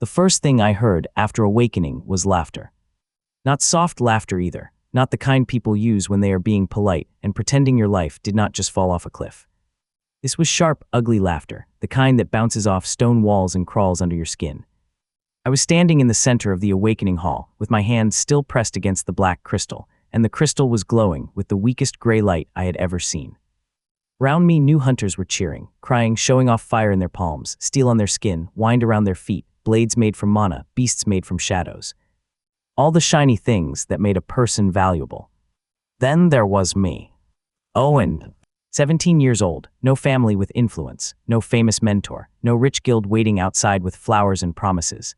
The first thing I heard after awakening was laughter. Not soft laughter either, not the kind people use when they are being polite and pretending your life did not just fall off a cliff. This was sharp, ugly laughter, the kind that bounces off stone walls and crawls under your skin. I was standing in the center of the awakening hall, with my hand still pressed against the black crystal, and the crystal was glowing with the weakest gray light I had ever seen. Round me, new hunters were cheering, crying, showing off fire in their palms, steel on their skin, wind around their feet, blades made from mana, beasts made from shadows. All the shiny things that made a person valuable. Then there was me. Owen. 17 years old, no family with influence, no famous mentor, no rich guild waiting outside with flowers and promises.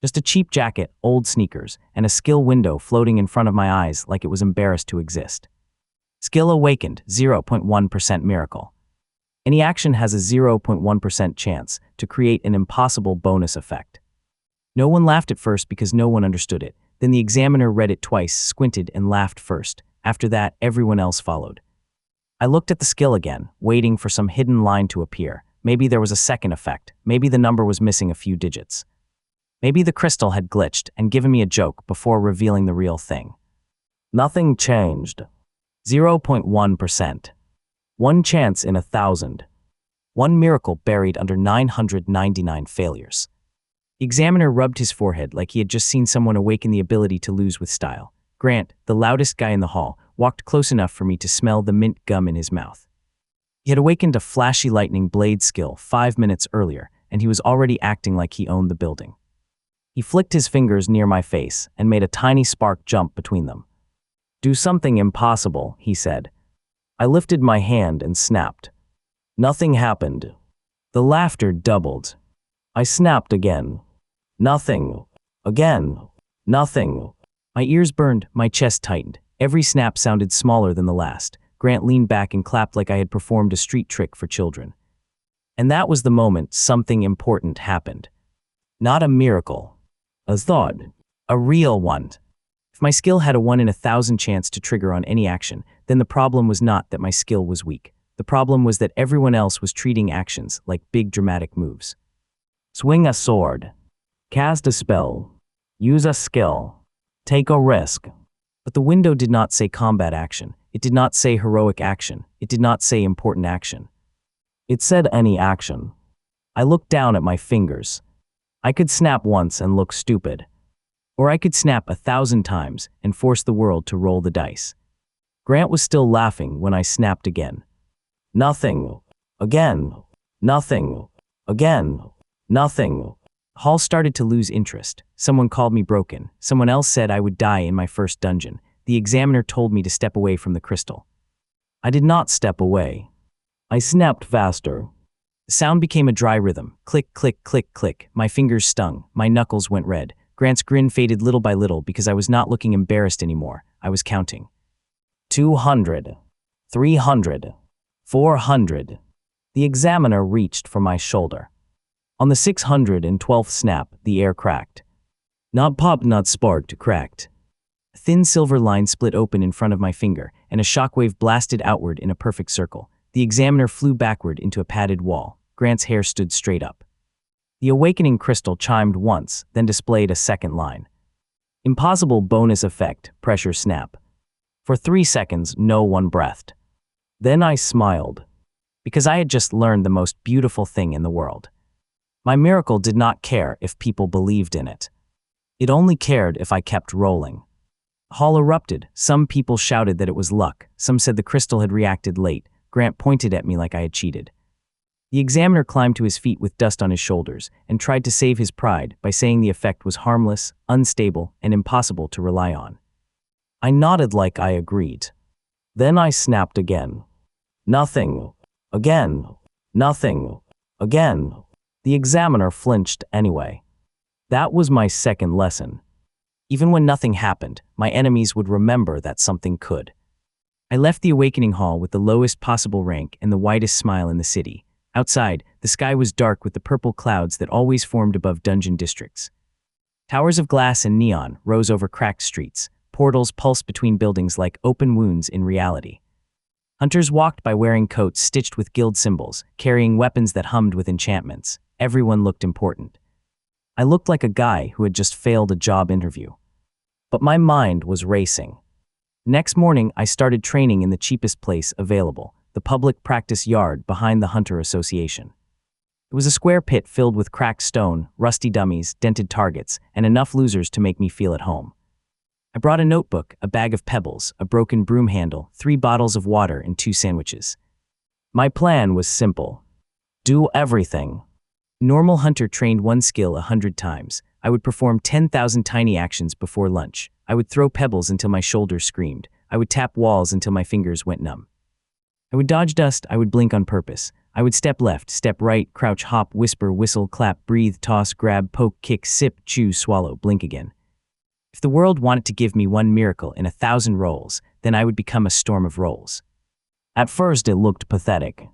Just a cheap jacket, old sneakers, and a skill window floating in front of my eyes like it was embarrassed to exist. Skill awakened, 0.1% miracle. Any action has a 0.1% chance to create an impossible bonus effect. No one laughed at first because no one understood it. Then the examiner read it twice, squinted, and laughed first. After that, everyone else followed. I looked at the skill again, waiting for some hidden line to appear. Maybe there was a second effect. Maybe the number was missing a few digits. Maybe the crystal had glitched and given me a joke before revealing the real thing. Nothing changed. 0.1%. One chance in 1,000. One miracle buried under 999 failures. The examiner rubbed his forehead like he had just seen someone awaken the ability to lose with style. Grant, the loudest guy in the hall, walked close enough for me to smell the mint gum in his mouth. He had awakened a flashy lightning blade skill 5 minutes earlier, and he was already acting like he owned the building. He flicked his fingers near my face and made a tiny spark jump between them. "Do something impossible," he said. I lifted my hand and snapped. Nothing happened. The laughter doubled. I snapped again. Nothing. Again. Nothing. My ears burned, my chest tightened. Every snap sounded smaller than the last. Grant leaned back and clapped like I had performed a street trick for children. And that was the moment something important happened. Not a miracle. A thought. A real one. If my skill had a 1 in 1,000 chance to trigger on any action, then the problem was not that my skill was weak. The problem was that everyone else was treating actions like big dramatic moves. Swing a sword. Cast a spell. Use a skill. Take a risk. But the window did not say combat action. It did not say heroic action. It did not say important action. It said any action. I looked down at my fingers. I could snap once and look stupid. Or I could snap 1,000 times and force the world to roll the dice. Grant was still laughing when I snapped again. Nothing. Again. Nothing. Again. Nothing. Hall started to lose interest. Someone called me broken. Someone else said I would die in my first dungeon. The examiner told me to step away from the crystal. I did not step away. I snapped faster. The sound became a dry rhythm. Click, click, click, click. My fingers stung. My knuckles went red. Grant's grin faded little by little because I was not looking embarrassed anymore. I was counting. 200. 300. 400. The examiner reached for my shoulder. On the 612th snap, the air cracked. Not popped, not sparked, cracked. A thin silver line split open in front of my finger, and a shockwave blasted outward in a perfect circle. The examiner flew backward into a padded wall. Grant's hair stood straight up. The awakening crystal chimed once, then displayed a second line. Impossible bonus effect, pressure snap. For 3 seconds, no one breathed. Then I smiled, because I had just learned the most beautiful thing in the world. My miracle did not care if people believed in it. It only cared if I kept rolling. The hall erupted. Some people shouted that it was luck. Some said the crystal had reacted late. Grant pointed at me like I had cheated. The examiner climbed to his feet with dust on his shoulders and tried to save his pride by saying the effect was harmless, unstable, and impossible to rely on. I nodded like I agreed. Then I snapped again. Nothing. Again. Nothing. Again. The examiner flinched anyway. That was my second lesson. Even when nothing happened, my enemies would remember that something could. I left the awakening hall with the lowest possible rank and the widest smile in the city. Outside, the sky was dark with the purple clouds that always formed above dungeon districts. Towers of glass and neon rose over cracked streets. Portals pulsed between buildings like open wounds in reality. Hunters walked by wearing coats stitched with guild symbols, carrying weapons that hummed with enchantments. Everyone looked important. I looked like a guy who had just failed a job interview. But my mind was racing. Next morning, I started training in the cheapest place available, the public practice yard behind the Hunter Association. It was a square pit filled with cracked stone, rusty dummies, dented targets, and enough losers to make me feel at home. I brought a notebook, a bag of pebbles, a broken broom handle, 3 bottles of water, and 2 sandwiches. My plan was simple. Do everything. Normal hunter trained one skill 100 times. I would perform 10,000 tiny actions before lunch. I would throw pebbles until my shoulders screamed. I would tap walls until my fingers went numb. I would dodge dust. I would blink on purpose. I would step left, step right, crouch, hop, whisper, whistle, clap, breathe, toss, grab, poke, kick, sip, chew, swallow, blink again. If the world wanted to give me one miracle in 1,000 rolls, then I would become a storm of rolls. At first, it looked pathetic.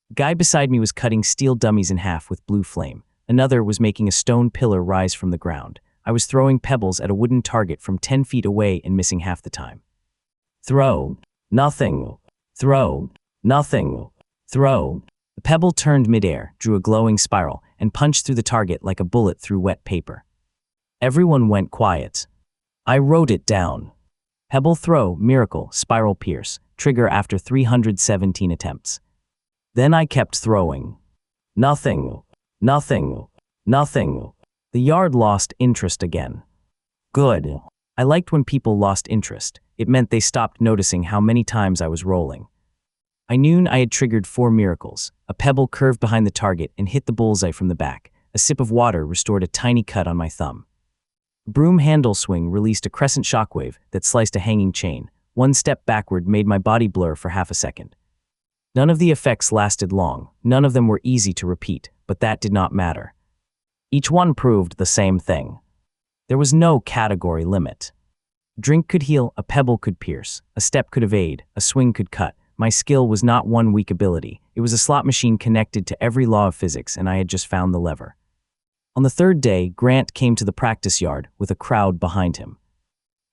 The guy beside me was cutting steel dummies in half with blue flame. Another was making a stone pillar rise from the ground. I was throwing pebbles at a wooden target from 10 feet away and missing half the time. Throw. Nothing. Throw. Nothing. Throw. The pebble turned midair, drew a glowing spiral, and punched through the target like a bullet through wet paper. Everyone went quiet. I wrote it down. Pebble throw, miracle, spiral pierce, trigger after 317 attempts. Then I kept throwing. Nothing. Nothing. Nothing. The yard lost interest again. Good. I liked when people lost interest. It meant they stopped noticing how many times I was rolling. I knew I had triggered 4 miracles. A pebble curved behind the target and hit the bullseye from the back. A sip of water restored a tiny cut on my thumb. A broom handle swing released a crescent shockwave that sliced a hanging chain. 1 step backward made my body blur for half a second. None of the effects lasted long. None of them were easy to repeat, but that did not matter. Each one proved the same thing. There was no category limit. A drink could heal, a pebble could pierce, a step could evade, a swing could cut. My skill was not one weak ability. It was a slot machine connected to every law of physics, and I had just found the lever. On the 3rd day, Grant came to the practice yard with a crowd behind him.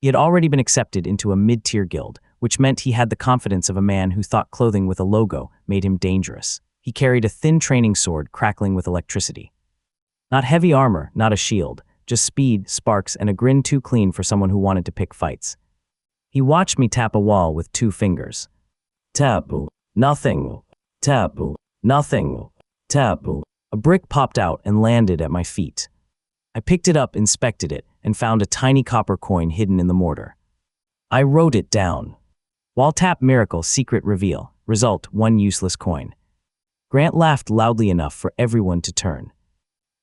He had already been accepted into a mid-tier guild, which meant he had the confidence of a man who thought clothing with a logo made him dangerous. He carried a thin training sword crackling with electricity. Not heavy armor, not a shield, just speed, sparks, and a grin too clean for someone who wanted to pick fights. He watched me tap a wall with 2 fingers. Tap, nothing, tap, nothing, tap. A brick popped out and landed at my feet. I picked it up, inspected it, and found a tiny copper coin hidden in the mortar. I wrote it down. Wall tap miracle secret reveal. Result 1 useless coin. Grant laughed loudly enough for everyone to turn.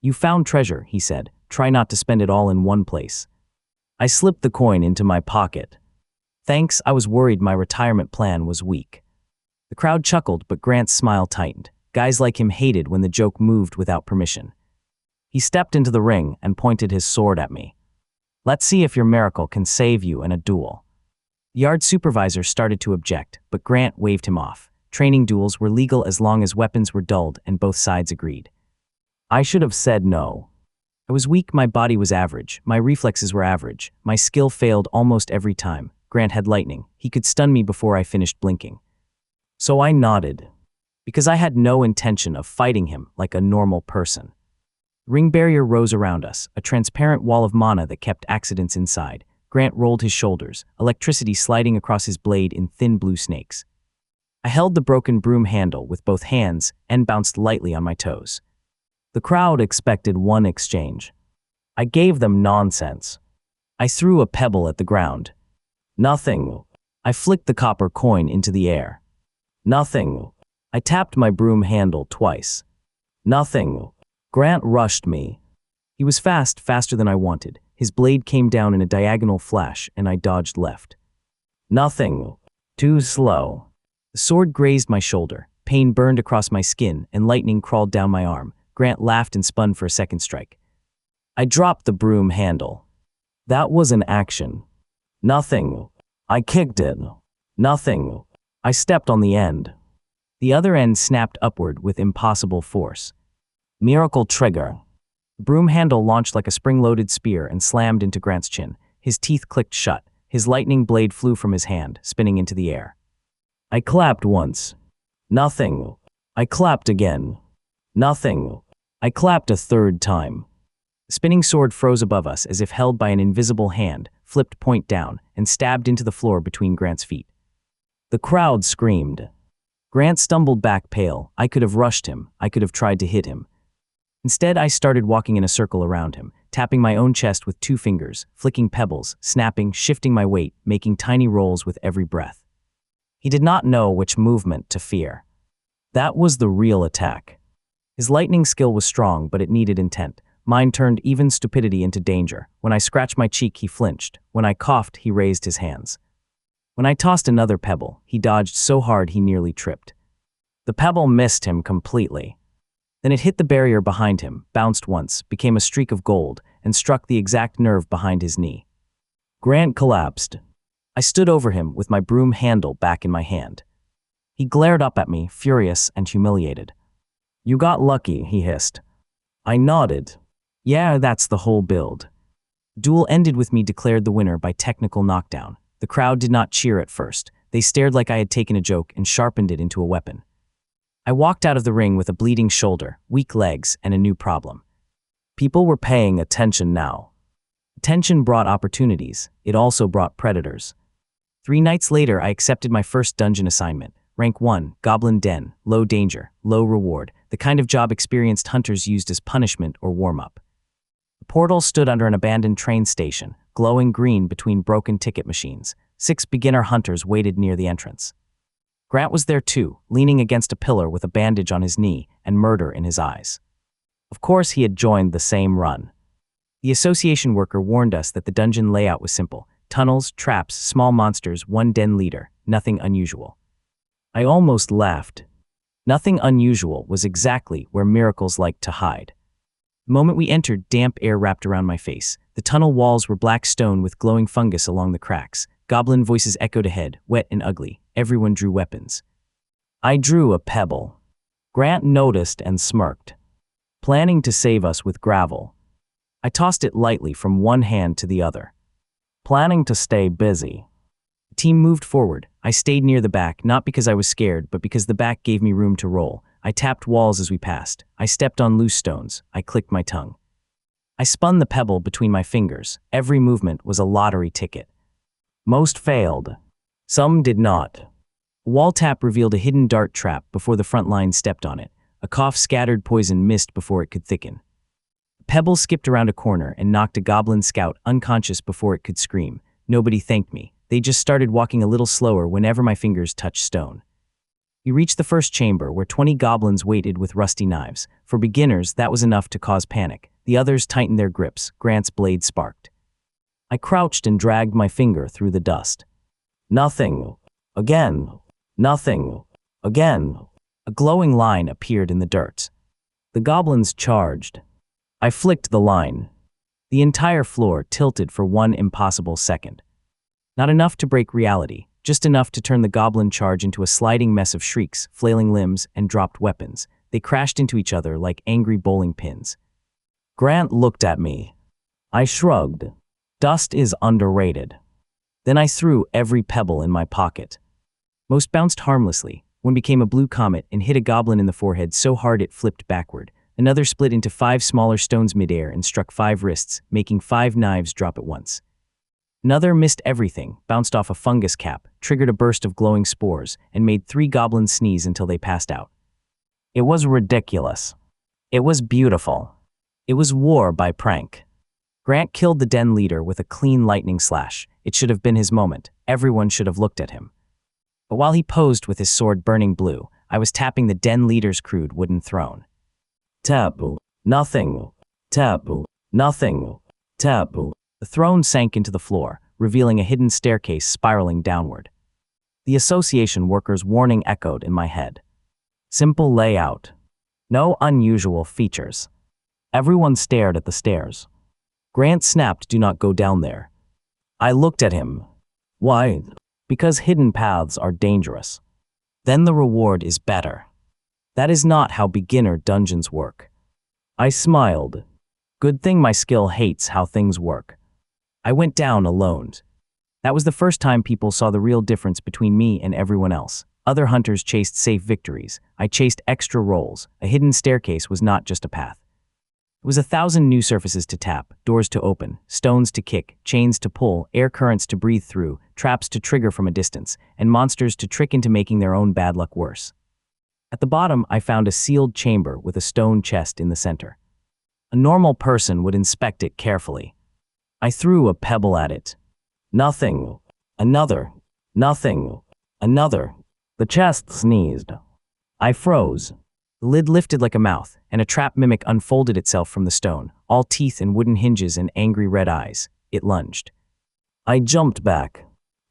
You found treasure, he said. Try not to spend it all in one place. I slipped the coin into my pocket. Thanks, I was worried my retirement plan was weak. The crowd chuckled, but Grant's smile tightened. Guys like him hated when the joke moved without permission. He stepped into the ring and pointed his sword at me. Let's see if your miracle can save you in a duel. The yard supervisor started to object, but Grant waved him off. Training duels were legal as long as weapons were dulled and both sides agreed. I should have said no. I was weak, my body was average, my reflexes were average, my skill failed almost every time. Grant had lightning. He could stun me before I finished blinking. So I nodded, because I had no intention of fighting him like a normal person. Ring barrier rose around us, a transparent wall of mana that kept accidents inside. Grant rolled his shoulders, electricity sliding across his blade in thin blue snakes. I held the broken broom handle with both hands and bounced lightly on my toes. The crowd expected one exchange. I gave them nonsense. I threw a pebble at the ground. Nothing. I flicked the copper coin into the air. Nothing. I tapped my broom handle twice. Nothing. Grant rushed me. He was fast, faster than I wanted. His blade came down in a diagonal flash, and I dodged left. Nothing. Too slow. The sword grazed my shoulder. Pain burned across my skin, and lightning crawled down my arm. Grant laughed and spun for a second strike. I dropped the broom handle. That was an action. Nothing. I kicked it. Nothing. I stepped on the end. The other end snapped upward with impossible force. Miracle trigger. The broom handle launched like a spring-loaded spear and slammed into Grant's chin. His teeth clicked shut. His lightning blade flew from his hand, spinning into the air. I clapped once. Nothing. I clapped again. Nothing. I clapped a 3rd time. The spinning sword froze above us as if held by an invisible hand, flipped point down, and stabbed into the floor between Grant's feet. The crowd screamed. Grant stumbled back pale. I could have rushed him. I could have tried to hit him. Instead, I started walking in a circle around him, tapping my own chest with 2 fingers, flicking pebbles, snapping, shifting my weight, making tiny rolls with every breath. He did not know which movement to fear. That was the real attack. His lightning skill was strong, but it needed intent. Mine turned even stupidity into danger. When I scratched my cheek, he flinched. When I coughed, he raised his hands. When I tossed another pebble, he dodged so hard he nearly tripped. The pebble missed him completely. Then it hit the barrier behind him, bounced once, became a streak of gold, and struck the exact nerve behind his knee. Grant collapsed. I stood over him with my broom handle back in my hand. He glared up at me, furious and humiliated. "You got lucky," he hissed. I nodded. "Yeah, that's the whole build." Duel ended with me declared the winner by technical knockdown. The crowd did not cheer at first. They stared like I had taken a joke and sharpened it into a weapon. I walked out of the ring with a bleeding shoulder, weak legs, and a new problem. People were paying attention now. Attention brought opportunities. It also brought predators. 3 nights later, I accepted my first dungeon assignment. Rank 1, Goblin Den, low danger, low reward, the kind of job experienced hunters used as punishment or warm-up. The portal stood under an abandoned train station, glowing green between broken ticket machines. 6 beginner hunters waited near the entrance. Grant was there too, leaning against a pillar with a bandage on his knee and murder in his eyes. Of course, he had joined the same run. The association worker warned us that the dungeon layout was simple. Tunnels, traps, small monsters, 1 den leader, nothing unusual. I almost laughed. Nothing unusual was exactly where miracles like to hide. The moment we entered, damp air wrapped around my face. The tunnel walls were black stone with glowing fungus along the cracks. Goblin voices echoed ahead, wet and ugly. Everyone drew weapons. I drew a pebble. Grant noticed and smirked, planning to save us with gravel. I tossed it lightly from one hand to the other, planning to stay busy. The team moved forward. I stayed near the back, not because I was scared, but because the back gave me room to roll. I tapped walls as we passed. I stepped on loose stones. I clicked my tongue. I spun the pebble between my fingers. Every movement was a lottery ticket. Most failed. Some did not. A wall tap revealed a hidden dart trap before the front line stepped on it. A cough scattered poison mist before it could thicken. A pebble skipped around a corner and knocked a goblin scout unconscious before it could scream. Nobody thanked me. They just started walking a little slower whenever my fingers touched stone. We reached the first chamber where 20 goblins waited with rusty knives. For beginners, that was enough to cause panic. The others tightened their grips. Grant's blade sparked. I crouched and dragged my finger through the dust. Nothing. Again. Nothing. Again. A glowing line appeared in the dirt. The goblins charged. I flicked the line. The entire floor tilted for 1 impossible second. Not enough to break reality, just enough to turn the goblin charge into a sliding mess of shrieks, flailing limbs, and dropped weapons. They crashed into each other like angry bowling pins. Grant looked at me. I shrugged. Dust is underrated. Then I threw every pebble in my pocket. Most bounced harmlessly. One became a blue comet and hit a goblin in the forehead so hard it flipped backward. Another split into 5 smaller stones midair and struck 5 wrists, making 5 knives drop at once. Another missed everything, bounced off a fungus cap, triggered a burst of glowing spores, and made 3 goblins sneeze until they passed out. It was ridiculous. It was beautiful. It was war by prank. Grant killed the den leader with a clean lightning slash. It should have been his moment. Everyone should have looked at him. But while he posed with his sword burning blue, I was tapping the den leader's crude wooden throne. Taboo. Nothing. Taboo. Nothing. Taboo. The throne sank into the floor, revealing a hidden staircase spiraling downward. The association worker's warning echoed in my head. Simple layout. No unusual features. Everyone stared at the stairs. Grant snapped, "Do not go down there." I looked at him. Why? Because hidden paths are dangerous. Then the reward is better. That is not how beginner dungeons work. I smiled. Good thing my skill hates how things work. I went down alone. That was the first time people saw the real difference between me and everyone else. Other hunters chased safe victories. I chased extra rolls. A hidden staircase was not just a path. It was 1,000 new surfaces to tap, doors to open, stones to kick, chains to pull, air currents to breathe through, traps to trigger from a distance, and monsters to trick into making their own bad luck worse. At the bottom, I found a sealed chamber with a stone chest in the center. A normal person would inspect it carefully. I threw a pebble at it. Nothing. Another. Nothing. Another. The chest sneezed. I froze. The lid lifted like a mouth, and a trap mimic unfolded itself from the stone, all teeth and wooden hinges and angry red eyes. It lunged. I jumped back.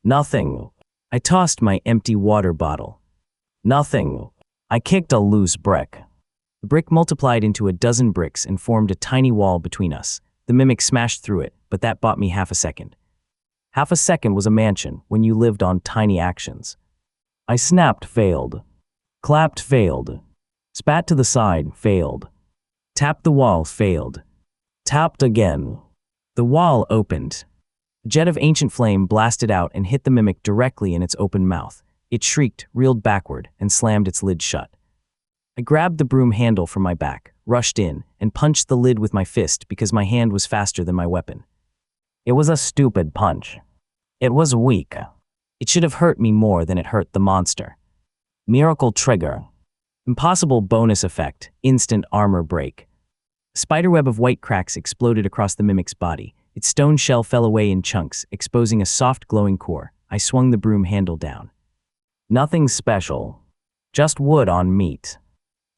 Nothing. I tossed my empty water bottle. Nothing. I kicked a loose brick. The brick multiplied into a dozen bricks and formed a tiny wall between us. The mimic smashed through it, but that bought me half a second. Half a second was a mansion when you lived on tiny actions. I snapped, failed. Clapped, failed. Spat to the side, failed. Tapped the wall, failed. Tapped again. The wall opened. A jet of ancient flame blasted out and hit the mimic directly in its open mouth. It shrieked, reeled backward, and slammed its lid shut. I grabbed the broom handle from my back, rushed in, and punched the lid with my fist because my hand was faster than my weapon. It was a stupid punch. It was weak. It should have hurt me more than it hurt the monster. Miracle trigger. Impossible bonus effect, instant armor break. A spiderweb of white cracks exploded across the mimic's body. Its stone shell fell away in chunks, exposing a soft glowing core. I swung the broom handle down. Nothing special. Just wood on meat.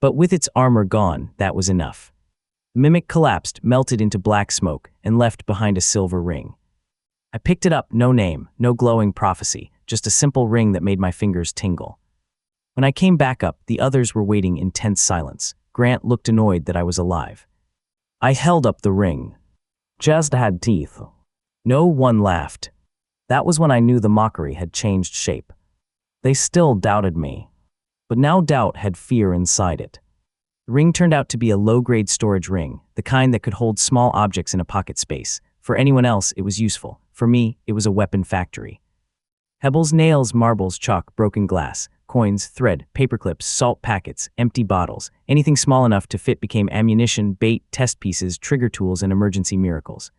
But with its armor gone, that was enough. The mimic collapsed, melted into black smoke, and left behind a silver ring. I picked it up, no name, no glowing prophecy, just a simple ring that made my fingers tingle. When I came back up, the others were waiting in tense silence. Grant looked annoyed that I was alive. I held up the ring. Just had teeth. No one laughed. That was when I knew the mockery had changed shape. They still doubted me. But now doubt had fear inside it. The ring turned out to be a low-grade storage ring, the kind that could hold small objects in a pocket space. For anyone else, it was useful. For me, it was a weapon factory. Pebbles, nails, marbles, chalk, broken glass, coins, thread, paperclips, salt packets, empty bottles, anything small enough to fit became ammunition, bait, test pieces, trigger tools, and emergency miracles.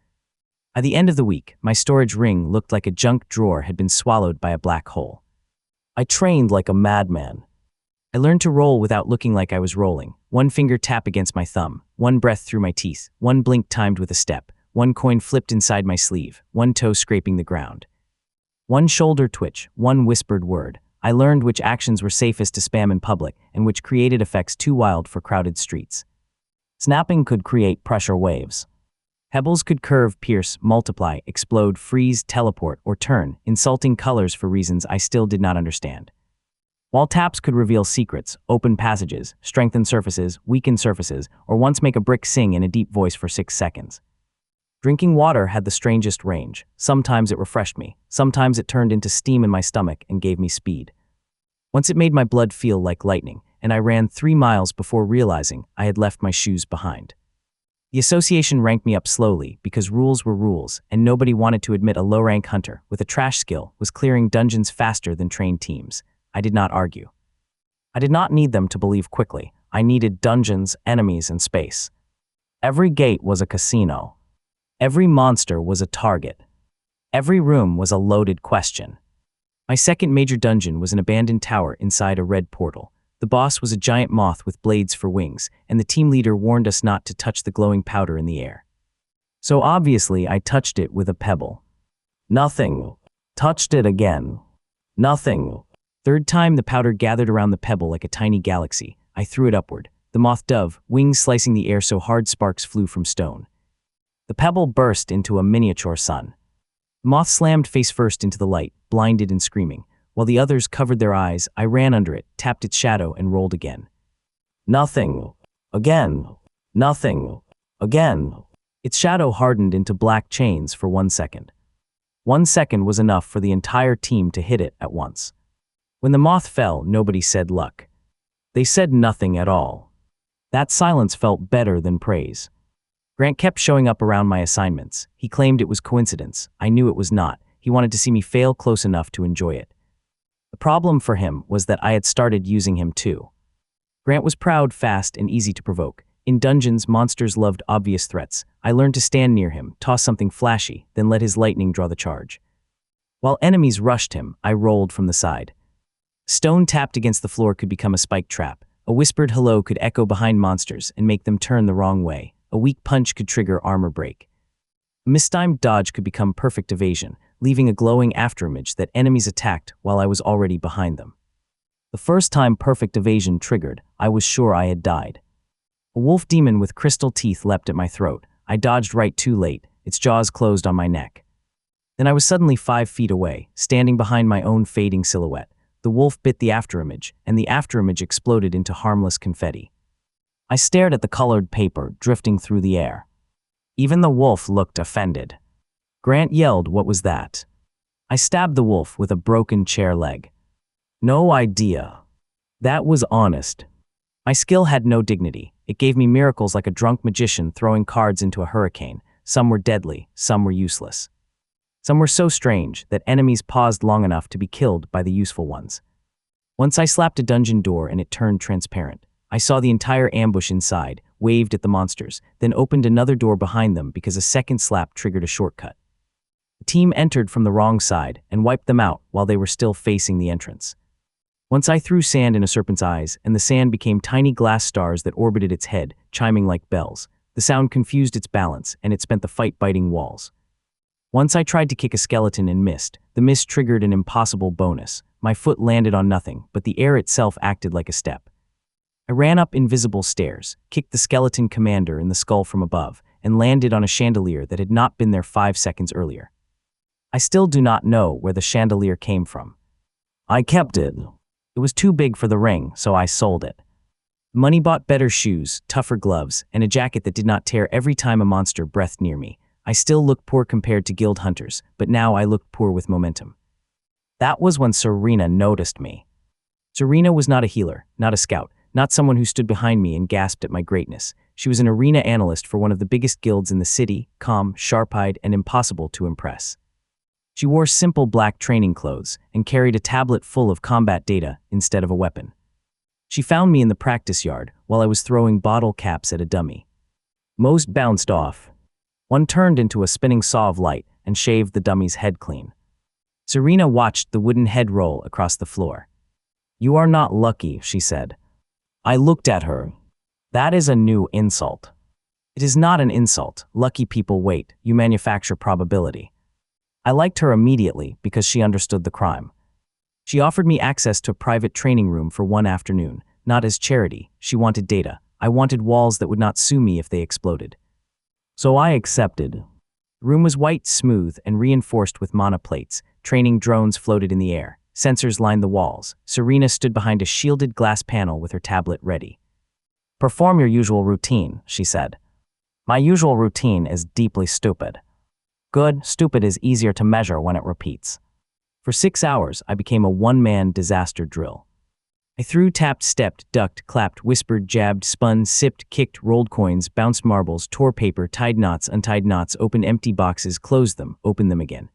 At the end of the week, my storage ring looked like a junk drawer had been swallowed by a black hole. I trained like a madman. I learned to roll without looking like I was rolling. One finger tap against my thumb, one breath through my teeth, one blink timed with a step, one coin flipped inside my sleeve, one toe scraping the ground. One shoulder twitch, one whispered word. I learned which actions were safest to spam in public and which created effects too wild for crowded streets. Snapping could create pressure waves. Pebbles could curve, pierce, multiply, explode, freeze, teleport, or turn, insulting colors for reasons I still did not understand. While taps could reveal secrets, open passages, strengthen surfaces, weaken surfaces, or once make a brick sing in a deep voice for 6 seconds. Drinking water had the strangest range. Sometimes it refreshed me, sometimes it turned into steam in my stomach and gave me speed. Once it made my blood feel like lightning, and I ran 3 miles before realizing I had left my shoes behind. The association ranked me up slowly because rules were rules, and nobody wanted to admit a low-rank hunter with a trash skill was clearing dungeons faster than trained teams. I did not argue. I did not need them to believe quickly. I needed dungeons, enemies, and space. Every gate was a casino. Every monster was a target. Every room was a loaded question. My second major dungeon was an abandoned tower inside a red portal. The boss was a giant moth with blades for wings, and the team leader warned us not to touch the glowing powder in the air. So obviously I touched it with a pebble. Nothing. Touched it again. Nothing. Third time the powder gathered around the pebble like a tiny galaxy. I threw it upward. The moth dove, wings slicing the air so hard sparks flew from stone. The pebble burst into a miniature sun. The moth slammed face first into the light, blinded and screaming. While the others covered their eyes, I ran under it, tapped its shadow, and rolled again. Nothing. Again. Nothing. Again. Its shadow hardened into black chains for 1 second. 1 second was enough for the entire team to hit it at once. When the moth fell, nobody said luck. They said nothing at all. That silence felt better than praise. Grant kept showing up around my assignments. He claimed it was coincidence. I knew it was not. He wanted to see me fail close enough to enjoy it. The problem for him was that I had started using him too. Grant was proud, fast, and easy to provoke. In dungeons, monsters loved obvious threats. I learned to stand near him, toss something flashy, then let his lightning draw the charge. While enemies rushed him, I rolled from the side. Stone tapped against the floor could become a spike trap. A whispered hello could echo behind monsters and make them turn the wrong way. A weak punch could trigger armor break. A mistimed dodge could become perfect evasion, leaving a glowing afterimage that enemies attacked while I was already behind them. The first time perfect evasion triggered, I was sure I had died. A wolf demon with crystal teeth leapt at my throat. I dodged right too late, its jaws closed on my neck. Then I was suddenly 5 feet away, standing behind my own fading silhouette. The wolf bit the afterimage, and the afterimage exploded into harmless confetti. I stared at the colored paper drifting through the air. Even the wolf looked offended. Grant yelled, "What was that?" I stabbed the wolf with a broken chair leg. "No idea." That was honest. My skill had no dignity. It gave me miracles like a drunk magician throwing cards into a hurricane. Some were deadly, some were useless. Some were so strange that enemies paused long enough to be killed by the useful ones. Once I slapped a dungeon door and it turned transparent. I saw the entire ambush inside, waved at the monsters, then opened another door behind them because a second slap triggered a shortcut. The team entered from the wrong side and wiped them out while they were still facing the entrance. Once I threw sand in a serpent's eyes, and the sand became tiny glass stars that orbited its head, chiming like bells. The sound confused its balance, and it spent the fight biting walls. Once I tried to kick a skeleton and missed. The miss triggered an impossible bonus. My foot landed on nothing, but the air itself acted like a step. I ran up invisible stairs, kicked the skeleton commander in the skull from above, and landed on a chandelier that had not been there 5 seconds earlier. I still do not know where the chandelier came from. I kept it. It was too big for the ring, so I sold it. Money bought better shoes, tougher gloves, and a jacket that did not tear every time a monster breathed near me. I still looked poor compared to guild hunters, but now I looked poor with momentum. That was when Serena noticed me. Serena was not a healer, not a scout, not someone who stood behind me and gasped at my greatness. She was an arena analyst for one of the biggest guilds in the city, calm, sharp-eyed, and impossible to impress. She wore simple black training clothes and carried a tablet full of combat data instead of a weapon. She found me in the practice yard while I was throwing bottle caps at a dummy. Most bounced off. One turned into a spinning saw of light and shaved the dummy's head clean. Serena watched the wooden head roll across the floor. "You are not lucky," she said. I looked at her. That is a new insult. It is not an insult. Lucky people wait. You manufacture probability. I liked her immediately because she understood the crime. She offered me access to a private training room for one afternoon, not as charity. She wanted data. I wanted walls that would not sue me if they exploded. So I accepted. The room was white, smooth, and reinforced with mana plates. Training drones floated in the air. Sensors lined the walls. Serena stood behind a shielded glass panel with her tablet ready. "Perform your usual routine," she said. "My usual routine is deeply stupid." Good, stupid is easier to measure when it repeats. For 6 hours, I became a one-man disaster drill. I threw, tapped, stepped, ducked, clapped, whispered, jabbed, spun, sipped, kicked, rolled coins, bounced marbles, tore paper, tied knots, untied knots, opened empty boxes, closed them, opened them again.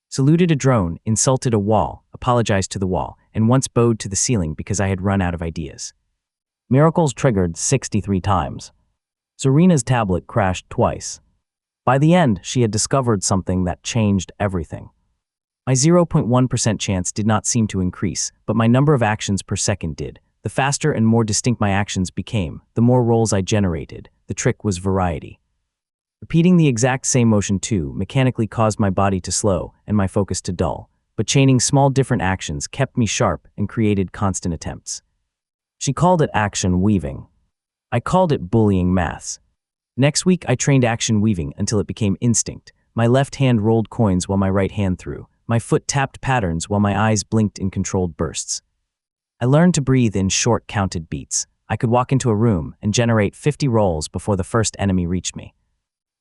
Saluted a drone, insulted a wall, apologized to the wall, and once bowed to the ceiling because I had run out of ideas. Miracles triggered 63 times. Serena's tablet crashed twice. By the end, she had discovered something that changed everything. My 0.1% chance did not seem to increase, but my number of actions per second did. The faster and more distinct my actions became, the more rolls I generated. The trick was variety. Repeating the exact same motion too mechanically caused my body to slow and my focus to dull, but chaining small different actions kept me sharp and created constant attempts. She called it action weaving. I called it bullying maths. Next week I trained action weaving until it became instinct. My left hand rolled coins while my right hand threw. My foot tapped patterns while my eyes blinked in controlled bursts. I learned to breathe in short counted beats. I could walk into a room and generate 50 rolls before the first enemy reached me.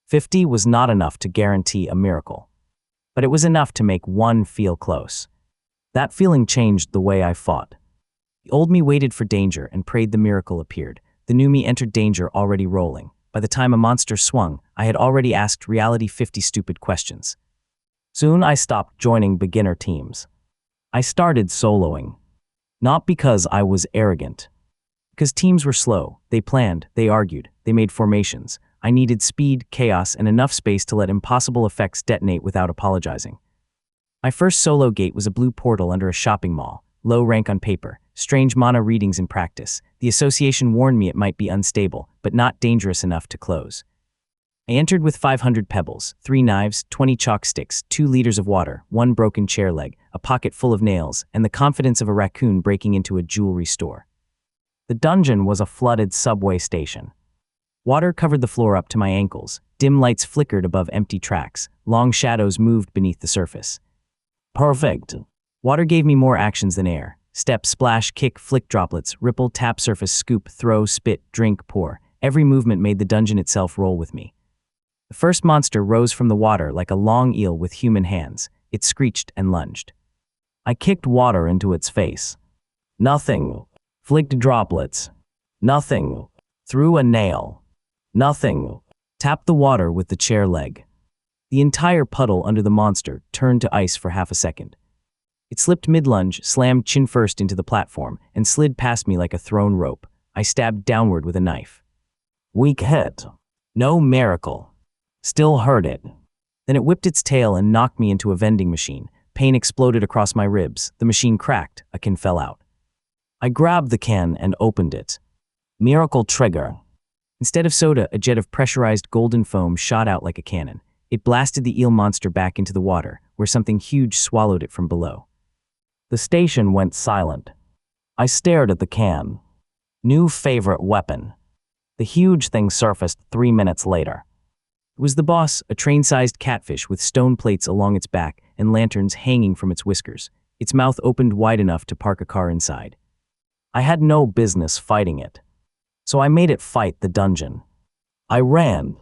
50 was not enough to guarantee a miracle, but it was enough to make one feel close. That feeling changed the way I fought. The old me waited for danger and prayed the miracle appeared. The new me entered danger already rolling. By the time a monster swung, I had already asked reality 50 stupid questions. Soon I stopped joining beginner teams. I started soloing. Not because I was arrogant, Because teams were slow, they planned, they argued, they made formations. I needed speed, chaos, and enough space to let impossible effects detonate without apologizing. My first solo gate was a blue portal under a shopping mall, low rank on paper, strange mana readings in practice. The association warned me it might be unstable, but not dangerous enough to close. I entered with 500 pebbles, 3 knives, 20 chalk sticks, 2 liters of water, 1 broken chair leg, a pocket full of nails, and the confidence of a raccoon breaking into a jewelry store. The dungeon was a flooded subway station. Water covered the floor up to my ankles, dim lights flickered above empty tracks, long shadows moved beneath the surface. Perfect. Water gave me more actions than air. Step, splash, kick, flick droplets, ripple, tap surface, scoop, throw, spit, drink, pour. Every movement made the dungeon itself roll with me. The first monster rose from the water like a long eel with human hands. It screeched and lunged. I kicked water into its face. Nothing. Flicked droplets. Nothing. Threw a nail. Nothing. Tapped the water with the chair leg. The entire puddle under the monster turned to ice for half a second. It slipped mid-lunge, slammed chin first into the platform, and slid past me like a thrown rope. I stabbed downward with a knife. Weak hit. No miracle. Still heard it. Then it whipped its tail and knocked me into a vending machine. Pain exploded across my ribs. The machine cracked. A can fell out. I grabbed the can and opened it. Miracle trigger. Instead of soda, a jet of pressurized golden foam shot out like a cannon. It blasted the eel monster back into the water, where something huge swallowed it from below. The station went silent. I stared at the can. New favorite weapon. The huge thing surfaced 3 minutes later. It was the boss, a train-sized catfish with stone plates along its back and lanterns hanging from its whiskers. Its mouth opened wide enough to park a car inside. I had no business fighting it. So I made it fight the dungeon. I ran.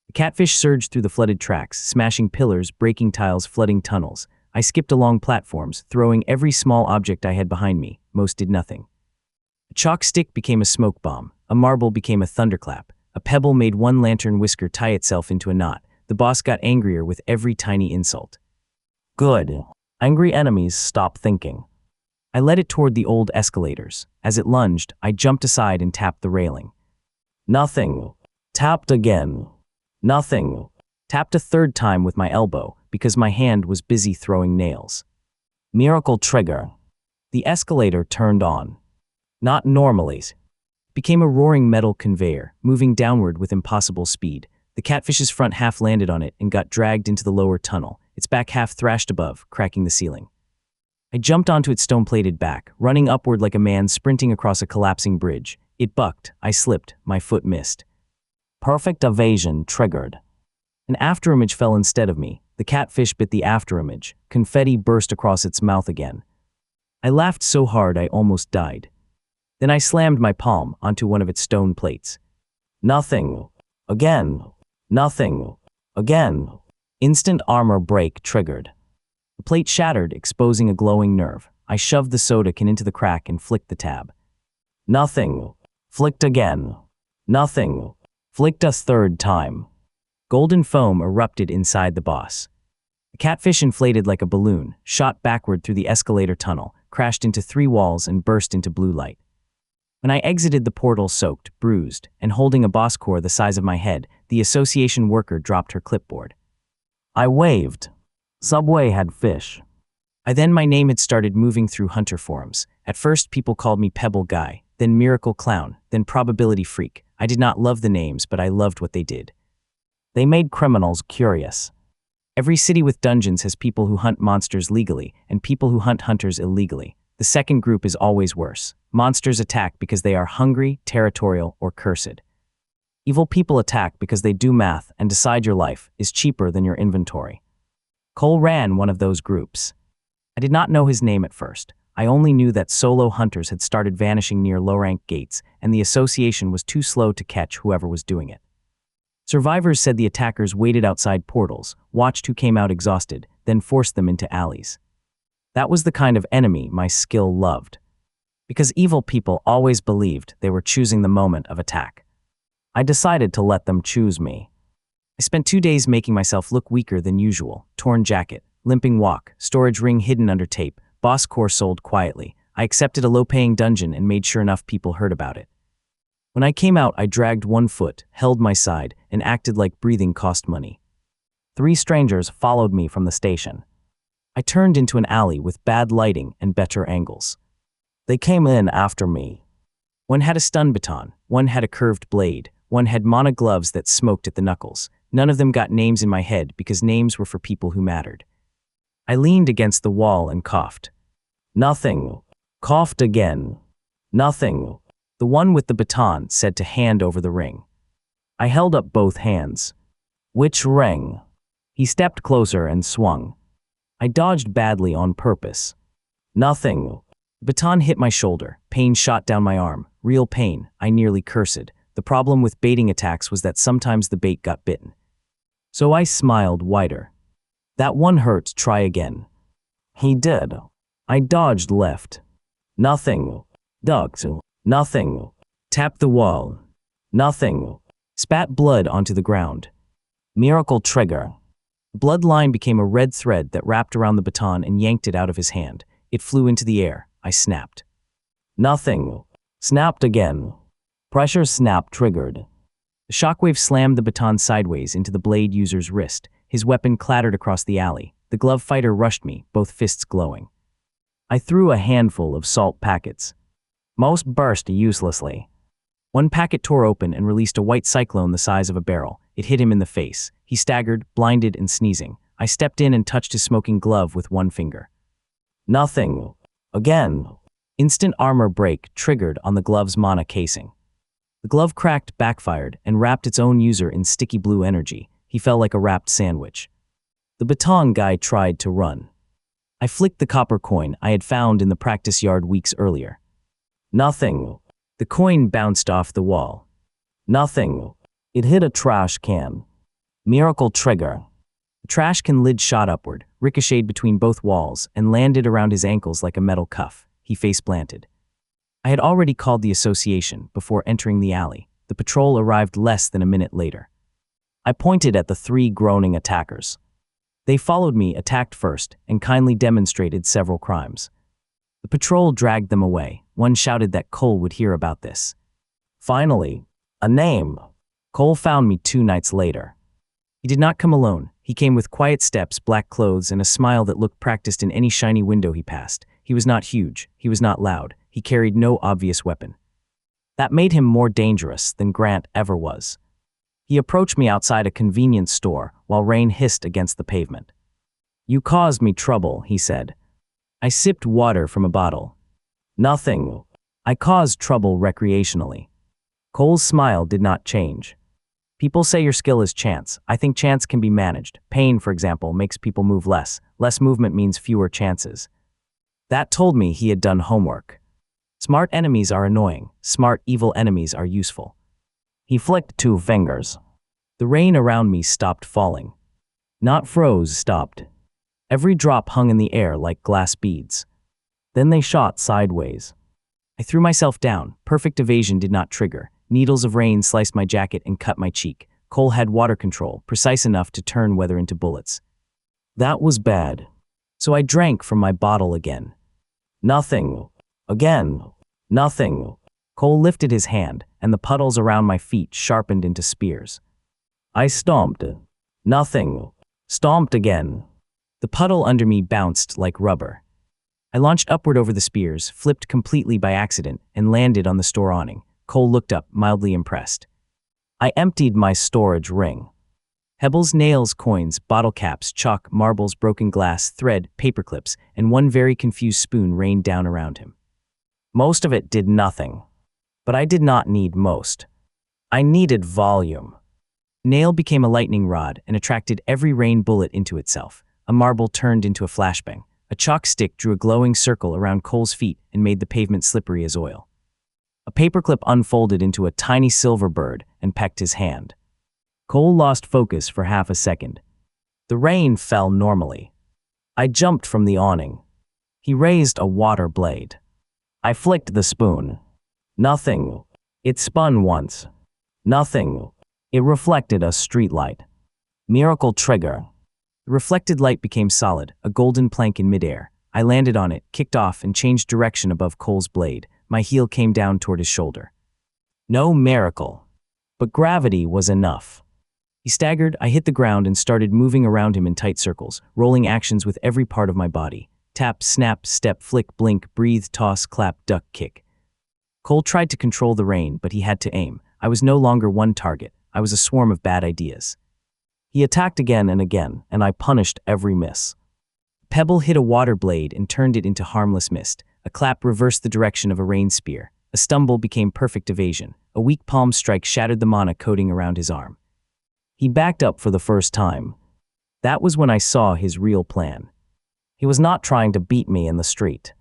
The catfish surged through the flooded tracks, smashing pillars, breaking tiles, flooding tunnels. I skipped along platforms, throwing every small object I had behind me. Most did nothing. A chalk stick became a smoke bomb. A marble became a thunderclap. A pebble made one lantern whisker tie itself into a knot. The boss got angrier with every tiny insult. Good. Angry enemies stop thinking. I led it toward the old escalators. As it lunged, I jumped aside and tapped the railing. Nothing. Tapped again. Nothing. Tapped a third time with my elbow because my hand was busy throwing nails. Miracle trigger. The escalator turned on. Not normally. It became a roaring metal conveyor, moving downward with impossible speed. The catfish's front half landed on it and got dragged into the lower tunnel. Its back half thrashed above, cracking the ceiling. I jumped onto its stone-plated back, running upward like a man sprinting across a collapsing bridge. It bucked. I slipped. My foot missed. Perfect evasion triggered. An afterimage fell instead of me. The catfish bit the afterimage. Confetti burst across its mouth again. I laughed so hard I almost died. Then I slammed my palm onto one of its stone plates. Nothing. Again. Nothing. Again. Instant armor break triggered. The plate shattered, exposing a glowing nerve. I shoved the soda can into the crack and flicked the tab. Nothing. Flicked again. Nothing. Flicked a third time. Golden foam erupted inside the boss. The catfish inflated like a balloon, shot backward through the escalator tunnel, crashed into 3 walls and burst into blue light. When I exited the portal soaked, bruised, and holding a boss core the size of my head, the association worker dropped her clipboard. I waved. Subway had fish. Then my name had started moving through hunter forums. At first people called me Pebble Guy, then Miracle Clown, then Probability Freak. I did not love the names, but I loved what they did. They made criminals curious. Every city with dungeons has people who hunt monsters legally and people who hunt hunters illegally. The second group is always worse. Monsters attack because they are hungry, territorial, or cursed. Evil people attack because they do math and decide your life is cheaper than your inventory. Cole ran one of those groups. I did not know his name at first. I only knew that solo hunters had started vanishing near low-rank gates, and the association was too slow to catch whoever was doing it. Survivors said the attackers waited outside portals, watched who came out exhausted, then forced them into alleys. That was the kind of enemy my skill loved. Because evil people always believed they were choosing the moment of attack. I decided to let them choose me. I spent 2 days making myself look weaker than usual. Torn jacket, limping walk, storage ring hidden under tape, boss core sold quietly. I accepted a low-paying dungeon and made sure enough people heard about it. When I came out, I dragged one foot, held my side, and acted like breathing cost money. 3 strangers followed me from the station. I turned into an alley with bad lighting and better angles. They came in after me. One had a stun baton, one had a curved blade, one had mono gloves that smoked at the knuckles. None of them got names in my head because names were for people who mattered. I leaned against the wall and coughed. Nothing. Coughed again. Nothing. The one with the baton said to hand over the ring. I held up both hands. Which ring? He stepped closer and swung. I dodged badly on purpose. Nothing. The baton hit my shoulder. Pain shot down my arm. Real pain. I nearly cursed. The problem with baiting attacks was that sometimes the bait got bitten. So I smiled wider. That one hurt, try again. He did. I dodged left. Nothing. Ducked. Nothing. Tapped the wall. Nothing. Spat blood onto the ground. Miracle trigger. The blood line became a red thread that wrapped around the baton and yanked it out of his hand. It flew into the air. I snapped. Nothing. Snapped again. Pressure snap triggered. The shockwave slammed the baton sideways into the blade user's wrist. His weapon clattered across the alley. The glove fighter rushed me, both fists glowing. I threw a handful of salt packets. Most burst uselessly. One packet tore open and released a white cyclone the size of a barrel. It hit him in the face. He staggered, blinded and sneezing. I stepped in and touched his smoking glove with one finger. Nothing. Again. Instant armor break triggered on the glove's mana casing. The glove cracked, backfired, and wrapped its own user in sticky blue energy. He fell like a wrapped sandwich. The baton guy tried to run. I flicked the copper coin I had found in the practice yard weeks earlier. Nothing. The coin bounced off the wall. Nothing. It hit a trash can. Miracle trigger. The trash can lid shot upward, ricocheted between both walls, and landed around his ankles like a metal cuff. He face-planted. I had already called the association before entering the alley. The patrol arrived less than a minute later. I pointed at the 3 groaning attackers. They followed me, attacked first, and kindly demonstrated several crimes. The patrol dragged them away. One shouted that Cole would hear about this. Finally, a name. Cole found me 2 nights later. He did not come alone. He came with quiet steps, black clothes, and a smile that looked practiced in any shiny window he passed. He was not huge. He was not loud. He carried no obvious weapon. That made him more dangerous than Grant ever was. He approached me outside a convenience store while rain hissed against the pavement. You caused me trouble, he said. I sipped water from a bottle. Nothing. I caused trouble recreationally. Cole's smile did not change. People say your skill is chance. I think chance can be managed. Pain, for example, makes people move less. Less movement means fewer chances. That told me he had done homework. Smart enemies are annoying. Smart, evil enemies are useful. He flicked 2 fingers. The rain around me stopped falling. Not froze, stopped. Every drop hung in the air like glass beads. Then they shot sideways. I threw myself down. Perfect evasion did not trigger. Needles of rain sliced my jacket and cut my cheek. Cole had water control, precise enough to turn weather into bullets. That was bad. So I drank from my bottle again. Nothing. Again. Nothing. Cole lifted his hand, and the puddles around my feet sharpened into spears. I stomped. Nothing. Stomped again. The puddle under me bounced like rubber. I launched upward over the spears, flipped completely by accident, and landed on the store awning. Cole looked up, mildly impressed. I emptied my storage ring. Pebbles, nails, coins, bottle caps, chalk, marbles, broken glass, thread, paperclips, and one very confused spoon rained down around him. Most of it did nothing. But I did not need most. I needed volume. Nail became a lightning rod and attracted every rain bullet into itself. A marble turned into a flashbang. A chalk stick drew a glowing circle around Cole's feet and made the pavement slippery as oil. A paperclip unfolded into a tiny silver bird and pecked his hand. Cole lost focus for half a second. The rain fell normally. I jumped from the awning. He raised a water blade. I flicked the spoon. Nothing. It spun once. Nothing. It reflected a streetlight. Miracle trigger. The reflected light became solid, a golden plank in midair. I landed on it, kicked off, and changed direction above Cole's blade. My heel came down toward his shoulder. No miracle. But gravity was enough. He staggered, I hit the ground and started moving around him in tight circles, rolling actions with every part of my body. Tap, snap, step, flick, blink, breathe, toss, clap, duck, kick. Cole tried to control the rain, but he had to aim. I was no longer one target. I was a swarm of bad ideas. He attacked again, and I punished every miss. Pebble hit a water blade and turned it into harmless mist. A clap reversed the direction of a rain spear. A stumble became perfect evasion. A weak palm strike shattered the mana coating around his arm. He backed up for the first time. That was when I saw his real plan. He was not trying to beat me in the street.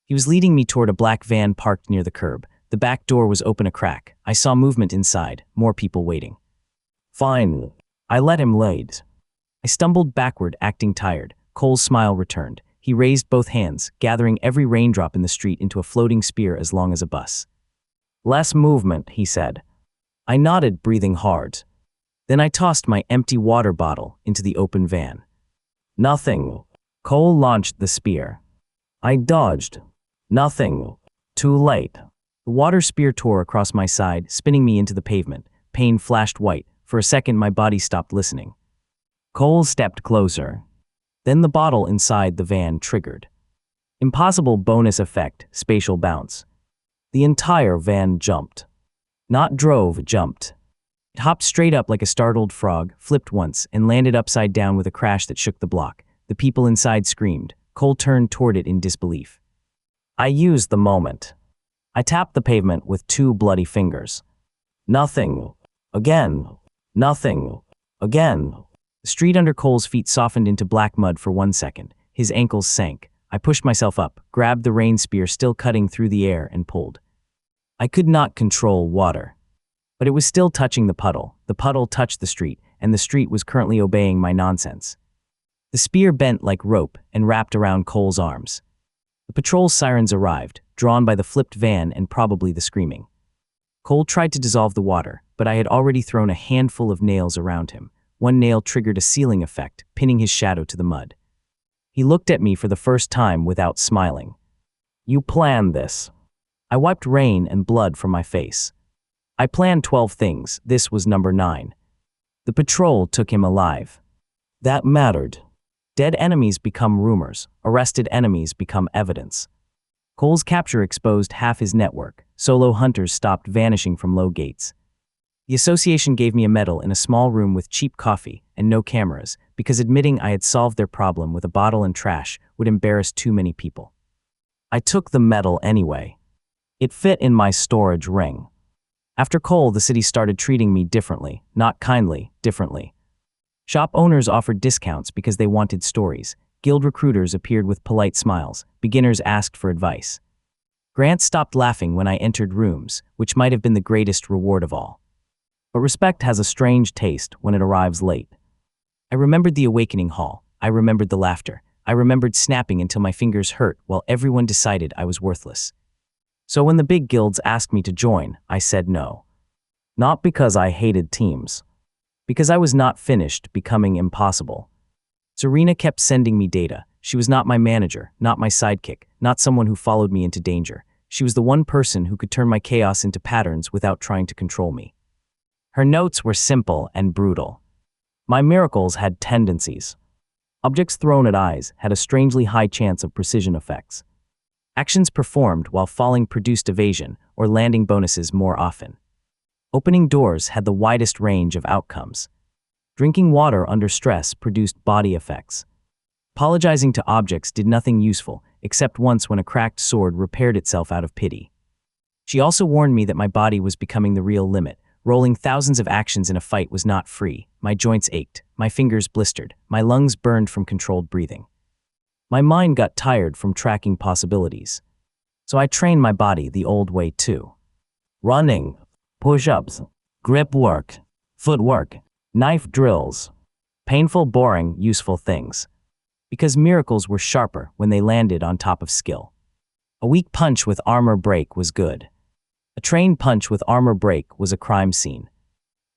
He was leading me toward a black van parked near the curb. The back door was open a crack. I saw movement inside, more people waiting. Fine. I let him lead. I stumbled backward, acting tired. Cole's smile returned. He raised both hands, gathering every raindrop in the street into a floating spear as long as a bus. Less movement, he said. I nodded, breathing hard. Then I tossed my empty water bottle into the open van. Nothing. Cole launched the spear. I dodged. Nothing. Too late. The water spear tore across my side, spinning me into the pavement. Pain flashed white. For a second, my body stopped listening. Cole stepped closer. Then the bottle inside the van triggered. Impossible bonus effect, spatial bounce. The entire van jumped. Not drove, jumped. It hopped straight up like a startled frog, flipped once, and landed upside down with a crash that shook the block. The people inside screamed. Cole turned toward it in disbelief. I used the moment. I tapped the pavement with 2 bloody fingers. Nothing. Again. Nothing. Again. The street under Cole's feet softened into black mud for 1 second. His ankles sank. I pushed myself up, grabbed the rain spear still cutting through the air, and pulled. I could not control water. But it was still touching the puddle. The puddle touched the street, and the street was currently obeying my nonsense. The spear bent like rope and wrapped around Cole's arms. The patrol sirens arrived, drawn by the flipped van and probably the screaming. Cole tried to dissolve the water, but I had already thrown a handful of nails around him. One nail triggered a ceiling effect, pinning his shadow to the mud. He looked at me for the first time without smiling. You planned this. I wiped rain and blood from my face. I planned 12 things. This was number 9. The patrol took him alive. That mattered. Dead enemies become rumors. Arrested enemies become evidence. Cole's capture exposed half his network. Solo hunters stopped vanishing from low gates. The association gave me a medal in a small room with cheap coffee and no cameras because admitting I had solved their problem with a bottle and trash would embarrass too many people. I took the medal anyway. It fit in my storage ring. After Cole, the city started treating me differently, not kindly, differently. Shop owners offered discounts because they wanted stories. Guild recruiters appeared with polite smiles. Beginners asked for advice. Grant stopped laughing when I entered rooms, which might have been the greatest reward of all. But respect has a strange taste when it arrives late. I remembered the awakening hall. I remembered the laughter. I remembered snapping until my fingers hurt while everyone decided I was worthless. So when the big guilds asked me to join, I said no. Not because I hated teams. Because I was not finished becoming impossible. Serena kept sending me data. She was not my manager, not my sidekick, not someone who followed me into danger. She was the one person who could turn my chaos into patterns without trying to control me. Her notes were simple and brutal. My miracles had tendencies. Objects thrown at eyes had a strangely high chance of precision effects. Actions performed while falling produced evasion or landing bonuses more often. Opening doors had the widest range of outcomes. Drinking water under stress produced body effects. Apologizing to objects did nothing useful, except once when a cracked sword repaired itself out of pity. She also warned me that my body was becoming the real limit. Rolling thousands of actions in a fight was not free. My joints ached, my fingers blistered, my lungs burned from controlled breathing. My mind got tired from tracking possibilities. So I trained my body the old way too. Running, push-ups, grip work, footwork, knife drills. Painful, boring, useful things. Because miracles were sharper when they landed on top of skill. A weak punch with armor break was good. A trained punch with armor break was a crime scene.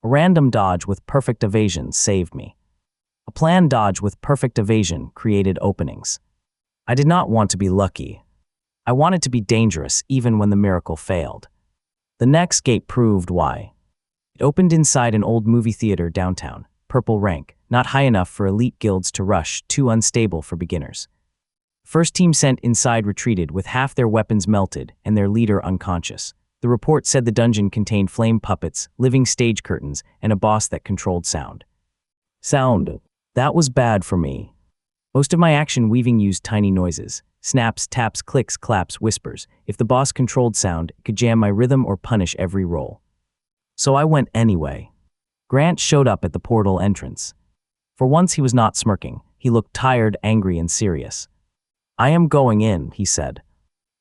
A random dodge with perfect evasion saved me. A planned dodge with perfect evasion created openings. I did not want to be lucky. I wanted to be dangerous even when the miracle failed. The next gate proved why. It opened inside an old movie theater downtown, purple rank, not high enough for elite guilds to rush, too unstable for beginners. First team sent inside retreated with half their weapons melted and their leader unconscious. The report said the dungeon contained flame puppets, living stage curtains, and a boss that controlled sound. Sound. That was bad for me. Most of my action weaving used tiny noises. Snaps, taps, clicks, claps, whispers. If the boss controlled sound, it could jam my rhythm or punish every roll. So I went anyway. Grant showed up at the portal entrance. For once he was not smirking. He looked tired, angry, and serious. "I am going in," he said.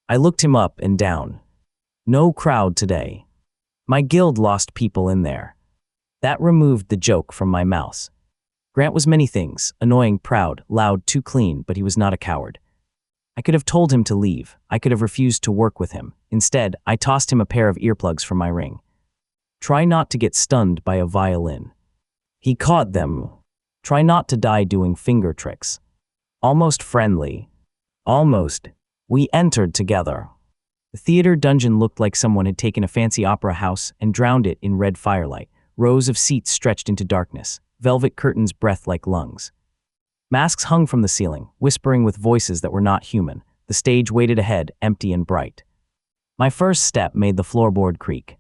I looked him up and down. No crowd today. My guild lost people in there. That removed the joke from my mouth. Grant was many things, annoying, proud, loud, too clean, but he was not a coward. I could have told him to leave. I could have refused to work with him. Instead, I tossed him a pair of earplugs from my ring. Try not to get stunned by a violin. He caught them. Try not to die doing finger tricks. Almost friendly. Almost. We entered together. The theater dungeon looked like someone had taken a fancy opera house and drowned it in red firelight. Rows of seats stretched into darkness. Velvet curtains breathed like lungs. Masks hung from the ceiling, whispering with voices that were not human. The stage waited ahead, empty and bright. My first step made the floorboard creak.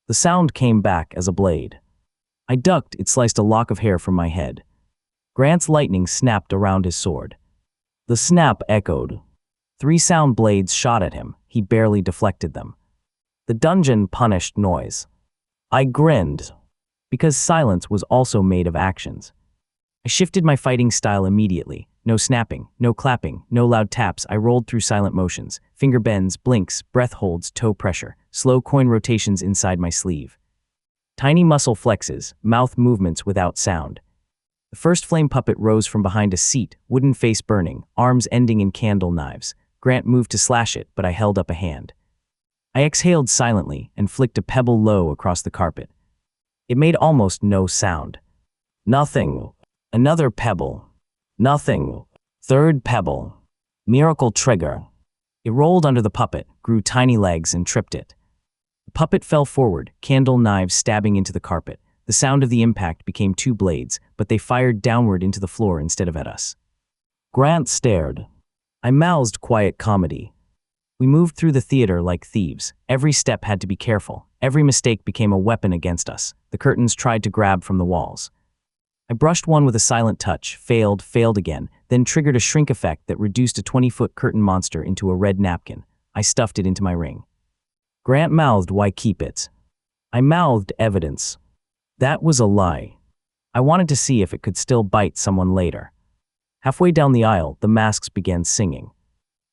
The sound came back as a blade. I ducked, it sliced a lock of hair from my head. Grant's lightning snapped around his sword. The snap echoed. 3 sound blades shot at him. He barely deflected them. The dungeon punished noise. I grinned, because silence was also made of actions. I shifted my fighting style immediately. No snapping, no clapping, no loud taps. I rolled through silent motions, finger bends, blinks, breath holds, toe pressure, slow coin rotations inside my sleeve. Tiny muscle flexes, mouth movements without sound. The first flame puppet rose from behind a seat, wooden face burning, arms ending in candle knives. Grant moved to slash it, but I held up a hand. I exhaled silently and flicked a pebble low across the carpet. It made almost no sound. Nothing. Another pebble. Nothing. Third pebble. Miracle trigger. It rolled under the puppet, grew tiny legs, and tripped it. The puppet fell forward, candle knives stabbing into the carpet. The sound of the impact became 2 blades, but they fired downward into the floor instead of at us. Grant stared. I mouthed quiet comedy. We moved through the theater like thieves. Every step had to be careful. Every mistake became a weapon against us. The curtains tried to grab from the walls. I brushed one with a silent touch, failed again, then triggered a shrink effect that reduced a 20-foot curtain monster into a red napkin. I stuffed it into my ring. Grant mouthed, "Why keep it?" I mouthed evidence. That was a lie. I wanted to see if it could still bite someone later. Halfway down the aisle, the masks began singing.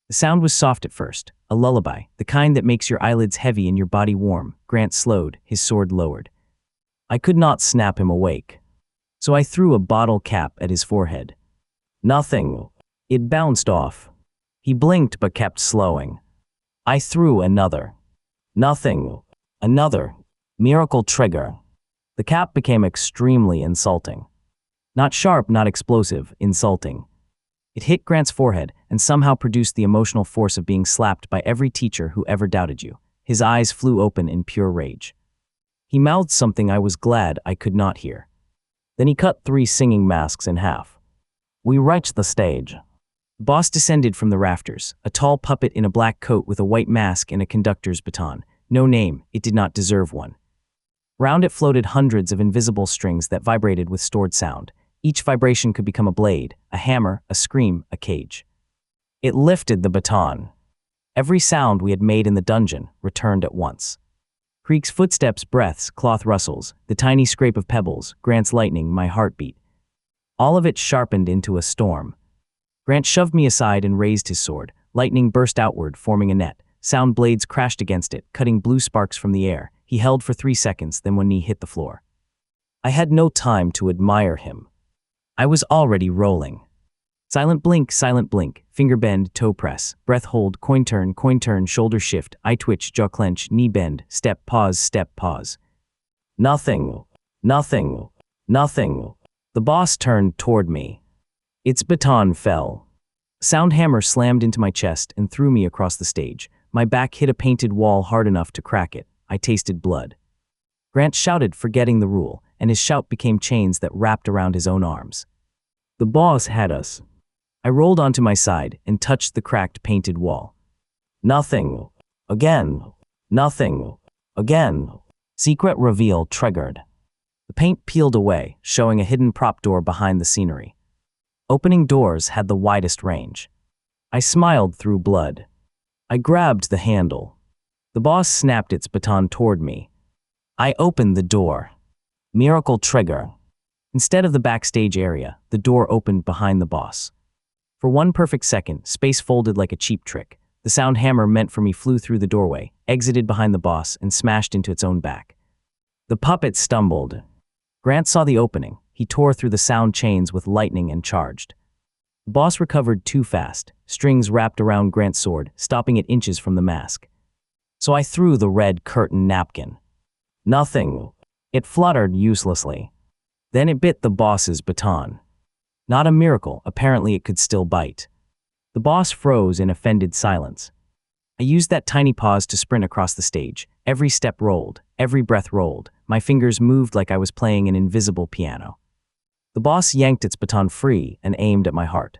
The sound was soft at first, a lullaby, the kind that makes your eyelids heavy and your body warm. Grant slowed, his sword lowered. I could not snap him awake. So I threw a bottle cap at his forehead. Nothing. It bounced off. He blinked but kept slowing. I threw another. Nothing. Another. Miracle trigger. The cap became extremely insulting. Not sharp, not explosive, insulting. It hit Grant's forehead and somehow produced the emotional force of being slapped by every teacher who ever doubted you. His eyes flew open in pure rage. He mouthed something I was glad I could not hear. Then he cut 3 singing masks in half. We reached the stage. The boss descended from the rafters, a tall puppet in a black coat with a white mask and a conductor's baton. No name, it did not deserve one. Round it floated hundreds of invisible strings that vibrated with stored sound. Each vibration could become a blade, a hammer, a scream, a cage. It lifted the baton. Every sound we had made in the dungeon returned at once. Creaks, footsteps, breaths, cloth rustles, the tiny scrape of pebbles, Grant's lightning, my heartbeat. All of it sharpened into a storm. Grant shoved me aside and raised his sword. Lightning burst outward, forming a net. Sound blades crashed against it, cutting blue sparks from the air. He held for 3 seconds, then one knee hit the floor. I had no time to admire him. I was already rolling. Silent blink, finger bend, toe press, breath hold, coin turn, shoulder shift, eye twitch, jaw clench, knee bend, step, pause. Nothing. The boss turned toward me. Its baton fell. Sound hammer slammed into my chest and threw me across the stage. My back hit a painted wall hard enough to crack it. I tasted blood. Grant shouted, forgetting the rule, and his shout became chains that wrapped around his own arms. The boss had us. I rolled onto my side and touched the cracked painted wall. Nothing. Again. Nothing. Again. Secret reveal triggered. The paint peeled away, showing a hidden prop door behind the scenery. Opening doors had the widest range. I smiled through blood. I grabbed the handle. The boss snapped its baton toward me. I opened the door. Miracle trigger. Instead of the backstage area, the door opened behind the boss. For one perfect second, space folded like a cheap trick. The sound hammer meant for me flew through the doorway, exited behind the boss, and smashed into its own back. The puppet stumbled. Grant saw the opening. He tore through the sound chains with lightning and charged. The boss recovered too fast. Strings wrapped around Grant's sword, stopping it inches from the mask. So I threw the red curtain napkin. Nothing. It fluttered uselessly. Then it bit the boss's baton. Not a miracle, apparently it could still bite. The boss froze in offended silence. I used that tiny pause to sprint across the stage. Every step rolled, every breath rolled. My fingers moved like I was playing an invisible piano. The boss yanked its baton free and aimed at my heart.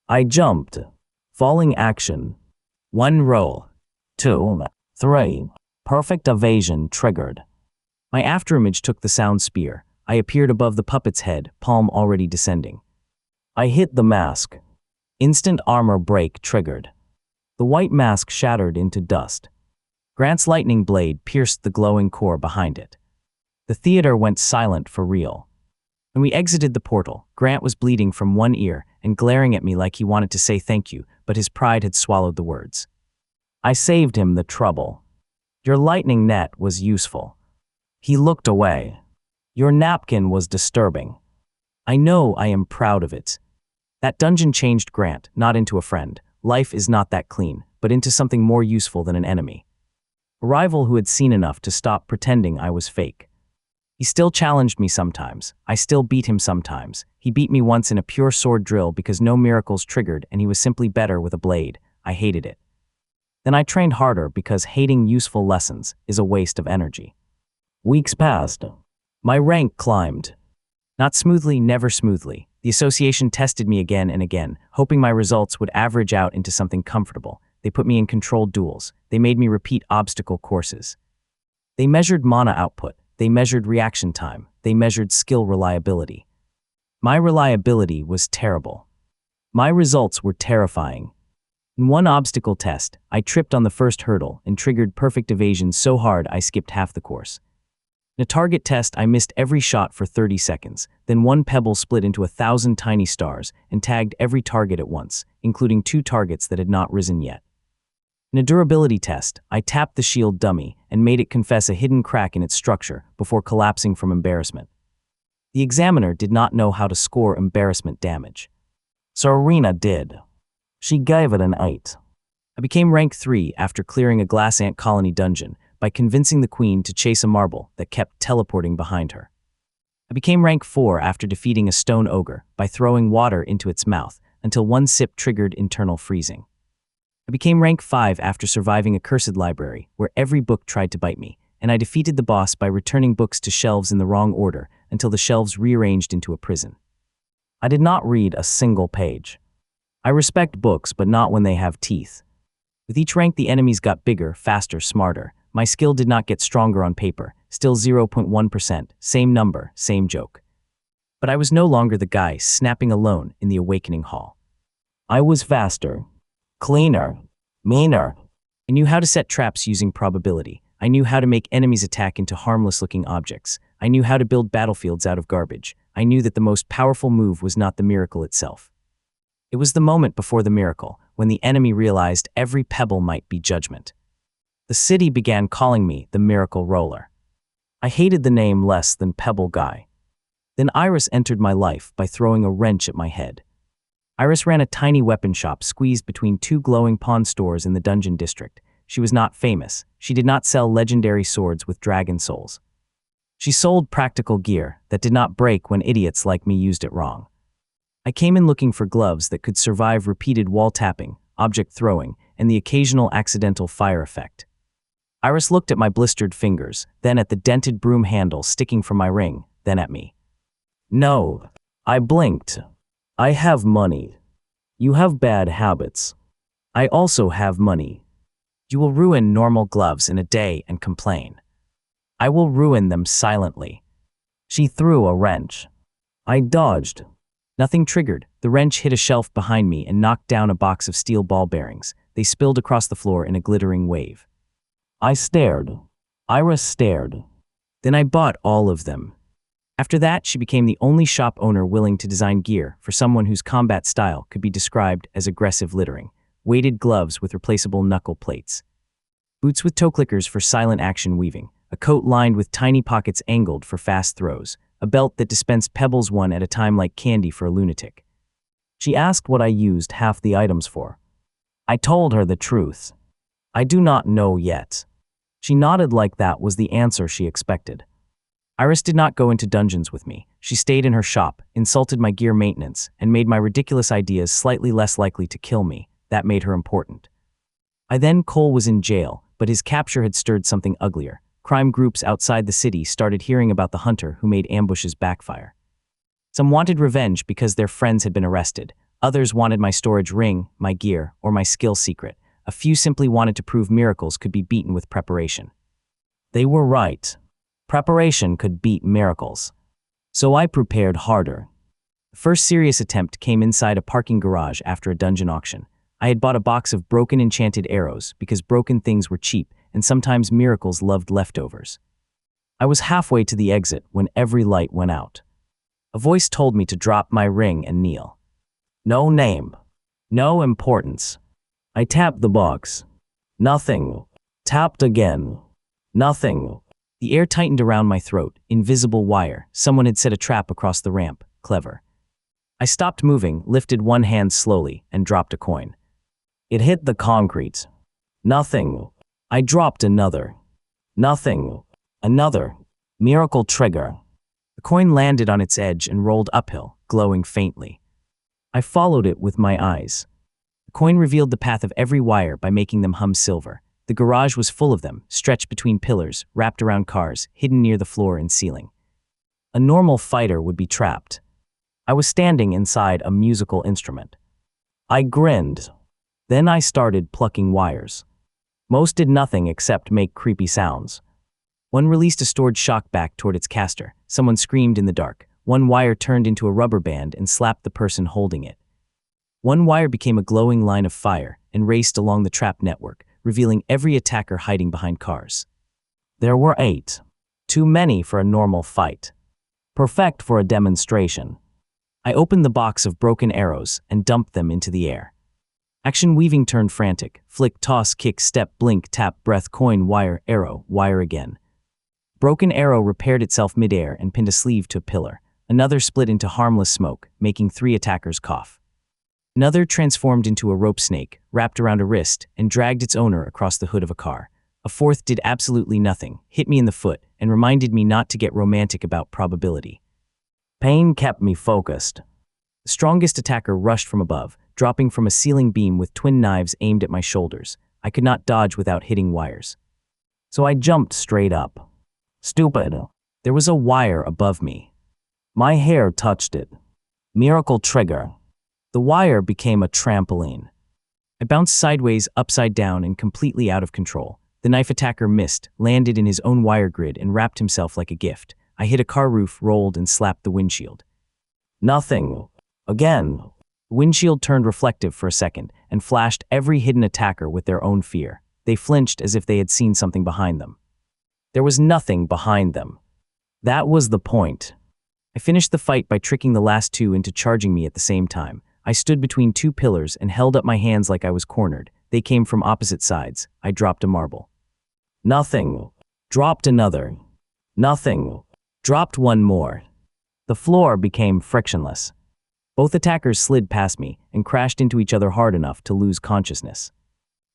I jumped. Falling action. 1 roll. 2, 3. Perfect evasion triggered. My afterimage took the sound spear. I appeared above the puppet's head, palm already descending. I hit the mask. Instant armor break triggered. The white mask shattered into dust. Grant's lightning blade pierced the glowing core behind it. The theater went silent for real. When we exited the portal, Grant was bleeding from one ear and glaring at me like he wanted to say thank you, but his pride had swallowed the words. I saved him the trouble. Your lightning net was useful. He looked away. Your napkin was disturbing. I know I am proud of it. That dungeon changed Grant, not into a friend. Life is not that clean, but into something more useful than an enemy. A rival who had seen enough to stop pretending I was fake. He still challenged me sometimes. I still beat him sometimes. He beat me once in a pure sword drill because no miracles triggered and he was simply better with a blade. I hated it. Then I trained harder because hating useful lessons is a waste of energy. Weeks passed. My rank climbed. Not smoothly, never smoothly. The association tested me again and again, hoping my results would average out into something comfortable. They put me in controlled duels. They made me repeat obstacle courses. They measured mana output. They measured reaction time. They measured skill reliability. My reliability was terrible. My results were terrifying. In one obstacle test, I tripped on the first hurdle and triggered perfect evasion so hard I skipped half the course. In a target test, I missed every shot for 30 seconds. Then one pebble split into 1,000 tiny stars and tagged every target at once, including 2 targets that had not risen yet. In a durability test, I tapped the shield dummy and made it confess a hidden crack in its structure before collapsing from embarrassment. The examiner did not know how to score embarrassment damage. So Arena did. She gave it an 8. I became rank 3 after clearing a glass ant colony dungeon by convincing the queen to chase a marble that kept teleporting behind her. I became rank 4 after defeating a stone ogre by throwing water into its mouth until one sip triggered internal freezing. I became rank 5 after surviving a cursed library where every book tried to bite me, and I defeated the boss by returning books to shelves in the wrong order until the shelves rearranged into a prison. I did not read a single page. I respect books, but not when they have teeth. With each rank, the enemies got bigger, faster, smarter. My skill did not get stronger on paper, still 0.1%, same number, same joke. But I was no longer the guy snapping alone in the awakening hall. I was faster, cleaner, meaner. I knew how to set traps using probability. I knew how to make enemies attack into harmless-looking objects. I knew how to build battlefields out of garbage. I knew that the most powerful move was not the miracle itself. It was the moment before the miracle, when the enemy realized every pebble might be judgment. The city began calling me the Miracle Roller. I hated the name less than Pebble Guy. Then Iris entered my life by throwing a wrench at my head. Iris ran a tiny weapon shop squeezed between 2 glowing pawn stores in the dungeon district. She was not famous. She did not sell legendary swords with dragon souls. She sold practical gear that did not break when idiots like me used it wrong. I came in looking for gloves that could survive repeated wall tapping, object throwing, and the occasional accidental fire effect. Iris looked at my blistered fingers, then at the dented broom handle sticking from my ring, then at me. No. I blinked. I have money. You have bad habits. I also have money. You will ruin normal gloves in a day and complain. I will ruin them silently. She threw a wrench. I dodged. Nothing triggered. The wrench hit a shelf behind me and knocked down a box of steel ball bearings. They spilled across the floor in a glittering wave. I stared. Iris stared. Then I bought all of them. After that, she became the only shop owner willing to design gear for someone whose combat style could be described as aggressive littering. Weighted gloves with replaceable knuckle plates. Boots with toe clickers for silent action weaving. A coat lined with tiny pockets angled for fast throws. A belt that dispensed pebbles one at a time like candy for a lunatic. She asked what I used half the items for. I told her the truth. I do not know yet. She nodded like that was the answer she expected. Iris did not go into dungeons with me. She stayed in her shop, insulted my gear maintenance, and made my ridiculous ideas slightly less likely to kill me. That made her important. Cole was in jail, but his capture had stirred something uglier. Crime groups outside the city started hearing about the hunter who made ambushes backfire. Some wanted revenge because their friends had been arrested. Others wanted my storage ring, my gear, or my skill secret. A few simply wanted to prove miracles could be beaten with preparation. They were right. Preparation could beat miracles. So I prepared harder. The first serious attempt came inside a parking garage after a dungeon auction. I had bought a box of broken enchanted arrows because broken things were cheap and sometimes miracles loved leftovers. I was halfway to the exit when every light went out. A voice told me to drop my ring and kneel. No name. No importance. I tapped the box. Nothing. Tapped again. Nothing. The air tightened around my throat. Invisible wire. Someone had set a trap across the ramp. Clever. I stopped moving, lifted one hand slowly, and dropped a coin. It hit the concrete. Nothing. I dropped another. Nothing. Another. Miracle trigger. The coin landed on its edge and rolled uphill, glowing faintly. I followed it with my eyes. The coin revealed the path of every wire by making them hum silver. The garage was full of them, stretched between pillars, wrapped around cars, hidden near the floor and ceiling. A normal fighter would be trapped. I was standing inside a musical instrument. I grinned. Then I started plucking wires. Most did nothing except make creepy sounds. One released a stored shock back toward its caster. Someone screamed in the dark. One wire turned into a rubber band and slapped the person holding it. One wire became a glowing line of fire and raced along the trap network, revealing every attacker hiding behind cars. There were 8. Too many for a normal fight. Perfect for a demonstration. I opened the box of broken arrows and dumped them into the air. Action weaving turned frantic. Flick, toss, kick, step, blink, tap, breath, coin, wire, arrow, wire again. Broken arrow repaired itself midair and pinned a sleeve to a pillar. Another split into harmless smoke, making 3 attackers cough. Another transformed into a rope snake, wrapped around a wrist, and dragged its owner across the hood of a car. A 4th did absolutely nothing, hit me in the foot, and reminded me not to get romantic about probability. Pain kept me focused. The strongest attacker rushed from above, dropping from a ceiling beam with twin knives aimed at my shoulders. I could not dodge without hitting wires. So I jumped straight up. Stupid. There was a wire above me. My hair touched it. Miracle trigger. The wire became a trampoline. I bounced sideways, upside down, and completely out of control. The knife attacker missed, landed in his own wire grid, and wrapped himself like a gift. I hit a car roof, rolled, and slapped the windshield. Nothing. Again. The windshield turned reflective for a second and flashed every hidden attacker with their own fear. They flinched as if they had seen something behind them. There was nothing behind them. That was the point. I finished the fight by tricking the last 2 into charging me at the same time. I stood between 2 pillars and held up my hands like I was cornered. They came from opposite sides. I dropped a marble. Nothing. Dropped another. Nothing. Dropped one more. The floor became frictionless. Both attackers slid past me and crashed into each other hard enough to lose consciousness.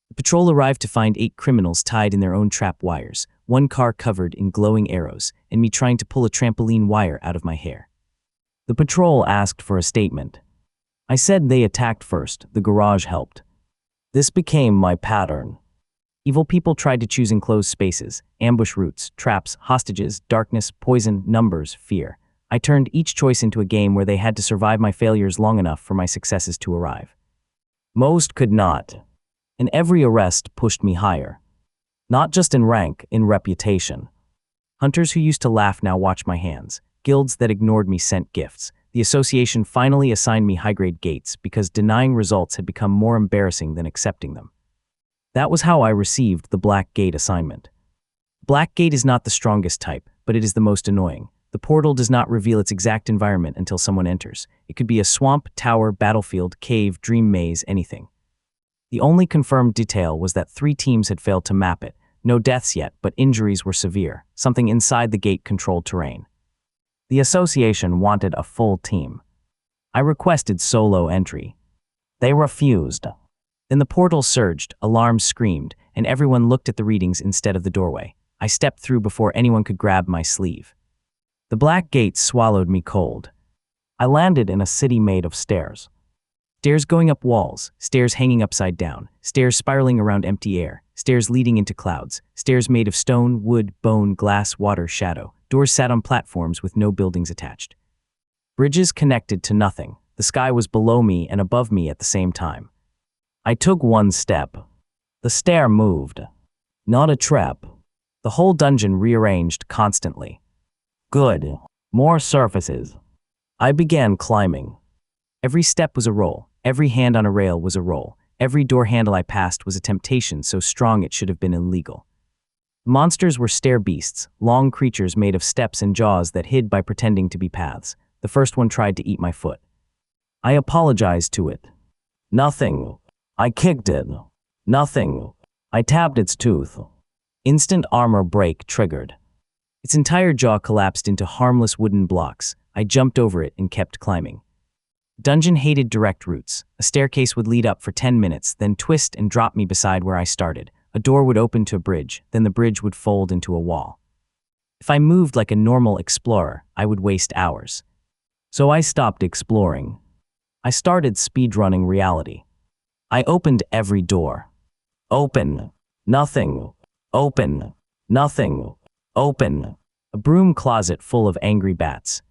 The patrol arrived to find 8 criminals tied in their own trap wires, 1 car covered in glowing arrows, and me trying to pull a trampoline wire out of my hair. The patrol asked for a statement. I said they attacked first, the garage helped. This became my pattern. Evil people tried to choose enclosed spaces, ambush routes, traps, hostages, darkness, poison, numbers, fear. I turned each choice into a game where they had to survive my failures long enough for my successes to arrive. Most could not, and every arrest pushed me higher. Not just in rank, in reputation. Hunters who used to laugh now watch my hands. Guilds that ignored me sent gifts. The association finally assigned me high-grade gates because denying results had become more embarrassing than accepting them. That was how I received the Black Gate assignment. Black Gate is not the strongest type, but it is the most annoying. The portal does not reveal its exact environment until someone enters. It could be a swamp, tower, battlefield, cave, dream maze, anything. The only confirmed detail was that 3 teams had failed to map it. No deaths yet, but injuries were severe. Something inside the gate controlled terrain. The association wanted a full team. I requested solo entry. They refused. Then the portal surged, alarms screamed, and everyone looked at the readings instead of the doorway. I stepped through before anyone could grab my sleeve. The black gate swallowed me cold. I landed in a city made of stairs. Stairs going up walls, stairs hanging upside down, stairs spiraling around empty air, stairs leading into clouds, stairs made of stone, wood, bone, glass, water, shadow. Doors sat on platforms with no buildings attached. Bridges connected to nothing. The sky was below me and above me at the same time. I took one step. The stair moved. Not a trap. The whole dungeon rearranged constantly. Good. More surfaces. I began climbing. Every step was a roll. Every hand on a rail was a roll. Every door handle I passed was a temptation so strong it should have been illegal. Monsters were stair beasts, long creatures made of steps and jaws that hid by pretending to be paths. The first one tried to eat my foot. I apologized to it. Nothing. I kicked it. Nothing. I tapped its tooth. Instant armor break triggered. Its entire jaw collapsed into harmless wooden blocks. I jumped over it and kept climbing. Dungeon hated direct routes. A staircase would lead up for 10 minutes, then twist and drop me beside where I started. A door would open to a bridge, then the bridge would fold into a wall. If I moved like a normal explorer, I would waste hours. So I stopped exploring. I started speedrunning reality. I opened every door. Open. Nothing. Open. Nothing. Open. A broom closet full of angry bats.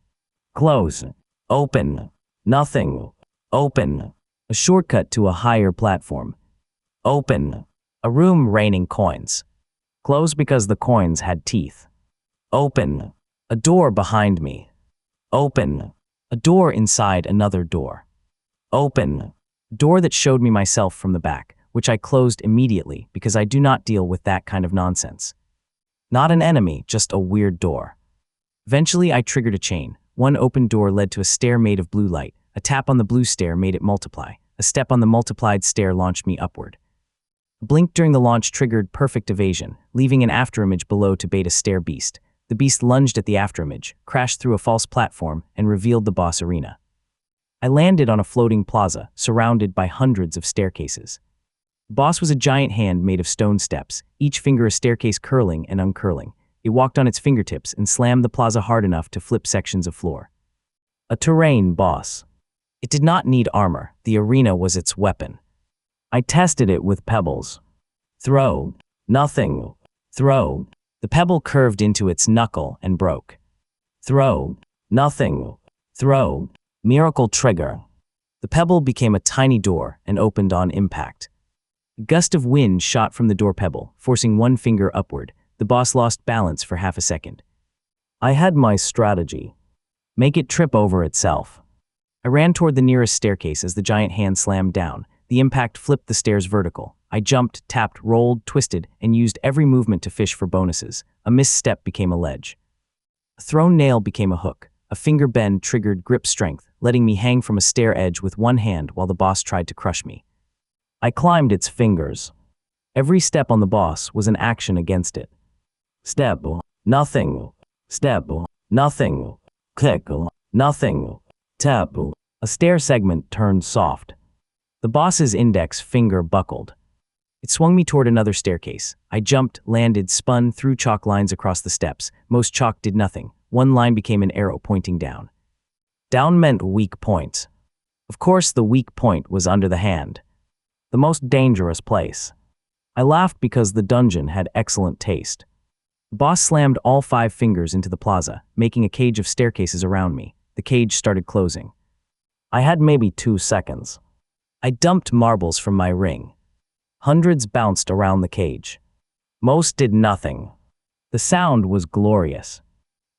Close. Open. Nothing. Open. A shortcut to a higher platform. Open. A room raining coins. Close because the coins had teeth. Open. A door behind me. Open. A door inside another door. Open. A door that showed me myself from the back, which I closed immediately because I do not deal with that kind of nonsense. Not an enemy, just a weird door. Eventually I triggered a chain. One open door led to a stair made of blue light. A tap on the blue stair made it multiply. A step on the multiplied stair launched me upward. A blink during the launch triggered perfect evasion, leaving an afterimage below to bait a stair beast. The beast lunged at the afterimage, crashed through a false platform, and revealed the boss arena. I landed on a floating plaza, surrounded by hundreds of staircases. The boss was a giant hand made of stone steps, each finger a staircase curling and uncurling. It walked on its fingertips and slammed the plaza hard enough to flip sections of floor. A terrain boss. It did not need armor. The arena was its weapon. I tested it with pebbles. Throw. Nothing. Throw. The pebble curved into its knuckle and broke. Throw. Nothing. Throw. Miracle trigger. The pebble became a tiny door and opened on impact. A gust of wind shot from the door pebble, forcing one finger upward. The boss lost balance for half a second. I had my strategy. Make it trip over itself. I ran toward the nearest staircase as the giant hand slammed down. The impact flipped the stairs vertical. I jumped, tapped, rolled, twisted, and used every movement to fish for bonuses. A misstep became a ledge. A thrown nail became a hook. A finger bend triggered grip strength, letting me hang from a stair edge with one hand while the boss tried to crush me. I climbed its fingers. Every step on the boss was an action against it. Step. Nothing. Step. Nothing. Click. Nothing. Tap. A stair segment turned soft. The boss's index finger buckled. It swung me toward another staircase. I jumped, landed, spun, threw chalk lines across the steps. Most chalk did nothing. One line became an arrow pointing down. Down meant weak point. Of course, the weak point was under the hand. The most dangerous place. I laughed because the dungeon had excellent taste. The boss slammed all 5 fingers into the plaza, making a cage of staircases around me. The cage started closing. I had maybe 2 seconds. I dumped marbles from my ring. Hundreds bounced around the cage. Most did nothing. The sound was glorious.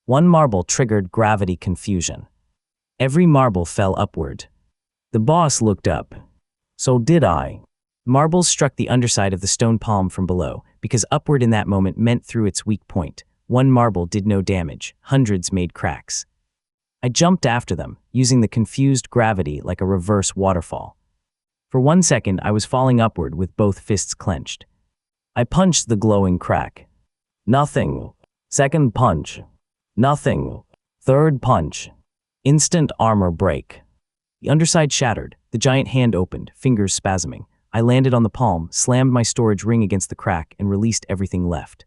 1 marble triggered gravity confusion. Every marble fell upward. The boss looked up. So did I. Marbles struck the underside of the stone palm from below, because upward in that moment meant through its weak point. 1 marble did no damage. Hundreds made cracks. I jumped after them, using the confused gravity like a reverse waterfall. For 1 second, I was falling upward with both fists clenched. I punched the glowing crack. Nothing. Second punch. Nothing. Third punch. Instant armor break. The underside shattered. The giant hand opened, fingers spasming. I landed on the palm, slammed my storage ring against the crack, and released everything left.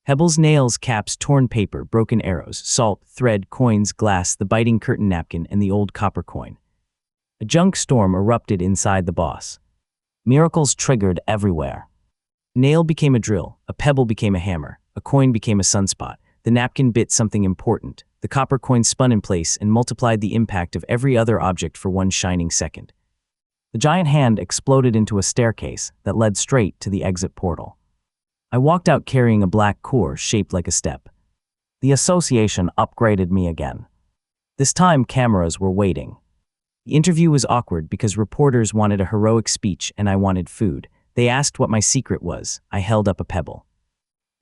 Pebbles, nails, caps, torn paper, broken arrows, salt, thread, coins, glass, the biting curtain napkin, and the old copper coin. A junk storm erupted inside the boss. Miracles triggered everywhere. Nail became a drill, a pebble became a hammer, a coin became a sunspot, the napkin bit something important, the copper coin spun in place and multiplied the impact of every other object for 1 shining second. The giant hand exploded into a staircase that led straight to the exit portal. I walked out carrying a black core shaped like a step. The association upgraded me again. This time cameras were waiting. The interview was awkward because reporters wanted a heroic speech and I wanted food. They asked what my secret was. I held up a pebble.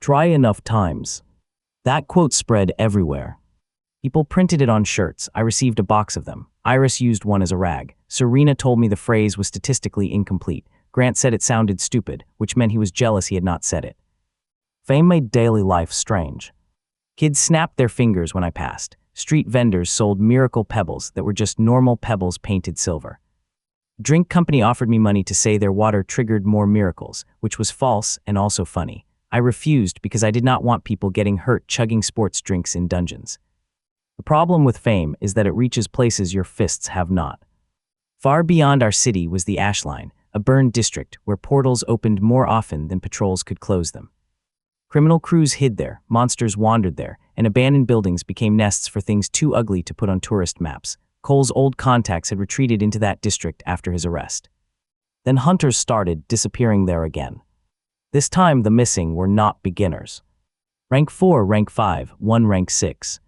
Try enough times. That quote spread everywhere. People printed it on shirts. I received a box of them. Iris used one as a rag. Serena told me the phrase was statistically incomplete. Grant said it sounded stupid, which meant he was jealous he had not said it. Fame made daily life strange. Kids snapped their fingers when I passed. Street vendors sold miracle pebbles that were just normal pebbles painted silver. A drink company offered me money to say their water triggered more miracles, which was false and also funny. I refused because I did not want people getting hurt chugging sports drinks in dungeons. The problem with fame is that it reaches places your fists have not. Far beyond our city was the Ash Line, a burned district where portals opened more often than patrols could close them. Criminal crews hid there, monsters wandered there, and abandoned buildings became nests for things too ugly to put on tourist maps. Cole's old contacts had retreated into that district after his arrest. Then hunters started disappearing there again. This time the missing were not beginners. Rank 4, Rank 5, 1 Rank 6.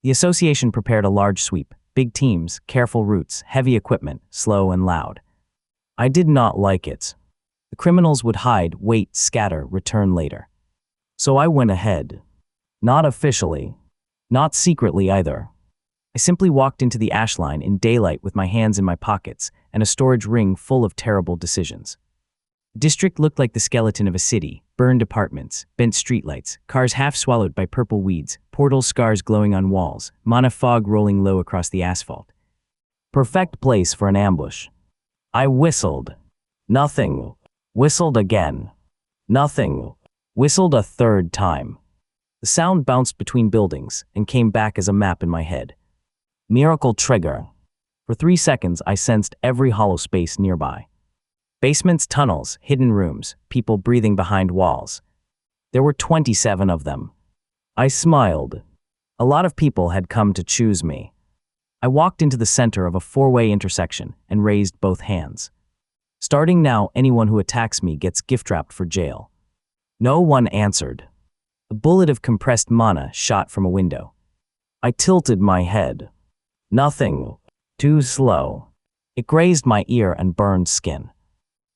The association prepared a large sweep, big teams, careful routes, heavy equipment, slow and loud. I did not like it. The criminals would hide, wait, scatter, return later. So I went ahead. Not officially. Not secretly either. I simply walked into the Ash Line in daylight with my hands in my pockets and a storage ring full of terrible decisions. The district looked like the skeleton of a city, burned apartments, bent streetlights, cars half swallowed by purple weeds, portal scars glowing on walls, mana fog rolling low across the asphalt. Perfect place for an ambush. I whistled. Nothing. Whistled again. Nothing. Whistled a third time. The sound bounced between buildings and came back as a map in my head. Miracle trigger. For 3 seconds, I sensed every hollow space nearby. Basements, tunnels, hidden rooms, people breathing behind walls. There were 27 of them. I smiled. A lot of people had come to choose me. I walked into the center of a 4-way intersection and raised both hands. Starting now, anyone who attacks me gets gift-wrapped for jail. No one answered. A bullet of compressed mana shot from a window. I tilted my head. Nothing. Too slow. It grazed my ear and burned skin.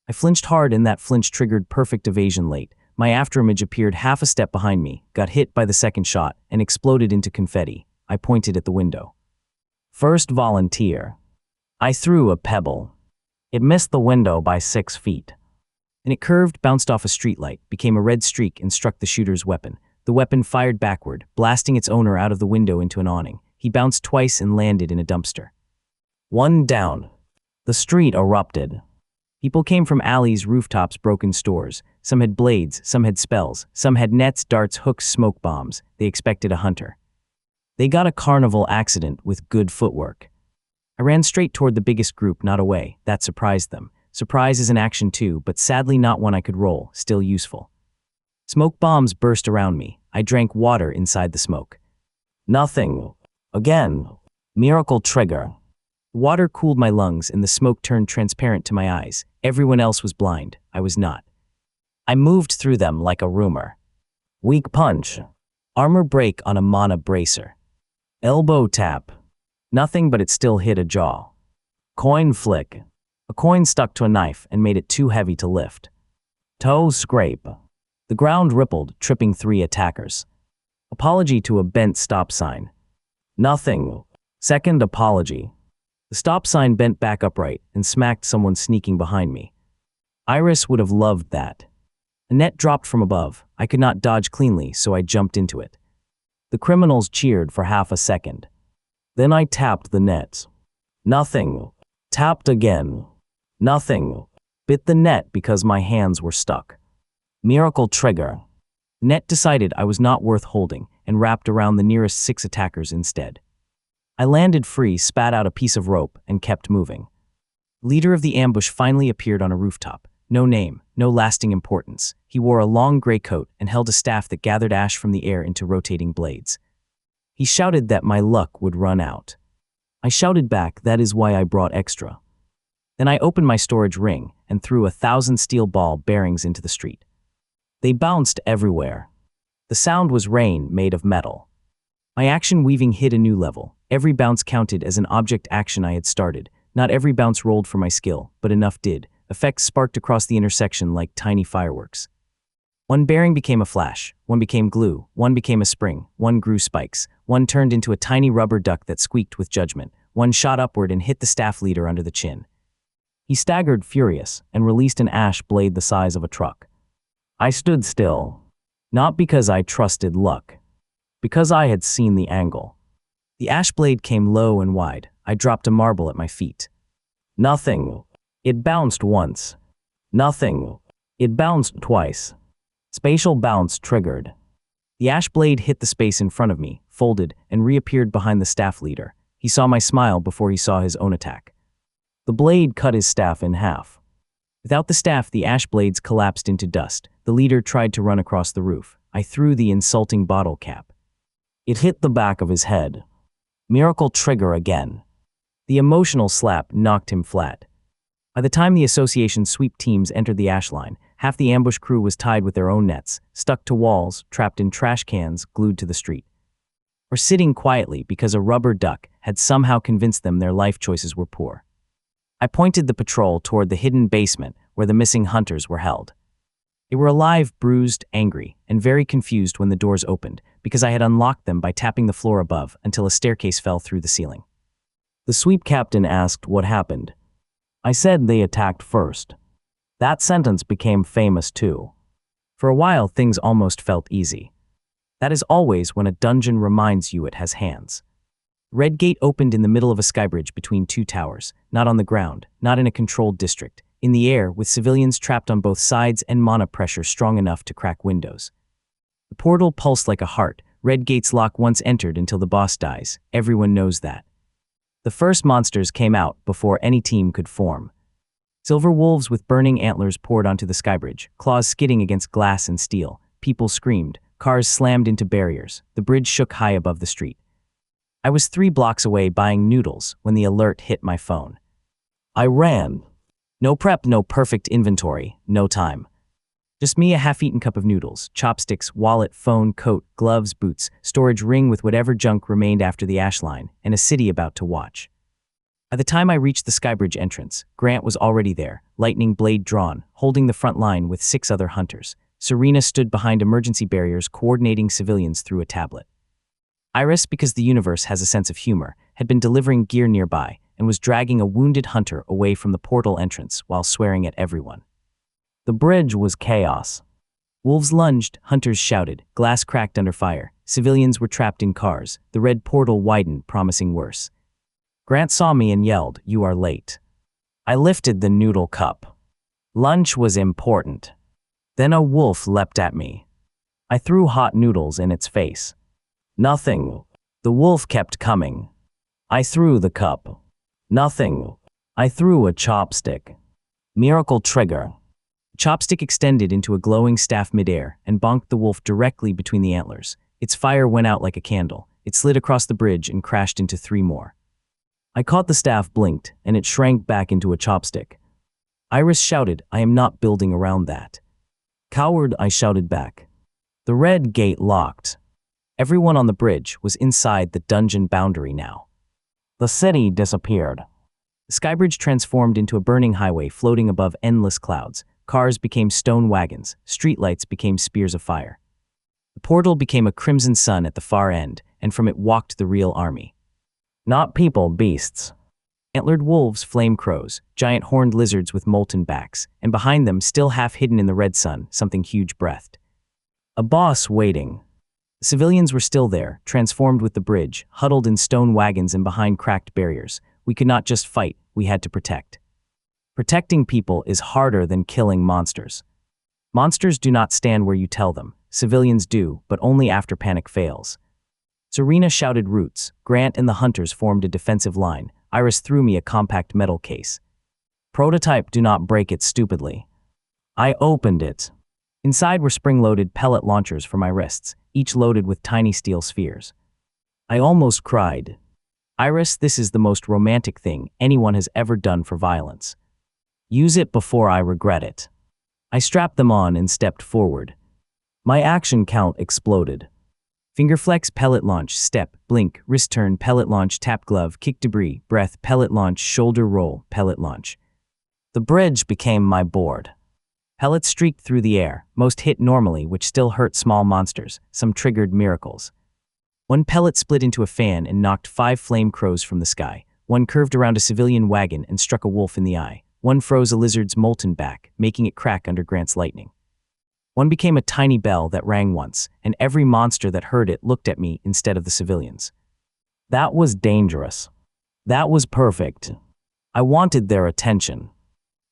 I flinched hard and that flinch triggered perfect evasion late. My afterimage appeared half a step behind me, got hit by the second shot, and exploded into confetti. I pointed at the window. First volunteer. I threw a pebble. It missed the window by 6 feet. And it curved, bounced off a streetlight, became a red streak and struck the shooter's weapon. The weapon fired backward, blasting its owner out of the window into an awning. He bounced twice and landed in a dumpster. 1 down. The street erupted. People came from alleys, rooftops, broken stores. Some had blades, some had spells, some had nets, darts, hooks, smoke bombs. They expected a hunter. They got a carnival accident with good footwork. I ran straight toward the biggest group, not away. That surprised them. Surprise is an action too, but sadly not one I could roll, still useful. Smoke bombs burst around me. I drank water inside the smoke. Nothing. Again. Miracle trigger. Water cooled my lungs and the smoke turned transparent to my eyes. Everyone else was blind. I was not. I moved through them like a rumor. Weak punch. Armor break on a mana bracer. Elbow tap. Nothing, but it still hit a jaw. Coin flick. A coin stuck to a knife and made it too heavy to lift. Toe scrape. The ground rippled, tripping 3 attackers. Apology to a bent stop sign. Nothing. Second apology. The stop sign bent back upright and smacked someone sneaking behind me. Iris would have loved that. A net dropped from above. I could not dodge cleanly, so I jumped into it. The criminals cheered for half a second. Then I tapped the net. Nothing. Tapped again. Nothing. Bit the net because my hands were stuck. Miracle trigger. Net decided I was not worth holding and wrapped around the nearest 6 attackers instead. I landed free, spat out a piece of rope, and kept moving. Leader of the ambush finally appeared on a rooftop. No name, no lasting importance. He wore a long gray coat and held a staff that gathered ash from the air into rotating blades. He shouted that my luck would run out. I shouted back, that is why I brought extra. Then I opened my storage ring and threw 1,000 steel ball bearings into the street. They bounced everywhere. The sound was rain made of metal. My action weaving hit a new level. Every bounce counted as an object action I had started. Not every bounce rolled for my skill, but enough did. Effects sparked across the intersection like tiny fireworks. One bearing became a flash, one became glue, one became a spring, one grew spikes, one turned into a tiny rubber duck that squeaked with judgment, one shot upward and hit the staff leader under the chin. He staggered furious and released an ash blade the size of a truck. I stood still, not because I trusted luck, because I had seen the angle. The ash blade came low and wide. I dropped a marble at my feet. Nothing. It bounced once. Nothing. It bounced twice. Spatial bounce triggered. The ash blade hit the space in front of me, folded, and reappeared behind the staff leader. He saw my smile before he saw his own attack. The blade cut his staff in half. Without the staff, the ash blades collapsed into dust. The leader tried to run across the roof. I threw the insulting bottle cap. It hit the back of his head. Miracle trigger again. The emotional slap knocked him flat. By the time the association's sweep teams entered the ash line, half the ambush crew was tied with their own nets, stuck to walls, trapped in trash cans, glued to the street. Or sitting quietly because a rubber duck had somehow convinced them their life choices were poor. I pointed the patrol toward the hidden basement where the missing hunters were held. They were alive, bruised, angry, and very confused when the doors opened because I had unlocked them by tapping the floor above until a staircase fell through the ceiling. The sweep captain asked what happened. I said they attacked first. That sentence became famous too. For a while, things almost felt easy. That is always when a dungeon reminds you it has hands. Red Gate opened in the middle of a skybridge between 2 towers, not on the ground, not in a controlled district, in the air with civilians trapped on both sides and mana pressure strong enough to crack windows. The portal pulsed like a heart. Red Gate's lock once entered until the boss dies. Everyone knows that. The first monsters came out before any team could form. Silver wolves with burning antlers poured onto the skybridge, claws skidding against glass and steel. People screamed. Cars slammed into barriers. The bridge shook high above the street. I was 3 blocks away buying noodles when the alert hit my phone. I ran. No prep, no perfect inventory, no time. Just me, a half-eaten cup of noodles, chopsticks, wallet, phone, coat, gloves, boots, storage ring with whatever junk remained after the ash line, and a city about to watch. By the time I reached the skybridge entrance, Grant was already there, lightning blade drawn, holding the front line with 6 other hunters. Serena stood behind emergency barriers, coordinating civilians through a tablet. Iris, because the universe has a sense of humor, had been delivering gear nearby and was dragging a wounded hunter away from the portal entrance while swearing at everyone. The bridge was chaos. Wolves lunged, hunters shouted, glass cracked under fire, civilians were trapped in cars, the red portal widened, promising worse. Grant saw me and yelled, "You are late." I lifted the noodle cup. Lunch was important. Then a wolf leapt at me. I threw hot noodles in its face. Nothing. The wolf kept coming. I threw the cup. Nothing. I threw a chopstick. Miracle trigger. The chopstick extended into a glowing staff midair and bonked the wolf directly between the antlers. Its fire went out like a candle. It slid across the bridge and crashed into 3 more. I caught the staff, blinked, and it shrank back into a chopstick. Iris shouted, "I am not building around that." "Coward," I shouted back. The red gate locked. Everyone on the bridge was inside the dungeon boundary now. The city disappeared. The skybridge transformed into a burning highway floating above endless clouds. Cars became stone wagons. Streetlights became spears of fire. The portal became a crimson sun at the far end, and from it walked the real army. Not people, beasts. Antlered wolves, flame crows, giant horned lizards with molten backs, and behind them, still half hidden in the red sun, something huge-breathed. A boss waiting. The civilians were still there, transformed with the bridge, huddled in stone wagons and behind cracked barriers. We could not just fight, we had to protect. Protecting people is harder than killing monsters. Monsters do not stand where you tell them. Civilians do, but only after panic fails. Serena shouted roots. Grant and the hunters formed a defensive line. Iris threw me a compact metal case. Prototype, do not break it stupidly. I opened it. Inside were spring-loaded pellet launchers for my wrists, each loaded with tiny steel spheres. I almost cried. Iris, this is the most romantic thing anyone has ever done for violence. Use it before I regret it. I strapped them on and stepped forward. My action count exploded. Finger flex, pellet launch, step, blink, wrist turn, pellet launch, tap glove, kick debris, breath, pellet launch, shoulder roll, pellet launch. The bridge became my board. Pellets streaked through the air, most hit normally, which still hurt small monsters, some triggered miracles. One pellet split into a fan and knocked 5 flame crows from the sky. One curved around a civilian wagon and struck a wolf in the eye. One froze a lizard's molten back, making it crack under Grant's lightning. One became a tiny bell that rang once, and every monster that heard it looked at me instead of the civilians. That was dangerous. That was perfect. I wanted their attention.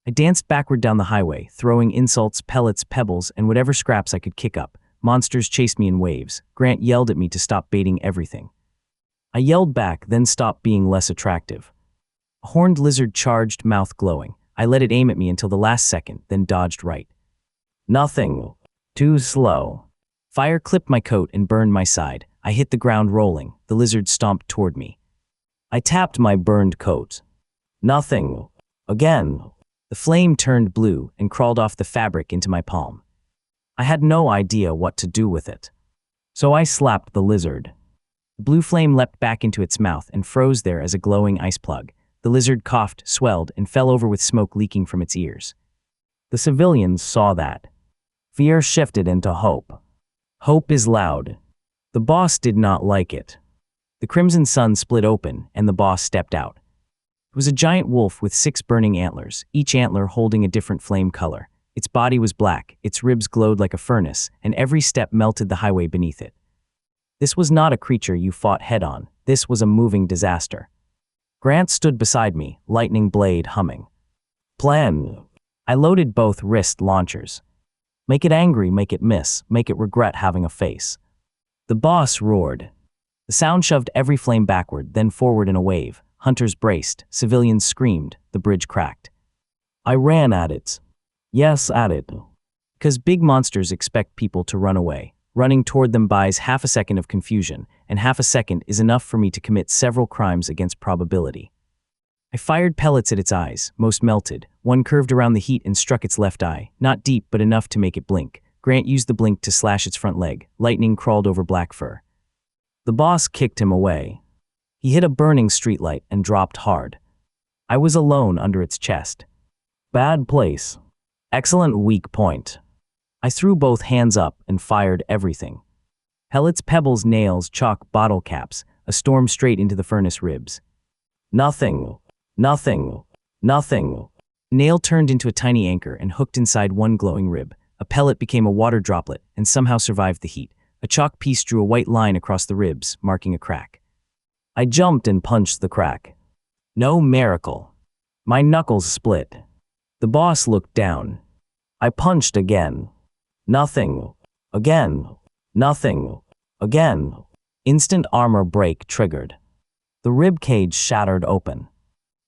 I danced backward down the highway, throwing insults, pellets, pebbles, and whatever scraps I could kick up. Monsters chased me in waves. Grant yelled at me to stop baiting everything. I yelled back, then stopped being less attractive. A horned lizard charged, mouth glowing. I let it aim at me until the last second, then dodged right. Nothing. Too slow. Fire clipped my coat and burned my side. I hit the ground rolling. The lizard stomped toward me. I tapped my burned coat. Nothing. Again. The flame turned blue and crawled off the fabric into my palm. I had no idea what to do with it. So I slapped the lizard. The blue flame leapt back into its mouth and froze there as a glowing ice plug. The lizard coughed, swelled, and fell over with smoke leaking from its ears. The civilians saw that. Fear shifted into hope. Hope is loud. The boss did not like it. The crimson sun split open, and the boss stepped out. It was a giant wolf with 6 burning antlers, each antler holding a different flame color. Its body was black, its ribs glowed like a furnace, and every step melted the highway beneath it. This was not a creature you fought head-on. This was a moving disaster. Grant stood beside me, lightning blade humming. Plan. I loaded both wrist launchers. Make it angry, make it miss, make it regret having a face. The boss roared. The sound shoved every flame backward, then forward in a wave. Hunters braced, civilians screamed, the bridge cracked. I ran at it. Yes, at it. Because big monsters expect people to run away. Running toward them buys half a second of confusion, and half a second is enough for me to commit several crimes against probability. I fired pellets at its eyes, most melted. One curved around the heat and struck its left eye, not deep but enough to make it blink. Grant used the blink to slash its front leg. Lightning crawled over black fur. The boss kicked him away. He hit a burning streetlight and dropped hard. I was alone under its chest. Bad place. Excellent weak point. I threw both hands up and fired everything. Pellets, pebbles, nails, chalk, bottle caps, a storm straight into the furnace ribs. Nothing. Nothing. Nothing. Nail turned into a tiny anchor and hooked inside one glowing rib. A pellet became a water droplet and somehow survived the heat. A chalk piece drew a white line across the ribs, marking a crack. I jumped and punched the crack. No miracle. My knuckles split. The boss looked down. I punched again. Nothing. Again. Nothing. Again. Instant armor break triggered. The rib cage shattered open.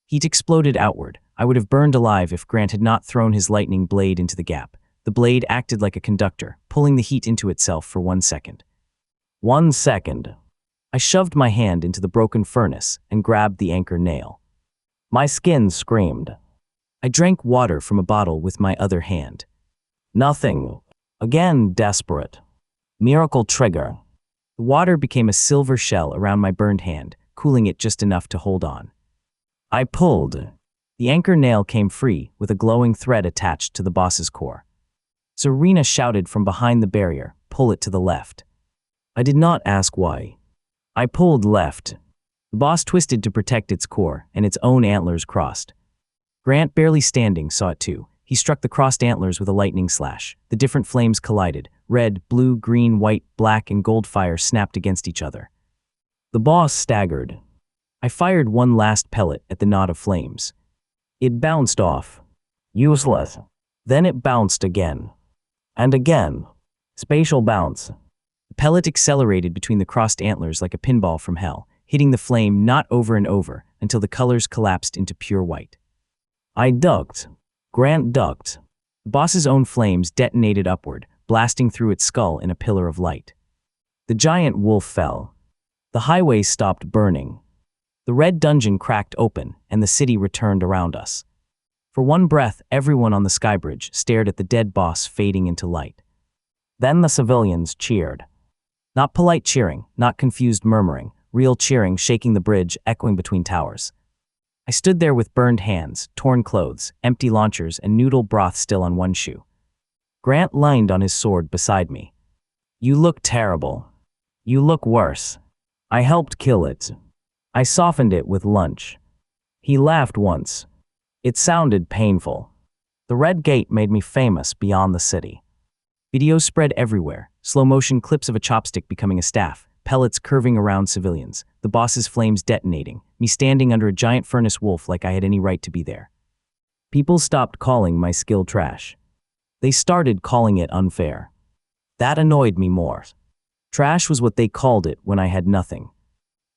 Heat exploded outward. I would have burned alive if Grant had not thrown his lightning blade into the gap. The blade acted like a conductor, pulling the heat into itself for 1 second. 1 second. I shoved my hand into the broken furnace and grabbed the anchor nail. My skin screamed. I drank water from a bottle with my other hand. Nothing. Again, desperate. Miracle trigger. The water became a silver shell around my burned hand, cooling it just enough to hold on. I pulled. The anchor nail came free, with a glowing thread attached to the boss's core. Serena shouted from behind the barrier, "Pull it to the left." I did not ask why. I pulled left. The boss twisted to protect its core, and its own antlers crossed. Grant, barely standing, saw it too. He struck the crossed antlers with a lightning slash. The different flames collided. Red, blue, green, white, black, and gold fire snapped against each other. The boss staggered. I fired one last pellet at the knot of flames. It bounced off. Useless. Then it bounced again. And again. Spatial bounce. The pellet accelerated between the crossed antlers like a pinball from hell, hitting the flame not over and over until the colors collapsed into pure white. I ducked. Grant ducked. The boss's own flames detonated upward, blasting through its skull in a pillar of light. The giant wolf fell. The highway stopped burning. The red dungeon cracked open, and the city returned around us. For one breath, everyone on the skybridge stared at the dead boss fading into light. Then the civilians cheered. Not polite cheering, not confused murmuring, real cheering shaking the bridge, echoing between towers. I stood there with burned hands, torn clothes, empty launchers, and noodle broth still on one shoe. Grant leaned on his sword beside me. "You look terrible. You look worse. I helped kill it. I softened it with lunch." He laughed once. It sounded painful. The red gate made me famous beyond the city. Videos spread everywhere, slow-motion clips of a chopstick becoming a staff, pellets curving around civilians, the boss's flames detonating, me standing under a giant furnace wolf like I had any right to be there. People stopped calling my skill trash. They started calling it unfair. That annoyed me more. Trash was what they called it when I had nothing.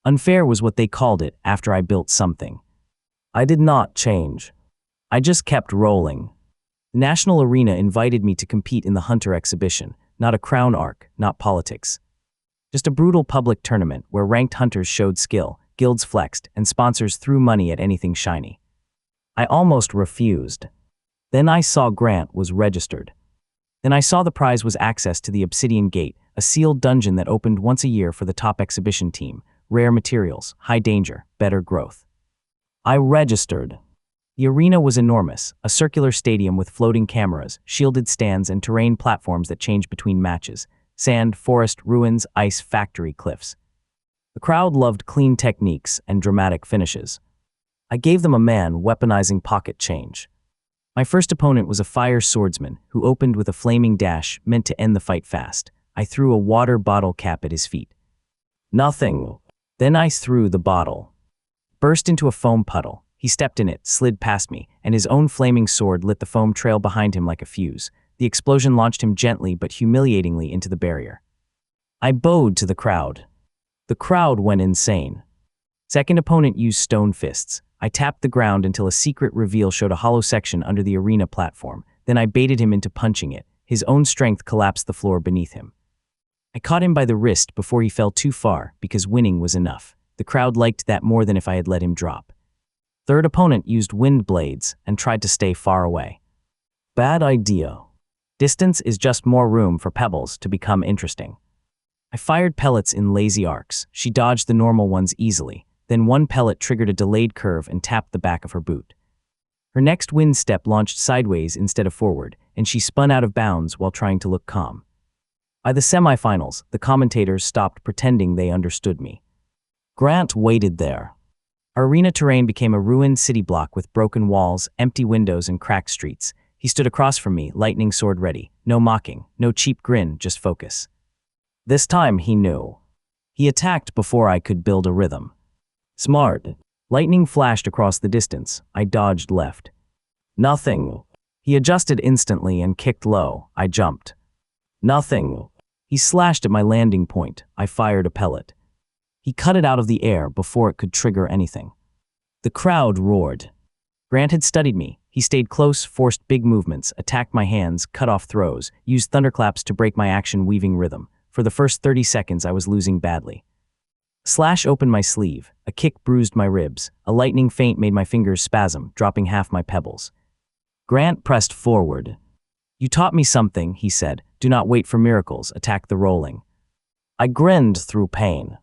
Unfair was what they called it after I built something. I did not change. I just kept rolling. The National Arena invited me to compete in the Hunter exhibition, not a crown arc, not politics. Just a brutal public tournament where ranked hunters showed skill, guilds flexed, and sponsors threw money at anything shiny. I almost refused. Then I saw Grant was registered. Then I saw the prize was access to the Obsidian Gate, a sealed dungeon that opened once a year for the top exhibition team, rare materials, high danger, better growth. I registered. The arena was enormous, a circular stadium with floating cameras, shielded stands, and terrain platforms that changed between matches. Sand, forest, ruins, ice, factory, cliffs. The crowd loved clean techniques and dramatic finishes. I gave them a man weaponizing pocket change. My first opponent was a fire swordsman who opened with a flaming dash meant to end the fight fast. I threw a water bottle cap at his feet. Nothing. Then I threw the bottle. Burst into a foam puddle. He stepped in it, slid past me, and his own flaming sword lit the foam trail behind him like a fuse. The explosion launched him gently but humiliatingly into the barrier. I bowed to the crowd. The crowd went insane. Second opponent used stone fists. I tapped the ground until a secret reveal showed a hollow section under the arena platform. Then I baited him into punching it. His own strength collapsed the floor beneath him. I caught him by the wrist before he fell too far because winning was enough. The crowd liked that more than if I had let him drop. Third opponent used wind blades and tried to stay far away. Bad idea. Distance is just more room for pebbles to become interesting. I fired pellets in lazy arcs. She dodged the normal ones easily. Then one pellet triggered a delayed curve and tapped the back of her boot. Her next wind step launched sideways instead of forward, and she spun out of bounds while trying to look calm. By the semifinals, the commentators stopped pretending they understood me. Grant waited there. Our arena terrain became a ruined city block with broken walls, empty windows, and cracked streets. He stood across from me, lightning sword ready. No mocking, no cheap grin, just focus. This time he knew. He attacked before I could build a rhythm. Smart. Lightning flashed across the distance. I dodged left. Nothing. He adjusted instantly and kicked low. I jumped. Nothing. He slashed at my landing point. I fired a pellet. He cut it out of the air before it could trigger anything. The crowd roared. Grant had studied me. He stayed close, forced big movements, attacked my hands, cut off throws, used thunderclaps to break my action-weaving rhythm. For the first 30 seconds, I was losing badly. A slash opened my sleeve. A kick bruised my ribs. A lightning feint made my fingers spasm, dropping half my pebbles. Grant pressed forward. "You taught me something," he said. "Do not wait for miracles. Attack the rolling." I grinned through pain.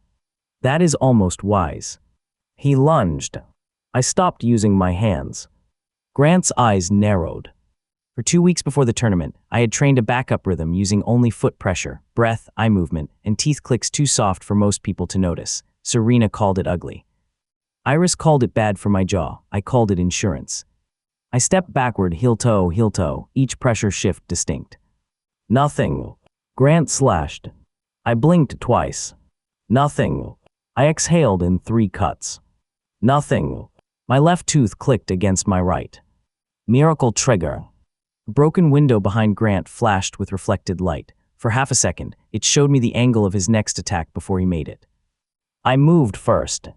"That is almost wise." He lunged. I stopped using my hands. Grant's eyes narrowed. For 2 weeks before the tournament, I had trained a backup rhythm using only foot pressure, breath, eye movement, and teeth clicks too soft for most people to notice. Serena called it ugly. Iris called it bad for my jaw. I called it insurance. I stepped backward, heel toe, each pressure shift distinct. "Nothing." Grant slashed. I blinked twice. "Nothing." I exhaled in 3 cuts. "Nothing." My left tooth clicked against my right. Miracle trigger. A broken window behind Grant flashed with reflected light. For half a second, it showed me the angle of his next attack before he made it. I moved first.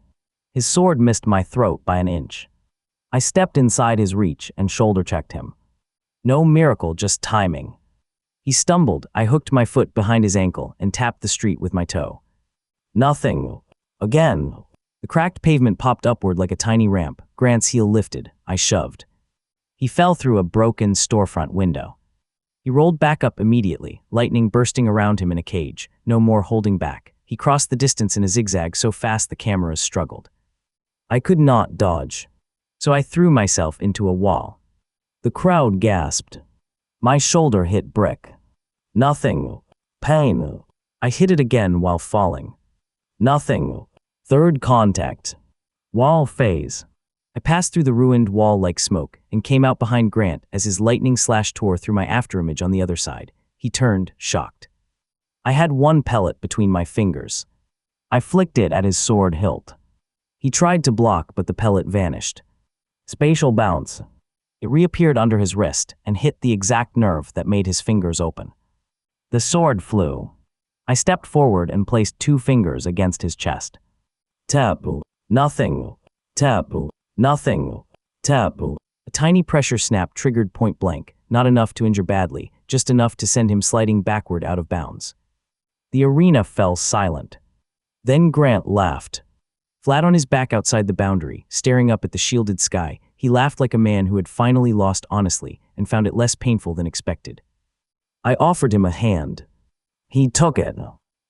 His sword missed my throat by an inch. I stepped inside his reach and shoulder-checked him. No miracle, just timing. He stumbled. I hooked my foot behind his ankle and tapped the street with my toe. "Nothing." Again. The cracked pavement popped upward like a tiny ramp. Grant's heel lifted. I shoved. He fell through a broken storefront window. He rolled back up immediately, lightning bursting around him in a cage. No more holding back. He crossed the distance in a zigzag so fast the cameras struggled. I could not dodge, so I threw myself into a wall. The crowd gasped. My shoulder hit brick. "Nothing." Pain. I hit it again while falling. "Nothing." Third contact. Wall phase. I passed through the ruined wall like smoke and came out behind Grant as his lightning slash tore through my afterimage on the other side. He turned, shocked. I had 1 pellet between my fingers. I flicked it at his sword hilt. He tried to block, but the pellet vanished. Spatial bounce. It reappeared under his wrist and hit the exact nerve that made his fingers open. The sword flew. I stepped forward and placed 2 fingers against his chest. Taboo. Nothing. Taboo. Nothing. Taboo. A tiny pressure snap triggered point blank, not enough to injure badly, just enough to send him sliding backward out of bounds. The arena fell silent. Then Grant laughed. Flat on his back outside the boundary, staring up at the shielded sky, he laughed like a man who had finally lost honestly and found it less painful than expected. I offered him a hand. He took it.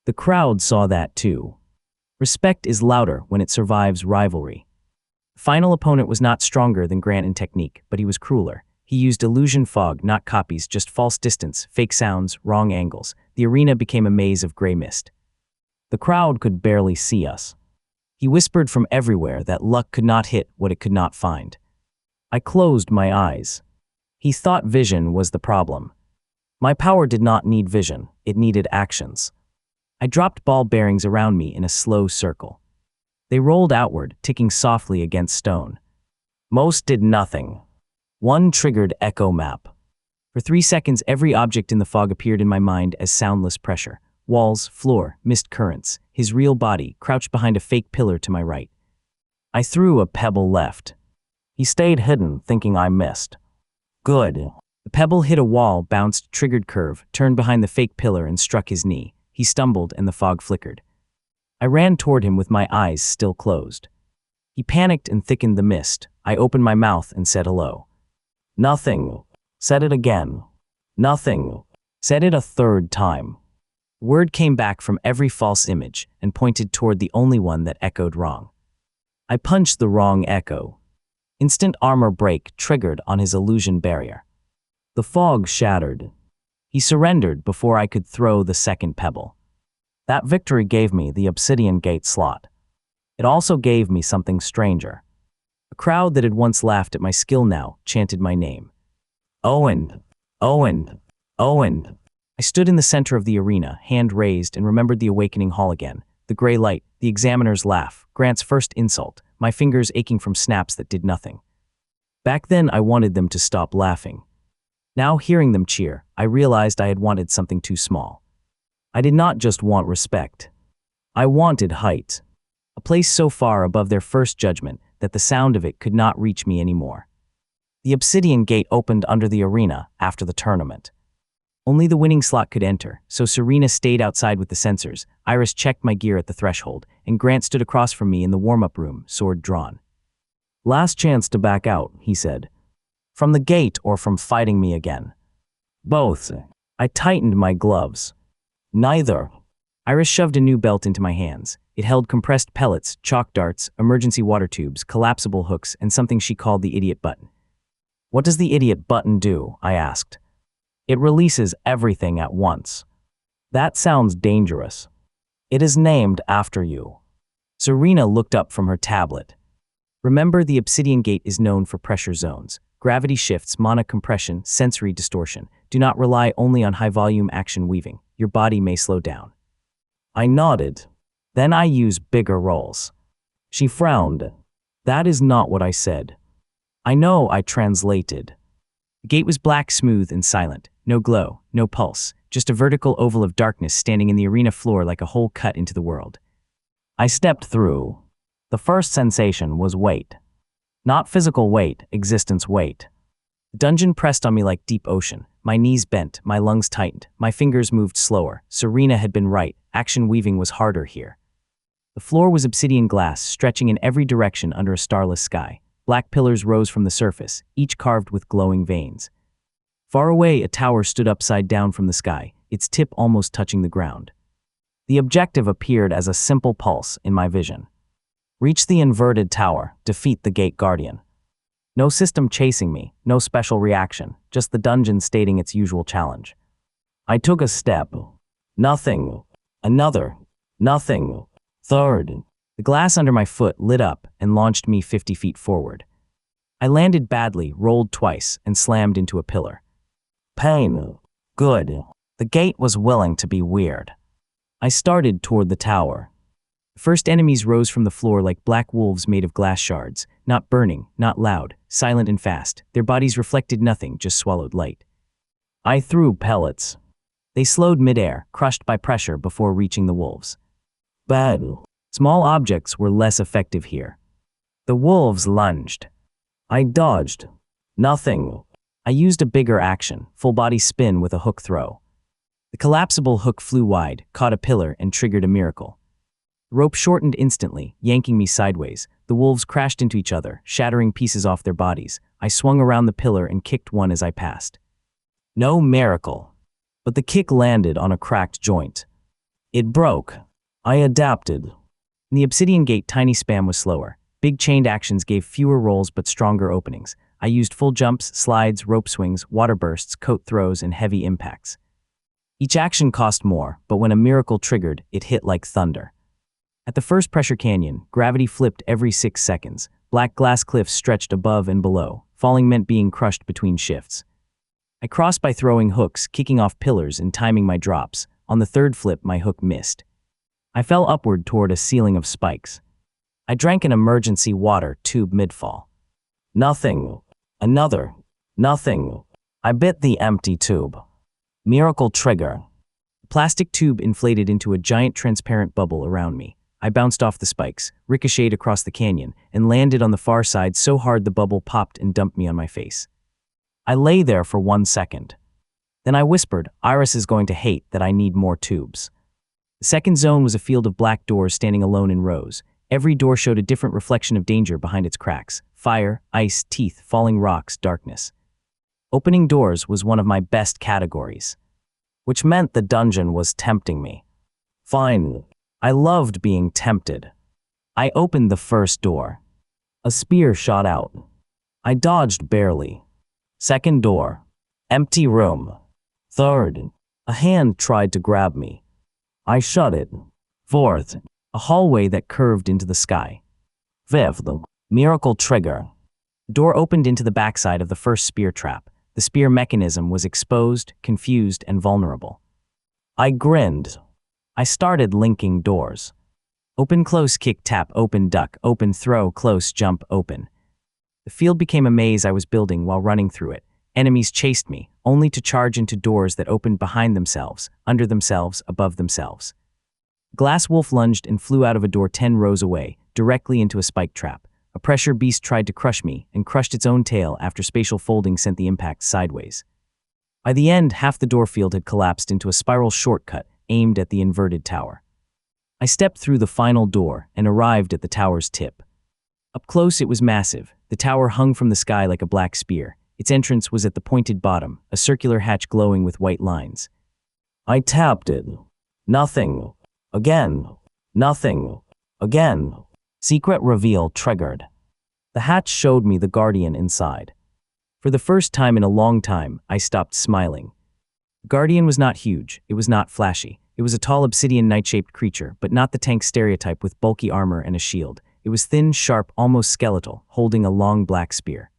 The crowd saw that too. Respect is louder when it survives rivalry. The final opponent was not stronger than Grant in technique, but he was crueler. He used illusion fog, not copies, just false distance, fake sounds, wrong angles. The arena became a maze of gray mist. The crowd could barely see us. He whispered from everywhere that luck could not hit what it could not find. I closed my eyes. He thought vision was the problem. My power did not need vision, it needed actions. I dropped ball bearings around me in a slow circle. They rolled outward, ticking softly against stone. Most did nothing. 1 triggered echo map. For 3 seconds, every object in the fog appeared in my mind as soundless pressure. Walls, floor, mist currents, his real body crouched behind a fake pillar to my right. I threw a pebble left. He stayed hidden, thinking I missed. Good. The pebble hit a wall, bounced, triggered curve, turned behind the fake pillar and struck his knee. He stumbled and the fog flickered. I ran toward him with my eyes still closed. He panicked and thickened the mist. I opened my mouth and said hello. Nothing. Said it again. Nothing. Said it a 3rd time. Word came back from every false image and pointed toward the only one that echoed wrong. I punched the wrong echo. Instant armor break triggered on his illusion barrier. The fog shattered. He surrendered before I could throw the 2nd pebble. That victory gave me the Obsidian Gate slot. It also gave me something stranger. A crowd that had once laughed at my skill now chanted my name. Owen! Owen! Owen! I stood in the center of the arena, hand raised, and remembered the awakening hall again. The gray light, the examiner's laugh, Grant's first insult, my fingers aching from snaps that did nothing. Back then, I wanted them to stop laughing. Now, hearing them cheer, I realized I had wanted something too small. I did not just want respect. I wanted height. A place so far above their first judgment that the sound of it could not reach me anymore. The obsidian gate opened under the arena after the tournament. Only the winning slot could enter, so Serena stayed outside with the sensors. Iris checked my gear at the threshold, and Grant stood across from me in the warm-up room, sword drawn. "Last chance to back out," he said. "From the gate or from fighting me again?" "Both." I tightened my gloves. "Neither." Iris shoved a new belt into my hands. It held compressed pellets, chalk darts, emergency water tubes, collapsible hooks, and something she called the idiot button. "What does the idiot button do?" I asked. "It releases everything at once." "That sounds dangerous." "It is named after you." Serena looked up from her tablet. "Remember, the obsidian gate is known for pressure zones, gravity shifts, mana compression, sensory distortion. Do not rely only on high-volume action weaving. Your body may slow down." I nodded. "Then I use bigger rolls." She frowned. "That is not what I said." "I know," I translated. The gate was black, smooth, and silent. No glow, no pulse, just a vertical oval of darkness standing in the arena floor like a hole cut into the world. I stepped through. The first sensation was weight. Not physical weight, existence weight. The dungeon pressed on me like deep ocean. My knees bent, my lungs tightened, my fingers moved slower. Serena had been right. Action weaving was harder here. The floor was obsidian glass, stretching in every direction under a starless sky. Black pillars rose from the surface, each carved with glowing veins. Far away, a tower stood upside down from the sky, its tip almost touching the ground. The objective appeared as a simple pulse in my vision. Reach the inverted tower, defeat the gate guardian. No system chasing me, no special reaction, just the dungeon stating its usual challenge. I took a step. Nothing. Another. Nothing. Third. The glass under my foot lit up and launched me 50 feet forward. I landed badly, rolled twice, and slammed into a pillar. Pain. Good. The gate was willing to be weird. I started toward the tower. The first enemies rose from the floor like black wolves made of glass shards, not burning, not loud, silent and fast. Their bodies reflected nothing, just swallowed light. I threw pellets. They slowed midair, crushed by pressure before reaching the wolves. Bad. Small objects were less effective here. The wolves lunged. I dodged. Nothing. I used a bigger action, full body spin with a hook throw. The collapsible hook flew wide, caught a pillar, and triggered a miracle. The rope shortened instantly, yanking me sideways. The wolves crashed into each other, shattering pieces off their bodies. I swung around the pillar and kicked one as I passed. No miracle. But the kick landed on a cracked joint. It broke. I adapted. In the obsidian gate, tiny spam was slower. Big chained actions gave fewer rolls but stronger openings. I used full jumps, slides, rope swings, water bursts, coat throws, and heavy impacts. Each action cost more, but when a miracle triggered, it hit like thunder. At the first pressure canyon, gravity flipped every 6 seconds. Black glass cliffs stretched above and below. Falling meant being crushed between shifts. I crossed by throwing hooks, kicking off pillars, and timing my drops. On the third flip, my hook missed. I fell upward toward a ceiling of spikes. I drank an emergency water tube mid-fall. Nothing. Another. Nothing. I bit the empty tube. Miracle trigger. The plastic tube inflated into a giant transparent bubble around me. I bounced off the spikes, ricocheted across the canyon, and landed on the far side so hard the bubble popped and dumped me on my face. I lay there for 1 second. Then I whispered, Iris is going to hate that I need more tubes. The second zone was a field of black doors standing alone in rows. Every door showed a different reflection of danger behind its cracks. Fire, ice, teeth, falling rocks, darkness. Opening doors was one of my best categories, which meant the dungeon was tempting me. Fine. I loved being tempted. I opened the first door. A spear shot out. I dodged barely. Second door. Empty room. Third. A hand tried to grab me. I shut it. Fourth. A hallway that curved into the sky. Fifth. Miracle trigger. The door opened into the backside of the first spear trap. The spear mechanism was exposed, confused, and vulnerable. I grinned. I started linking doors. Open, close, kick, tap, open, duck, open, throw, close, jump, open. The field became a maze I was building while running through it. Enemies chased me, only to charge into doors that opened behind themselves, under themselves, above themselves. Glass wolf lunged and flew out of a door 10 rows away, directly into a spike trap. A pressure beast tried to crush me and crushed its own tail after spatial folding sent the impact sideways. By the end, half the door field had collapsed into a spiral shortcut aimed at the inverted tower. I stepped through the final door and arrived at the tower's tip. Up close, it was massive. The tower hung from the sky like a black spear. Its entrance was at the pointed bottom, a circular hatch glowing with white lines. I tapped it. Nothing. Again. Nothing. Again. Secret reveal triggered. The hatch showed me the guardian inside. For the first time in a long time, I stopped smiling. The guardian was not huge. It was not flashy. It was a tall obsidian knight-shaped creature, but not the tank stereotype with bulky armor and a shield. It was thin, sharp, almost skeletal, holding a long black spear.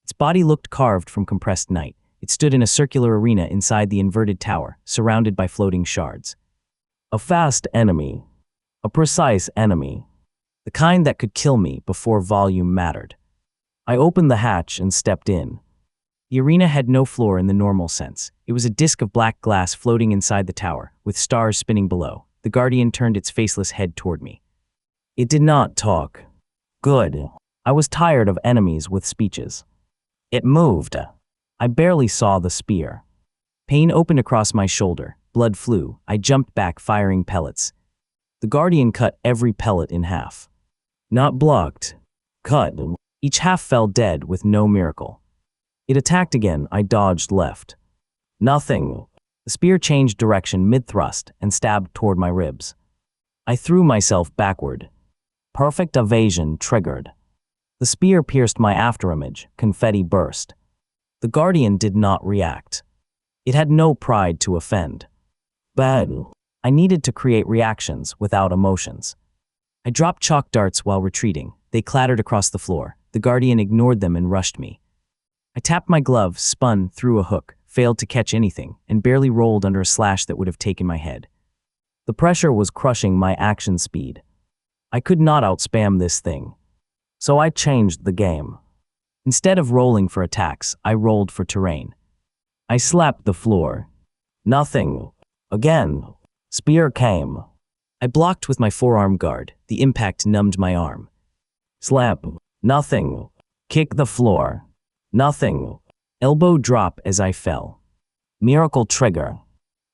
Its body looked carved from compressed night. It stood in a circular arena inside the inverted tower, surrounded by floating shards. A fast enemy. A precise enemy. The kind that could kill me before volume mattered. I opened the hatch and stepped in. The arena had no floor in the normal sense. It was a disk of black glass floating inside the tower, with stars spinning below. The guardian turned its faceless head toward me. It did not talk. Good. I was tired of enemies with speeches. It moved. I barely saw the spear. Pain opened across my shoulder. Blood flew. I jumped back, firing pellets. The guardian cut every pellet in half. Not blocked. Cut. Each half fell dead with no miracle. It attacked again. I dodged left. Nothing. The spear changed direction mid-thrust and stabbed toward my ribs. I threw myself backward. Perfect evasion triggered. The spear pierced my afterimage. Confetti burst. The guardian did not react. It had no pride to offend. Bad. I needed to create reactions without emotions. I dropped chalk darts while retreating. They clattered across the floor. The guardian ignored them and rushed me. I tapped my glove, spun, threw a hook, failed to catch anything, and barely rolled under a slash that would have taken my head. The pressure was crushing my action speed. I could not outspam this thing. So I changed the game. Instead of rolling for attacks, I rolled for terrain. I slapped the floor. Nothing. Again. Spear came. I blocked with my forearm guard. The impact numbed my arm. Slap. Nothing. Kick the floor. Nothing. Elbow drop as I fell. Miracle trigger.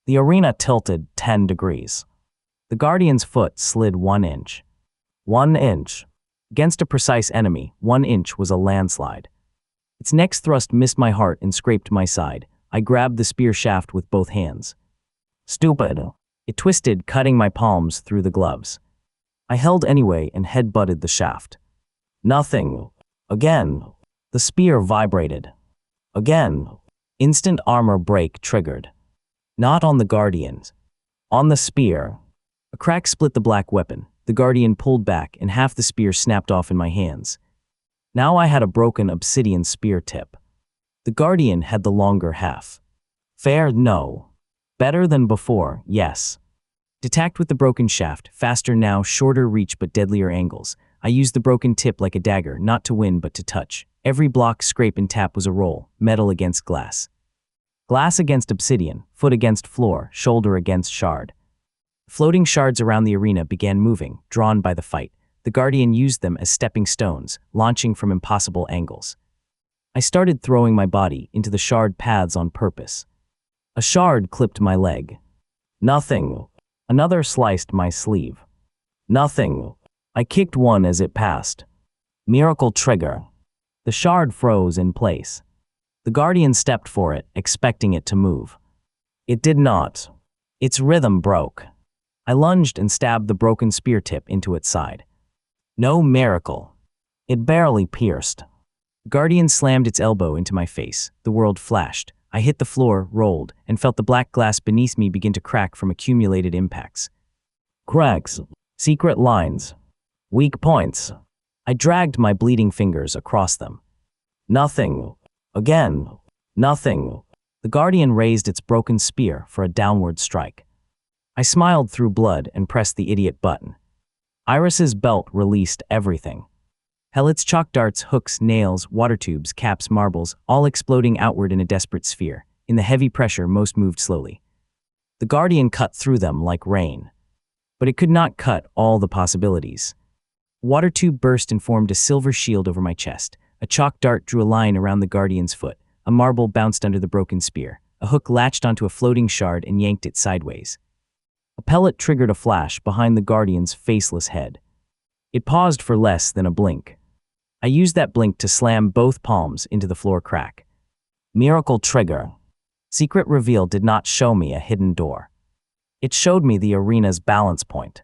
The arena tilted 10 degrees. The guardian's foot slid 1 inch. 1 inch. Against a precise enemy, 1 inch was a landslide. Its next thrust missed my heart and scraped my side. I grabbed the spear shaft with both hands. Stupid. It twisted, cutting my palms through the gloves. I held anyway and head-butted the shaft. Nothing. Again. The spear vibrated. Again. Instant armor break triggered. Not on the guardians. On the spear. A crack split the black weapon. The guardian pulled back and half the spear snapped off in my hands. Now I had a broken obsidian spear tip. The guardian had the longer half. Fair? No. Better than before? Yes. Attacked with the broken shaft, faster now, shorter reach but deadlier angles. I used the broken tip like a dagger, not to win but to touch. Every block, scrape, and tap was a roll, metal against glass. Glass against obsidian, foot against floor, shoulder against shard. Floating shards around the arena began moving, drawn by the fight. The guardian used them as stepping stones, launching from impossible angles. I started throwing my body into the shard paths on purpose. A shard clipped my leg. Nothing. Another sliced my sleeve. Nothing. I kicked one as it passed. Miracle trigger. The shard froze in place. The guardian stepped for it, expecting it to move. It did not. Its rhythm broke. I lunged and stabbed the broken spear tip into its side. No miracle. It barely pierced. The guardian slammed its elbow into my face. The world flashed. I hit the floor, rolled, and felt the black glass beneath me begin to crack from accumulated impacts. Cracks. Secret lines. Weak points. I dragged my bleeding fingers across them. Nothing. Again. Nothing. The guardian raised its broken spear for a downward strike. I smiled through blood and pressed the idiot button. Iris's belt released everything. Pellets, chalk darts, hooks, nails, water tubes, caps, marbles, all exploding outward in a desperate sphere. In the heavy pressure, most moved slowly. The guardian cut through them like rain. But it could not cut all the possibilities. Water tube burst and formed a silver shield over my chest. A chalk dart drew a line around the guardian's foot. A marble bounced under the broken spear. A hook latched onto a floating shard and yanked it sideways. A pellet triggered a flash behind the guardian's faceless head. It paused for less than a blink. I used that blink to slam both palms into the floor crack. Miracle trigger. Secret reveal did not show me a hidden door. It showed me the arena's balance point.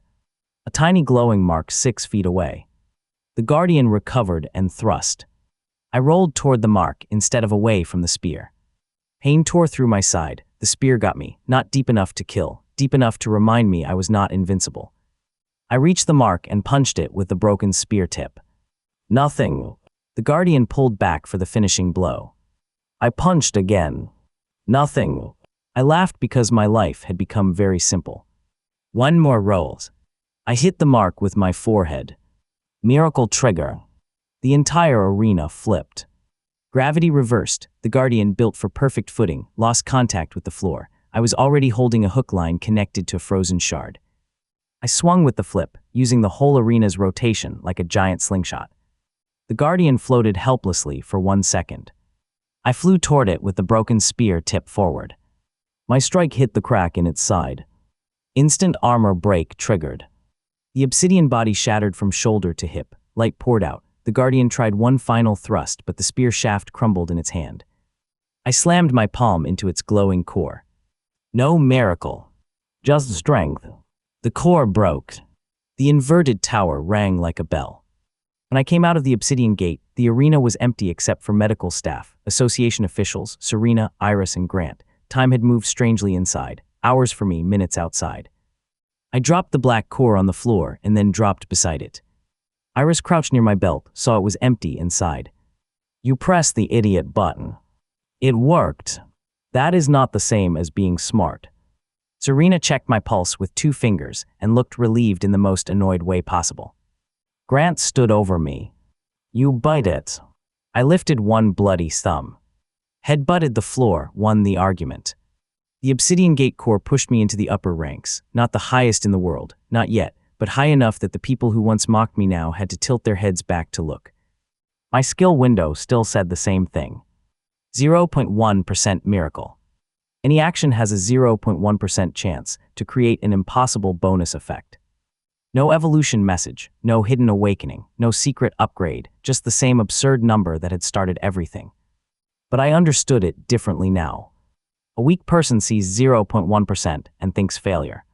A tiny glowing mark 6 feet away. The guardian recovered and thrust. I rolled toward the mark instead of away from the spear. Pain tore through my side. The spear got me, not deep enough to kill, deep enough to remind me I was not invincible. I reached the mark and punched it with the broken spear tip. Nothing. The guardian pulled back for the finishing blow. I punched again. Nothing. I laughed because my life had become very simple. 1 more rolls. I hit the mark with my forehead. Miracle trigger. The entire arena flipped. Gravity reversed. The guardian, built for perfect footing, lost contact with the floor. I was already holding a hook line connected to a frozen shard. I swung with the flip, using the whole arena's rotation like a giant slingshot. The guardian floated helplessly for 1 second. I flew toward it with the broken spear tipped forward. My strike hit the crack in its side. Instant armor break triggered. The obsidian body shattered from shoulder to hip. Light poured out. The guardian tried one final thrust, but the spear shaft crumbled in its hand. I slammed my palm into its glowing core. No miracle. Just strength. The core broke. The inverted tower rang like a bell. When I came out of the obsidian gate, the arena was empty except for medical staff, association officials, Serena, Iris, and Grant. Time had moved strangely inside. Hours for me, minutes outside. I dropped the black core on the floor and then dropped beside it. Iris crouched near my belt, saw it was empty inside. You pressed the idiot button. It worked. That is not the same as being smart. Serena checked my pulse with 2 fingers and looked relieved in the most annoyed way possible. Grant stood over me. You bite it. I lifted one bloody thumb. Head butted the floor, won the argument. The obsidian gate core pushed me into the upper ranks, not the highest in the world, not yet, but high enough that the people who once mocked me now had to tilt their heads back to look. My skill window still said the same thing. 0.1% miracle. Any action has a 0.1% chance to create an impossible bonus effect. No evolution message, no hidden awakening, no secret upgrade, just the same absurd number that had started everything. But I understood it differently now. A weak person sees 0.1% and thinks failure.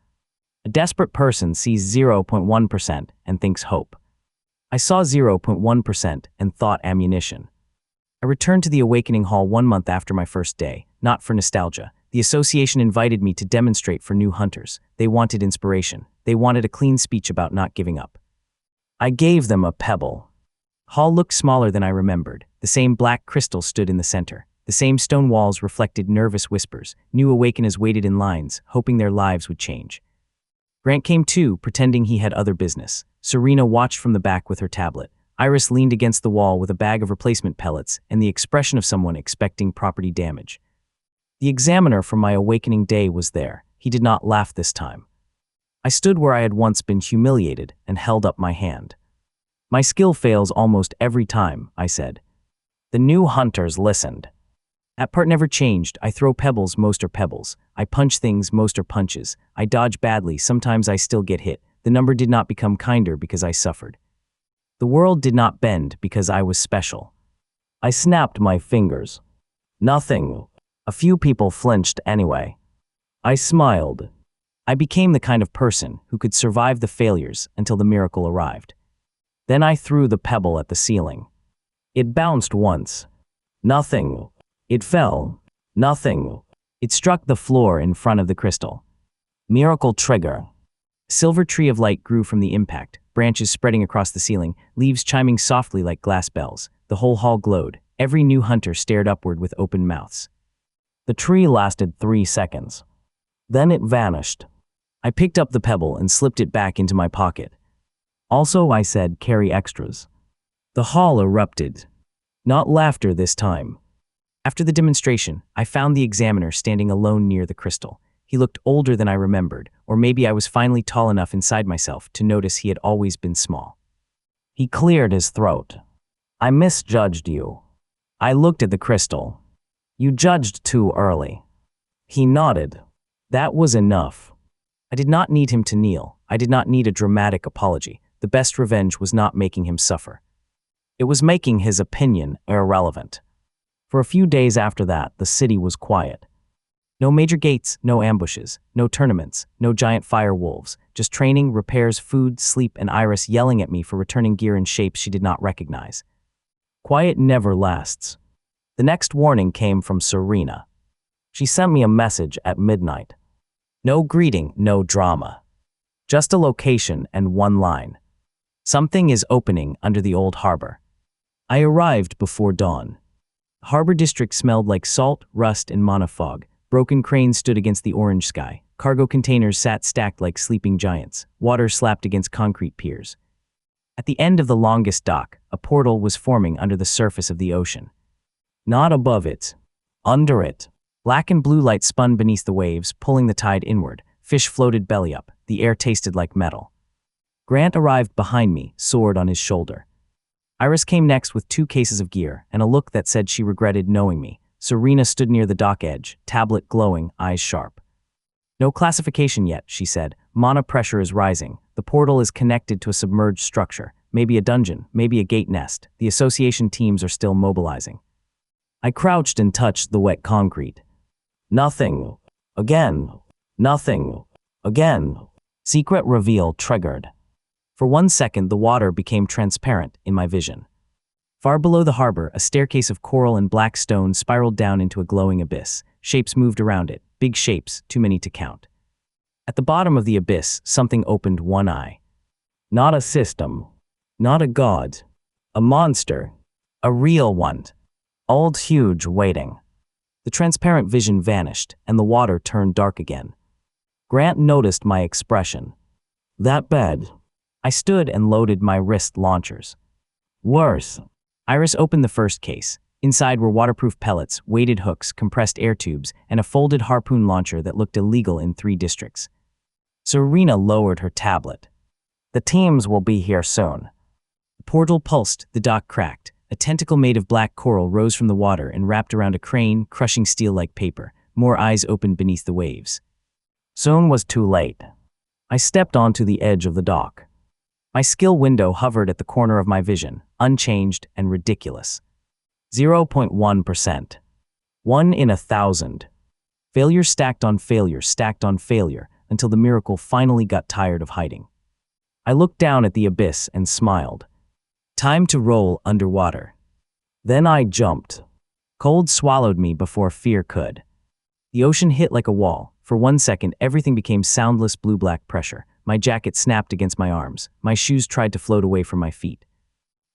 A desperate person sees 0.1% and thinks hope. I saw 0.1% and thought ammunition. I returned to the Awakening Hall 1 month after my first day, not for nostalgia. The association invited me to demonstrate for new hunters. They wanted inspiration. They wanted a clean speech about not giving up. I gave them a pebble. Hall looked smaller than I remembered. The same black crystal stood in the center. The same stone walls reflected nervous whispers. New awakeners waited in lines, hoping their lives would change. Grant came too, pretending he had other business. Serena watched from the back with her tablet. Iris leaned against the wall with a bag of replacement pellets and the expression of someone expecting property damage. The examiner from my awakening day was there. He did not laugh this time. I stood where I had once been humiliated and held up my hand. My skill fails almost every time, I said. The new hunters listened. That part never changed. I throw pebbles, most are pebbles. I punch things, most are punches. I dodge badly, sometimes I still get hit. The number did not become kinder because I suffered. The world did not bend because I was special. I snapped my fingers. Nothing. A few people flinched anyway. I smiled. I became the kind of person who could survive the failures until the miracle arrived. Then I threw the pebble at the ceiling. It bounced once. Nothing. It fell. Nothing. It struck the floor in front of the crystal. Miracle trigger. A silver tree of light grew from the impact, branches spreading across the ceiling, leaves chiming softly like glass bells. The whole hall glowed. Every new hunter stared upward with open mouths. The tree lasted 3 seconds. Then it vanished. I picked up the pebble and slipped it back into my pocket. Also, I said, carry extras. The hall erupted. Not laughter this time. After the demonstration, I found the examiner standing alone near the crystal. He looked older than I remembered, or maybe I was finally tall enough inside myself to notice he had always been small. He cleared his throat. I misjudged you. I looked at the crystal. You judged too early. He nodded. That was enough. I did not need him to kneel. I did not need a dramatic apology. The best revenge was not making him suffer. It was making his opinion irrelevant. For a few days after that, the city was quiet. No major gates, no ambushes, no tournaments, no giant fire wolves, just training, repairs, food, sleep, and Iris yelling at me for returning gear in shapes she did not recognize. Quiet never lasts. The next warning came from Serena. She sent me a message at midnight. No greeting, no drama. Just a location and one line. Something is opening under the old harbor. I arrived before dawn. The harbor district smelled like salt, rust, and mana fog. Broken cranes stood against the orange sky. Cargo containers sat stacked like sleeping giants. Water slapped against concrete piers. At the end of the longest dock, a portal was forming under the surface of the ocean. Not above it. Under it. Black and blue light spun beneath the waves, pulling the tide inward. Fish floated belly up. The air tasted like metal. Grant arrived behind me, sword on his shoulder. Iris came next with 2 cases of gear and a look that said she regretted knowing me. Serena stood near the dock edge, tablet glowing, eyes sharp. No classification yet, she said. Mana pressure is rising. The portal is connected to a submerged structure. Maybe a dungeon, maybe a gate nest. The association teams are still mobilizing. I crouched and touched the wet concrete. Nothing. Again. Nothing. Again. Secret reveal triggered. For 1 second, the water became transparent in my vision. Far below the harbor, a staircase of coral and black stone spiraled down into a glowing abyss. Shapes moved around it, big shapes, too many to count. At the bottom of the abyss, something opened one eye. Not a system. Not a god. A monster. A real one. Old, huge, waiting. The transparent vision vanished, and the water turned dark again. Grant noticed my expression. That bad. I stood and loaded my wrist launchers. Worse. Iris opened the first case. Inside were waterproof pellets, weighted hooks, compressed air tubes, and a folded harpoon launcher that looked illegal in 3 districts. Serena lowered her tablet. The teams will be here soon. The portal pulsed, the dock cracked. A tentacle made of black coral rose from the water and wrapped around a crane, crushing steel like paper. More eyes opened beneath the waves. Soon was too late. I stepped onto the edge of the dock. My skill window hovered at the corner of my vision, unchanged and ridiculous. 0.1%. 1 in 1,000. Failure stacked on failure, until the miracle finally got tired of hiding. I looked down at the abyss and smiled. Time to roll underwater. Then I jumped. Cold swallowed me before fear could. The ocean hit like a wall. For 1 second, everything became soundless blue-black pressure. My jacket snapped against my arms. My shoes tried to float away from my feet.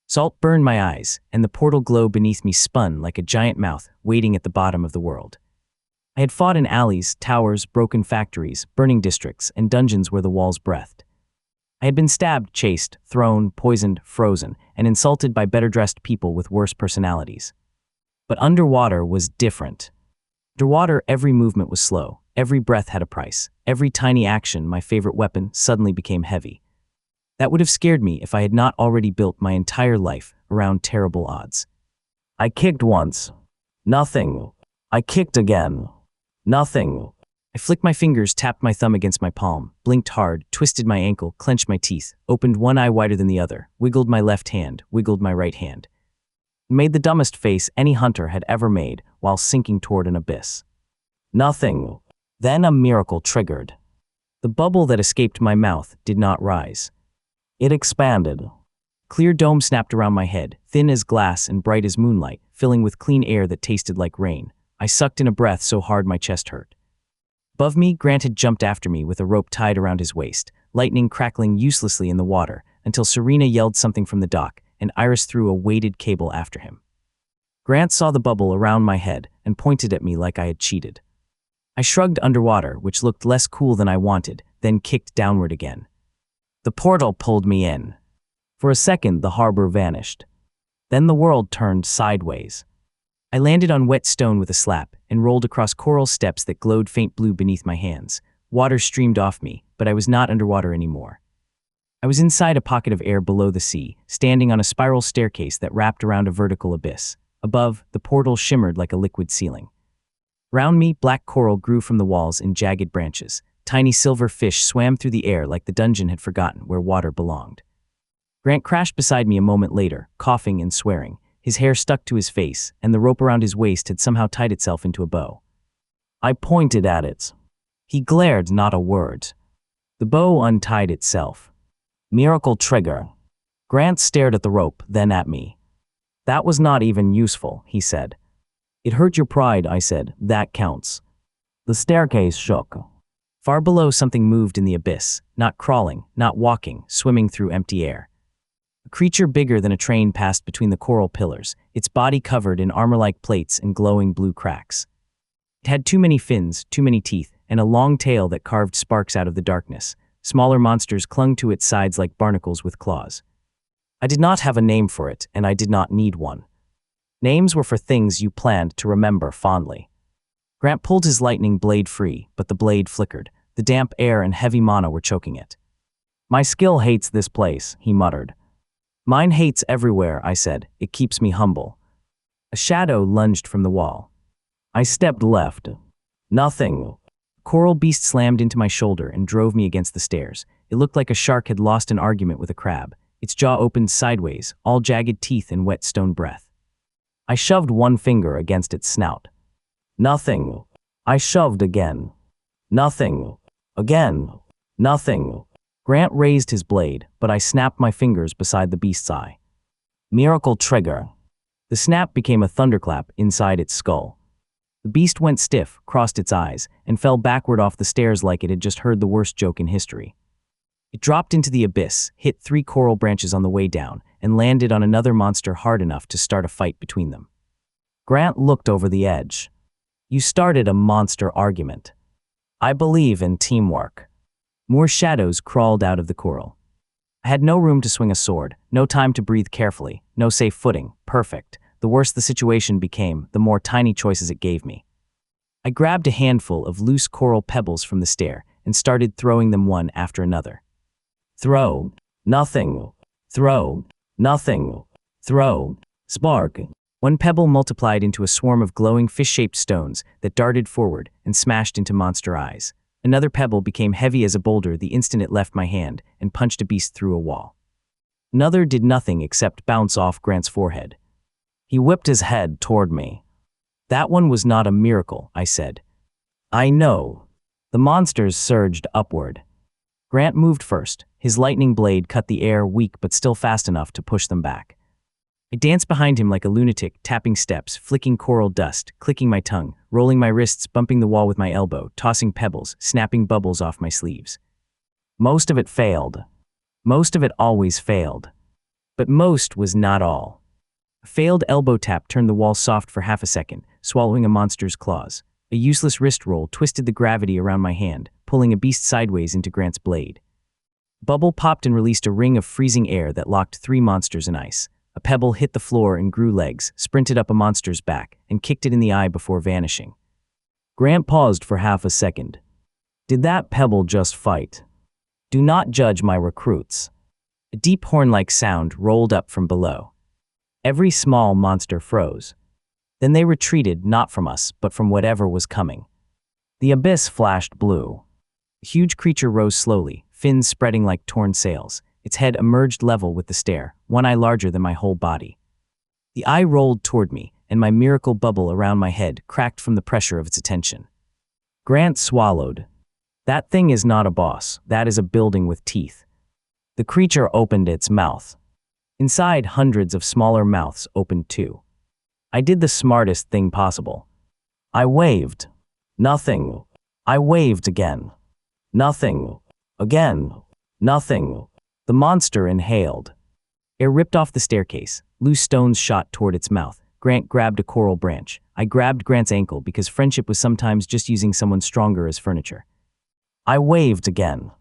Salt burned my eyes, and the portal glow beneath me spun like a giant mouth waiting at the bottom of the world. I had fought in alleys, towers, broken factories, burning districts, and dungeons where the walls breathed. I had been stabbed, chased, thrown, poisoned, frozen, and insulted by better-dressed people with worse personalities. But underwater was different. Underwater, every movement was slow. Every breath had a price. Every tiny action, my favorite weapon, suddenly became heavy. That would have scared me if I had not already built my entire life around terrible odds. I kicked once. Nothing. I kicked again. Nothing. I flicked my fingers, tapped my thumb against my palm, blinked hard, twisted my ankle, clenched my teeth, opened one eye wider than the other, wiggled my left hand, wiggled my right hand. Made the dumbest face any hunter had ever made while sinking toward an abyss. Nothing. Then a miracle triggered. The bubble that escaped my mouth did not rise. It expanded. Clear dome snapped around my head, thin as glass and bright as moonlight, filling with clean air that tasted like rain. I sucked in a breath so hard my chest hurt. Above me, Grant had jumped after me with a rope tied around his waist, lightning crackling uselessly in the water, until Serena yelled something from the dock, and Iris threw a weighted cable after him. Grant saw the bubble around my head and pointed at me like I had cheated. I shrugged underwater, which looked less cool than I wanted, then kicked downward again. The portal pulled me in. For a second, the harbor vanished. Then the world turned sideways. I landed on wet stone with a slap and rolled across coral steps that glowed faint blue beneath my hands. Water streamed off me, but I was not underwater anymore. I was inside a pocket of air below the sea, standing on a spiral staircase that wrapped around a vertical abyss. Above, the portal shimmered like a liquid ceiling. Round me, black coral grew from the walls in jagged branches. Tiny silver fish swam through the air like the dungeon had forgotten where water belonged. Grant crashed beside me a moment later, coughing and swearing. His hair stuck to his face, and the rope around his waist had somehow tied itself into a bow. I pointed at it. He glared, not a word. The bow untied itself. Miracle trigger. Grant stared at the rope, then at me. That was not even useful, he said. It hurt your pride, I said. That counts. The staircase shook. Far below, something moved in the abyss, not crawling, not walking, swimming through empty air. A creature bigger than a train passed between the coral pillars, its body covered in armor-like plates and glowing blue cracks. It had too many fins, too many teeth, and a long tail that carved sparks out of the darkness. Smaller monsters clung to its sides like barnacles with claws. I did not have a name for it, and I did not need one. Names were for things you planned to remember fondly. Grant pulled his lightning blade free, but the blade flickered. The damp air and heavy mana were choking it. My skill hates this place, he muttered. Mine hates everywhere, I said. It keeps me humble. A shadow lunged from the wall. I stepped left. Nothing. A coral beast slammed into my shoulder and drove me against the stairs. It looked like a shark had lost an argument with a crab. Its jaw opened sideways, all jagged teeth and wet stone breath. I shoved one finger against its snout. Nothing. I shoved again. Nothing. Again. Nothing. Grant raised his blade, but I snapped my fingers beside the beast's eye. Miracle trigger. The snap became a thunderclap inside its skull. The beast went stiff, crossed its eyes, and fell backward off the stairs like it had just heard the worst joke in history. It dropped into the abyss, hit 3 coral branches on the way down, and landed on another monster hard enough to start a fight between them. Grant looked over the edge. You started a monster argument. I believe in teamwork. More shadows crawled out of the coral. I had no room to swing a sword, no time to breathe carefully, no safe footing. Perfect. The worse the situation became, the more tiny choices it gave me. I grabbed a handful of loose coral pebbles from the stair and started throwing them one after another. Throw. Nothing. Throw. Nothing. Throw. Spark. One pebble multiplied into a swarm of glowing fish-shaped stones that darted forward and smashed into monster eyes. Another pebble became heavy as a boulder the instant it left my hand and punched a beast through a wall. Another did nothing except bounce off Grant's forehead. He whipped his head toward me. That one was not a miracle, I said. I know. The monsters surged upward. Grant moved first. His lightning blade cut the air weak but still fast enough to push them back. I danced behind him like a lunatic, tapping steps, flicking coral dust, clicking my tongue, rolling my wrists, bumping the wall with my elbow, tossing pebbles, snapping bubbles off my sleeves. Most of it failed. Most of it always failed. But most was not all. A failed elbow tap turned the wall soft for half a second, swallowing a monster's claws. A useless wrist roll twisted the gravity around my hand, pulling a beast sideways into Grant's blade. Bubble popped and released a ring of freezing air that locked 3 monsters in ice. A pebble hit the floor and grew legs, sprinted up a monster's back, and kicked it in the eye before vanishing. Grant paused for half a second. Did that pebble just fight? Do not judge my recruits. A deep horn-like sound rolled up from below. Every small monster froze. Then they retreated, not from us, but from whatever was coming. The abyss flashed blue. The huge creature rose slowly, fins spreading like torn sails. Its head emerged level with the stair, one eye larger than my whole body. The eye rolled toward me, and my miracle bubble around my head cracked from the pressure of its attention. Grant swallowed. That thing is not a boss, that is a building with teeth. The creature opened its mouth. Inside, hundreds of smaller mouths opened too. I did the smartest thing possible. I waved. Nothing. I waved again. Nothing. Again. Nothing. The monster inhaled. Air ripped off the staircase. Loose stones shot toward its mouth. Grant grabbed a coral branch. I grabbed Grant's ankle because friendship was sometimes just using someone stronger as furniture. I waved again.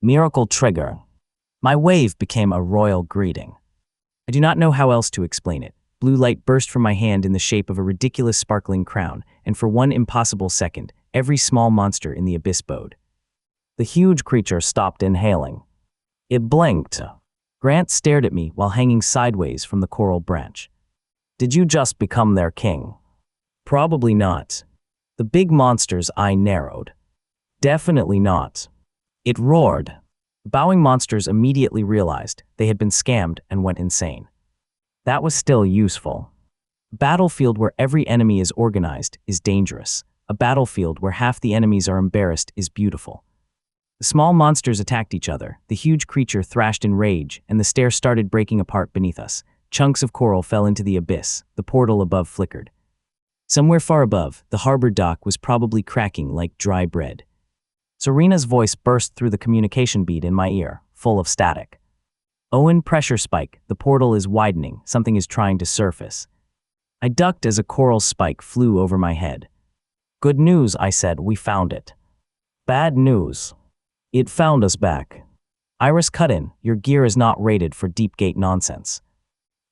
Miracle trigger. My wave became a royal greeting. I do not know how else to explain it. Blue light burst from my hand in the shape of a ridiculous sparkling crown, and for one impossible second, every small monster in the abyss bowed. The huge creature stopped inhaling. It blinked. Grant stared at me while hanging sideways from the coral branch. Did you just become their king? Probably not. The big monster's eye narrowed. Definitely not. It roared. The bowing monsters immediately realized they had been scammed and went insane. That was still useful. A battlefield where every enemy is organized is dangerous. A battlefield where half the enemies are embarrassed is beautiful. The small monsters attacked each other, the huge creature thrashed in rage, and the stair started breaking apart beneath us. Chunks of coral fell into the abyss, the portal above flickered. Somewhere far above, the harbor dock was probably cracking like dry bread. Serena's voice burst through the communication bead in my ear, full of static. Owen, pressure spike, the portal is widening, something is trying to surface. I ducked as a coral spike flew over my head. Good news, I said, we found it. Bad news. It found us back. Iris cut in, your gear is not rated for deep gate nonsense.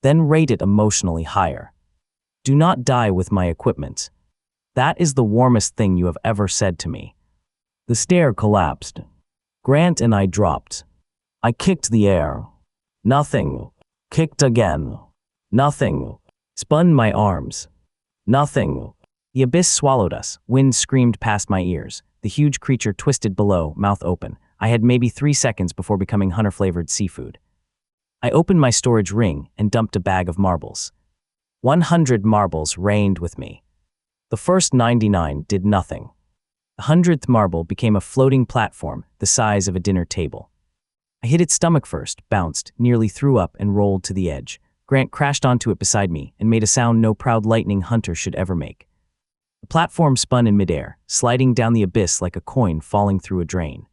Then rate it emotionally higher. Do not die with my equipment. That is the warmest thing you have ever said to me. The stair collapsed. Grant and I dropped. I kicked the air. Nothing. Kicked again. Nothing. Spun my arms. Nothing. The abyss swallowed us. Wind screamed past my ears. The huge creature twisted below, mouth open. I had maybe 3 seconds before becoming hunter-flavored seafood. I opened my storage ring and dumped a bag of marbles. 100 marbles reigned with me. The first 99 did nothing. The 100th marble became a floating platform the size of a dinner table. I hit its stomach first, bounced, nearly threw up, and rolled to the edge. Grant crashed onto it beside me and made a sound no proud lightning hunter should ever make. The platform spun in midair, sliding down the abyss like a coin falling through a drain.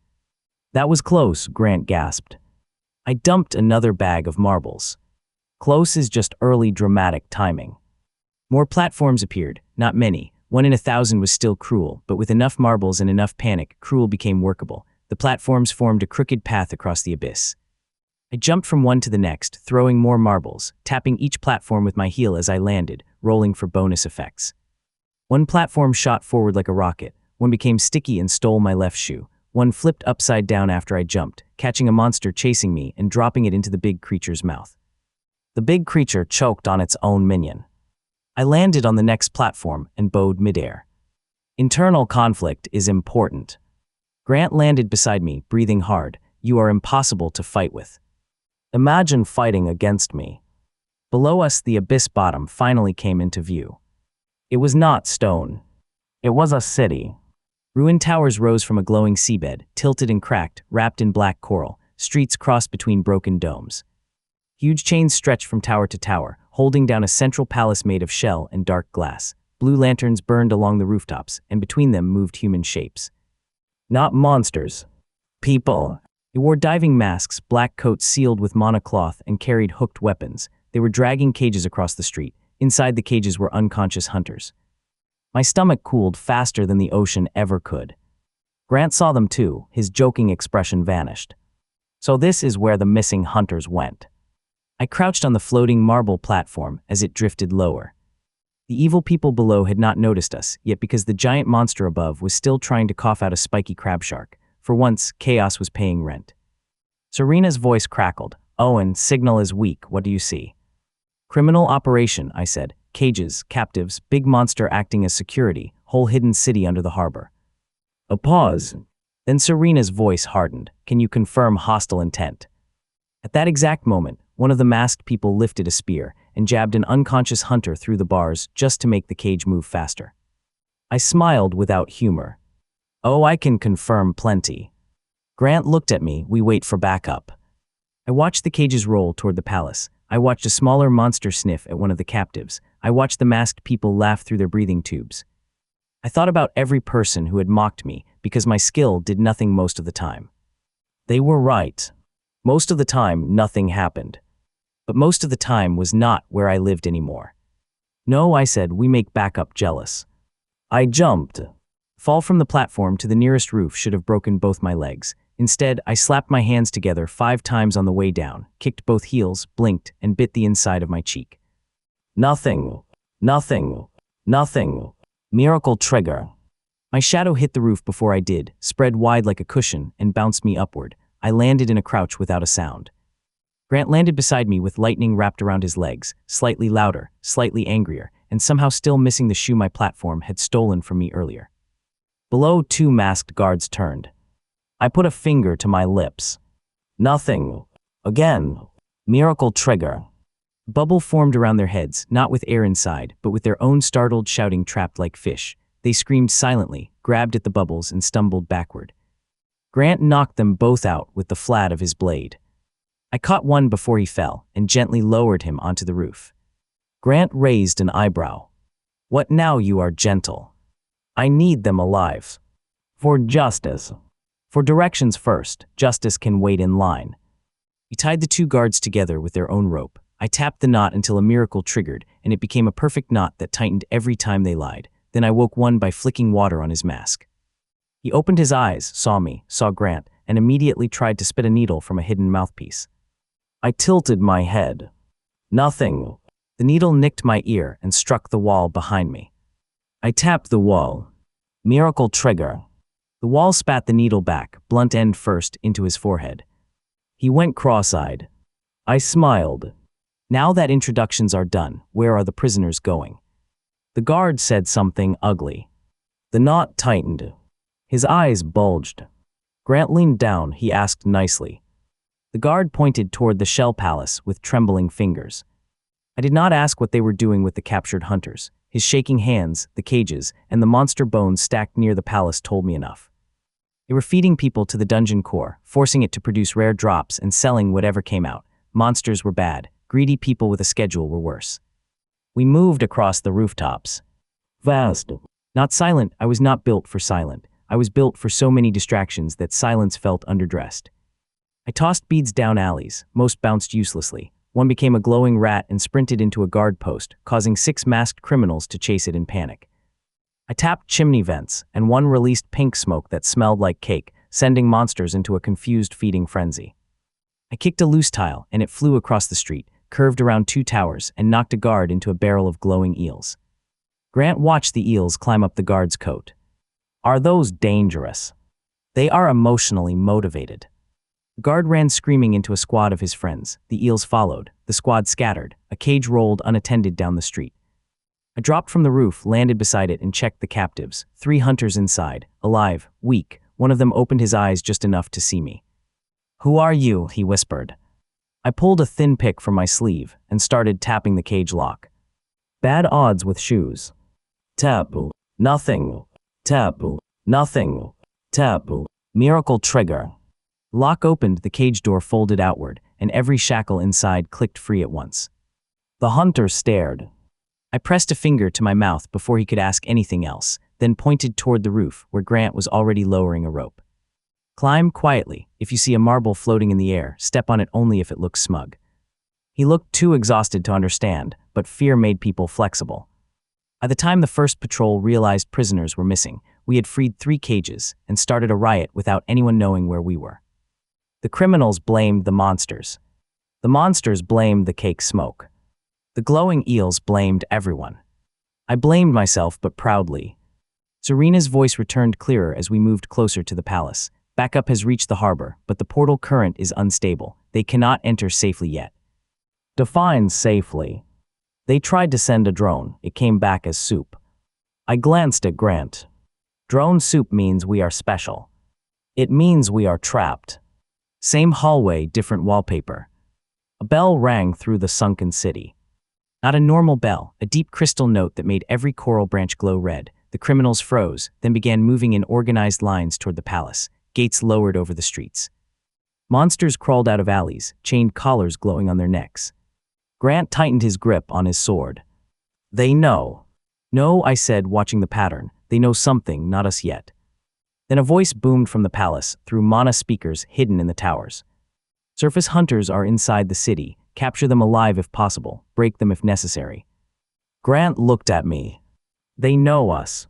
That was close, Grant gasped. I dumped another bag of marbles. Close is just early dramatic timing. More platforms appeared, not many. 1 in 1,000 was still cruel, but with enough marbles and enough panic, cruel became workable. The platforms formed a crooked path across the abyss. I jumped from one to the next, throwing more marbles, tapping each platform with my heel as I landed, rolling for bonus effects. One platform shot forward like a rocket, one became sticky and stole my left shoe, one flipped upside down after I jumped, catching a monster chasing me and dropping it into the big creature's mouth. The big creature choked on its own minion. I landed on the next platform and bowed midair. Internal conflict is important. Grant landed beside me, breathing hard. You are impossible to fight with. Imagine fighting against me. Below us, the abyss bottom finally came into view. It was not stone. It was a city. Ruined towers rose from a glowing seabed, tilted and cracked, wrapped in black coral. Streets crossed between broken domes. Huge chains stretched from tower to tower, holding down a central palace made of shell and dark glass. Blue lanterns burned along the rooftops, and between them moved human shapes. Not monsters. People. They wore diving masks, black coats sealed with monocloth, and carried hooked weapons. They were dragging cages across the street. Inside the cages were unconscious hunters. My stomach cooled faster than the ocean ever could. Grant saw them too, his joking expression vanished. So this is where the missing hunters went. I crouched on the floating marble platform as it drifted lower. The evil people below had not noticed us, yet because the giant monster above was still trying to cough out a spiky crab shark, for once, chaos was paying rent. Serena's voice crackled. Owen, signal is weak, what do you see? Criminal operation, I said. Cages, captives, big monster acting as security, whole hidden city under the harbor. A pause. Then Serena's voice hardened. Can you confirm hostile intent? At that exact moment, one of the masked people lifted a spear and jabbed an unconscious hunter through the bars just to make the cage move faster. I smiled without humor. Oh, I can confirm plenty. Grant looked at me. We wait for backup. I watched the cages roll toward the palace. I watched a smaller monster sniff at one of the captives. I watched the masked people laugh through their breathing tubes. I thought about every person who had mocked me because my skill did nothing most of the time. They were right. Most of the time, nothing happened. But most of the time was not where I lived anymore. No, I said, we make backup jealous. I jumped. Fall from the platform to the nearest roof should have broken both my legs. Instead, I slapped my hands together 5 times on the way down, kicked both heels, blinked, and bit the inside of my cheek. Nothing. Nothing. Nothing. Miracle trigger. My shadow hit the roof before I did, spread wide like a cushion, and bounced me upward. I landed in a crouch without a sound. Grant landed beside me with lightning wrapped around his legs, slightly louder, slightly angrier, and somehow still missing the shoe my platform had stolen from me earlier. Below, 2 masked guards turned. I put a finger to my lips. Nothing. Again. Miracle trigger. Bubble formed around their heads, not with air inside, but with their own startled shouting trapped like fish. They screamed silently, grabbed at the bubbles, and stumbled backward. Grant knocked them both out with the flat of his blade. I caught one before he fell and gently lowered him onto the roof. Grant raised an eyebrow. What now? You are gentle. I need them alive. For justice. For directions first, justice can wait in line. We tied the 2 guards together with their own rope. I tapped the knot until a miracle triggered, and it became a perfect knot that tightened every time they lied. Then I woke one by flicking water on his mask. He opened his eyes, saw me, saw Grant, and immediately tried to spit a needle from a hidden mouthpiece. I tilted my head. Nothing. The needle nicked my ear and struck the wall behind me. I tapped the wall. Miracle trigger. The wall spat the needle back, blunt end first, into his forehead. He went cross-eyed. I smiled. Now that introductions are done, where are the prisoners going? The guard said something ugly. The knot tightened. His eyes bulged. Grant leaned down, he asked nicely. The guard pointed toward the shell palace with trembling fingers. I did not ask what they were doing with the captured hunters. His shaking hands, the cages, and the monster bones stacked near the palace told me enough. They were feeding people to the dungeon core, forcing it to produce rare drops and selling whatever came out. Monsters were bad. Greedy people with a schedule were worse. We moved across the rooftops. Vast. Not silent, I was not built for silent. I was built for so many distractions that silence felt underdressed. I tossed beads down alleys, most bounced uselessly. One became a glowing rat and sprinted into a guard post, causing 6 masked criminals to chase it in panic. I tapped chimney vents, and one released pink smoke that smelled like cake, sending monsters into a confused feeding frenzy. I kicked a loose tile, and it flew across the street, curved around 2 towers, and knocked a guard into a barrel of glowing eels. Grant watched the eels climb up the guard's coat. Are those dangerous? They are emotionally motivated. The guard ran screaming into a squad of his friends. The eels followed. The squad scattered. A cage rolled unattended down the street. I dropped from the roof, landed beside it, and checked the captives. 3 hunters inside, alive, weak. One of them opened his eyes just enough to see me. Who are you? He whispered. I pulled a thin pick from my sleeve and started tapping the cage lock. Bad odds with shoes. Taboo. Nothing. Taboo. Nothing. Taboo. Miracle trigger. Lock opened, the cage door folded outward, and every shackle inside clicked free at once. The hunter stared. I pressed a finger to my mouth before he could ask anything else, then pointed toward the roof where Grant was already lowering a rope. Climb quietly. If you see a marble floating in the air, step on it only if it looks smug. He looked too exhausted to understand, but fear made people flexible. By the time the first patrol realized prisoners were missing, we had freed 3 cages and started a riot without anyone knowing where we were. The criminals blamed the monsters. The monsters blamed the cake smoke. The glowing eels blamed everyone. I blamed myself, but proudly. Serena's voice returned clearer as we moved closer to the palace. Backup has reached the harbor, but the portal current is unstable. They cannot enter safely yet. Define safely. They tried to send a drone. It came back as soup. I glanced at Grant. Drone soup means we are special. It means we are trapped. Same hallway, different wallpaper. A bell rang through the sunken city. Not a normal bell, a deep crystal note that made every coral branch glow red. The criminals froze, then began moving in organized lines toward the palace. Gates lowered over the streets. Monsters crawled out of alleys, chained collars glowing on their necks. Grant tightened his grip on his sword. They know. No, I said, watching the pattern. They know something, not us yet. Then a voice boomed from the palace through mana speakers hidden in the towers. Surface hunters are inside the city. Capture them alive if possible. Break them if necessary. Grant looked at me. They know us.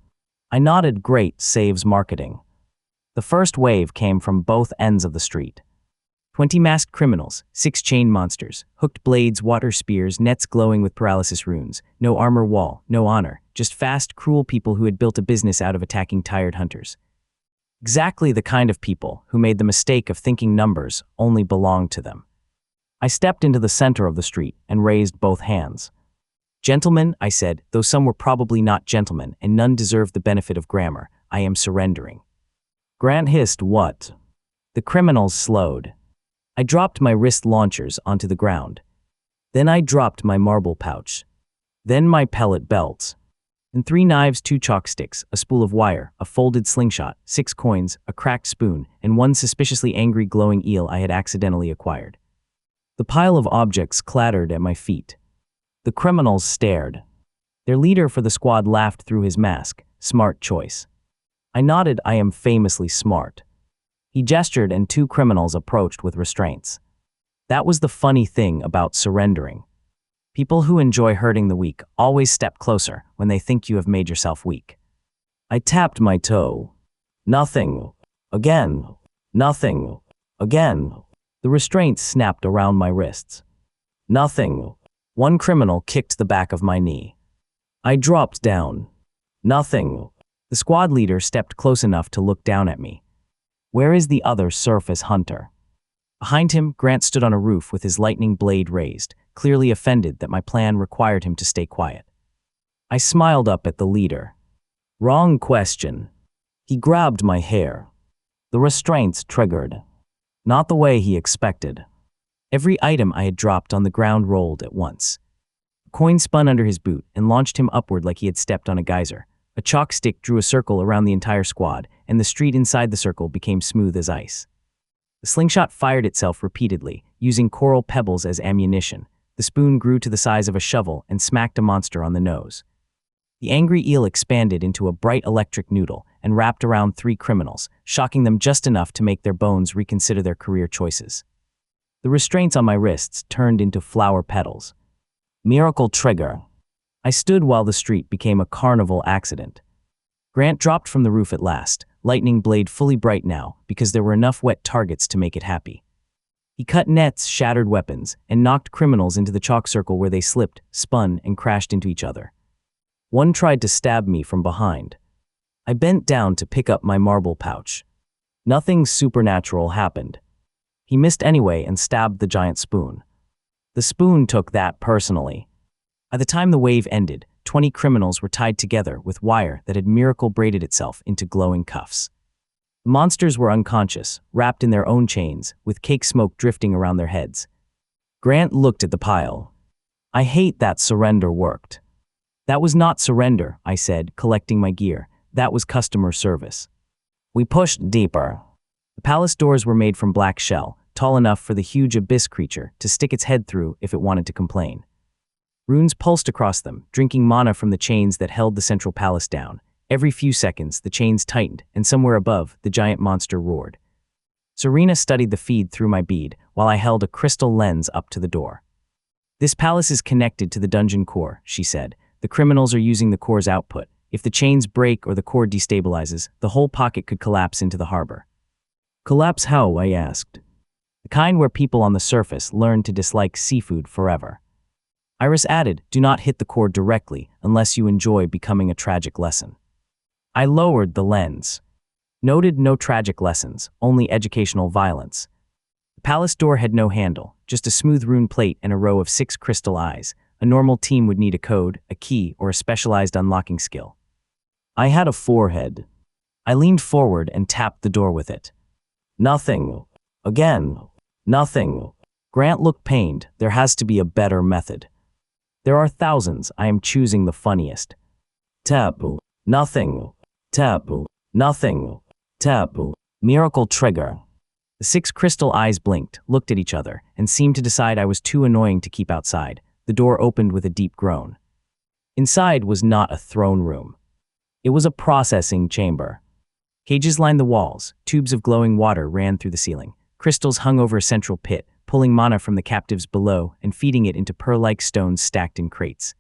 I nodded. Great, saves marketing. The first wave came from both ends of the street. 20 masked criminals, 6 chain monsters, hooked blades, water spears, nets glowing with paralysis runes. No armor wall, no honor, just fast, cruel people who had built a business out of attacking tired hunters. Exactly the kind of people who made the mistake of thinking numbers only belonged to them. I stepped into the center of the street and raised both hands. "Gentlemen," I said, though some were probably not gentlemen and none deserved the benefit of grammar, "I am surrendering." Grant hissed, "What?" The criminals slowed. I dropped my wrist launchers onto the ground. Then I dropped my marble pouch. Then my pellet belts. And 3 knives, 2 chalk sticks, a spool of wire, a folded slingshot, 6 coins, a cracked spoon, and 1 suspiciously angry glowing eel I had accidentally acquired. The pile of objects clattered at my feet. The criminals stared. Their leader for the squad laughed through his mask. "Smart choice." I nodded. "I am famously smart." He gestured and 2 criminals approached with restraints. That was the funny thing about surrendering. People who enjoy hurting the weak always step closer when they think you have made yourself weak. I tapped my toe. "Nothing. Again. Nothing. Again." The restraints snapped around my wrists. "Nothing." One criminal kicked the back of my knee. I dropped down. "Nothing." The squad leader stepped close enough to look down at me. "Where is the other surface hunter?" Behind him, Grant stood on a roof with his lightning blade raised, clearly offended that my plan required him to stay quiet. I smiled up at the leader. "Wrong question." He grabbed my hair. The restraints triggered. Not the way he expected. Every item I had dropped on the ground rolled at once. A coin spun under his boot and launched him upward like he had stepped on a geyser. A chalk stick drew a circle around the entire squad, and the street inside the circle became smooth as ice. The slingshot fired itself repeatedly, using coral pebbles as ammunition. The spoon grew to the size of a shovel and smacked a monster on the nose. The angry eel expanded into a bright electric noodle and wrapped around 3 criminals, shocking them just enough to make their bones reconsider their career choices. The restraints on my wrists turned into flower petals. Miracle trigger. I stood while the street became a carnival accident. Grant dropped from the roof at last, lightning blade fully bright now because there were enough wet targets to make it happy. He cut nets, shattered weapons, and knocked criminals into the chalk circle where they slipped, spun, and crashed into each other. One tried to stab me from behind. I bent down to pick up my marble pouch. Nothing supernatural happened. He missed anyway and stabbed the giant spoon. The spoon took that personally. By the time the wave ended, 20 criminals were tied together with wire that had miracle braided itself into glowing cuffs. The monsters were unconscious, wrapped in their own chains, with cake smoke drifting around their heads. Grant looked at the pile. "I hate that surrender worked." "That was not surrender," I said, collecting my gear. "That was customer service." We pushed deeper. The palace doors were made from black shell, tall enough for the huge abyss creature to stick its head through if it wanted to complain. Runes pulsed across them, drinking mana from the chains that held the central palace down. Every few seconds, the chains tightened, and somewhere above, the giant monster roared. Serena studied the feed through my bead, while I held a crystal lens up to the door. "This palace is connected to the dungeon core," she said. "The criminals are using the core's output. If the chains break or the core destabilizes, the whole pocket could collapse into the harbor." "Collapse how?" I asked. "The kind where people on the surface learn to dislike seafood forever." Iris added, "Do not hit the core directly unless you enjoy becoming a tragic lesson." I lowered the lens. Noted no tragic lessons, only educational violence. The palace door had no handle, just a smooth rune plate and a row of 6 crystal eyes. A normal team would need a code, a key, or a specialized unlocking skill. I had a forehead. I leaned forward and tapped the door with it. "Nothing. Again. Nothing." Grant looked pained. "There has to be a better method." "There are thousands. I am choosing the funniest." "Taboo. Nothing. Taboo. Nothing. Taboo." Miracle trigger. The 6 crystal eyes blinked, looked at each other, and seemed to decide I was too annoying to keep outside. The door opened with a deep groan. Inside was not a throne room. It was a processing chamber. Cages lined the walls, tubes of glowing water ran through the ceiling. Crystals hung over a central pit, pulling mana from the captives below and feeding it into pearl-like stones stacked in crates.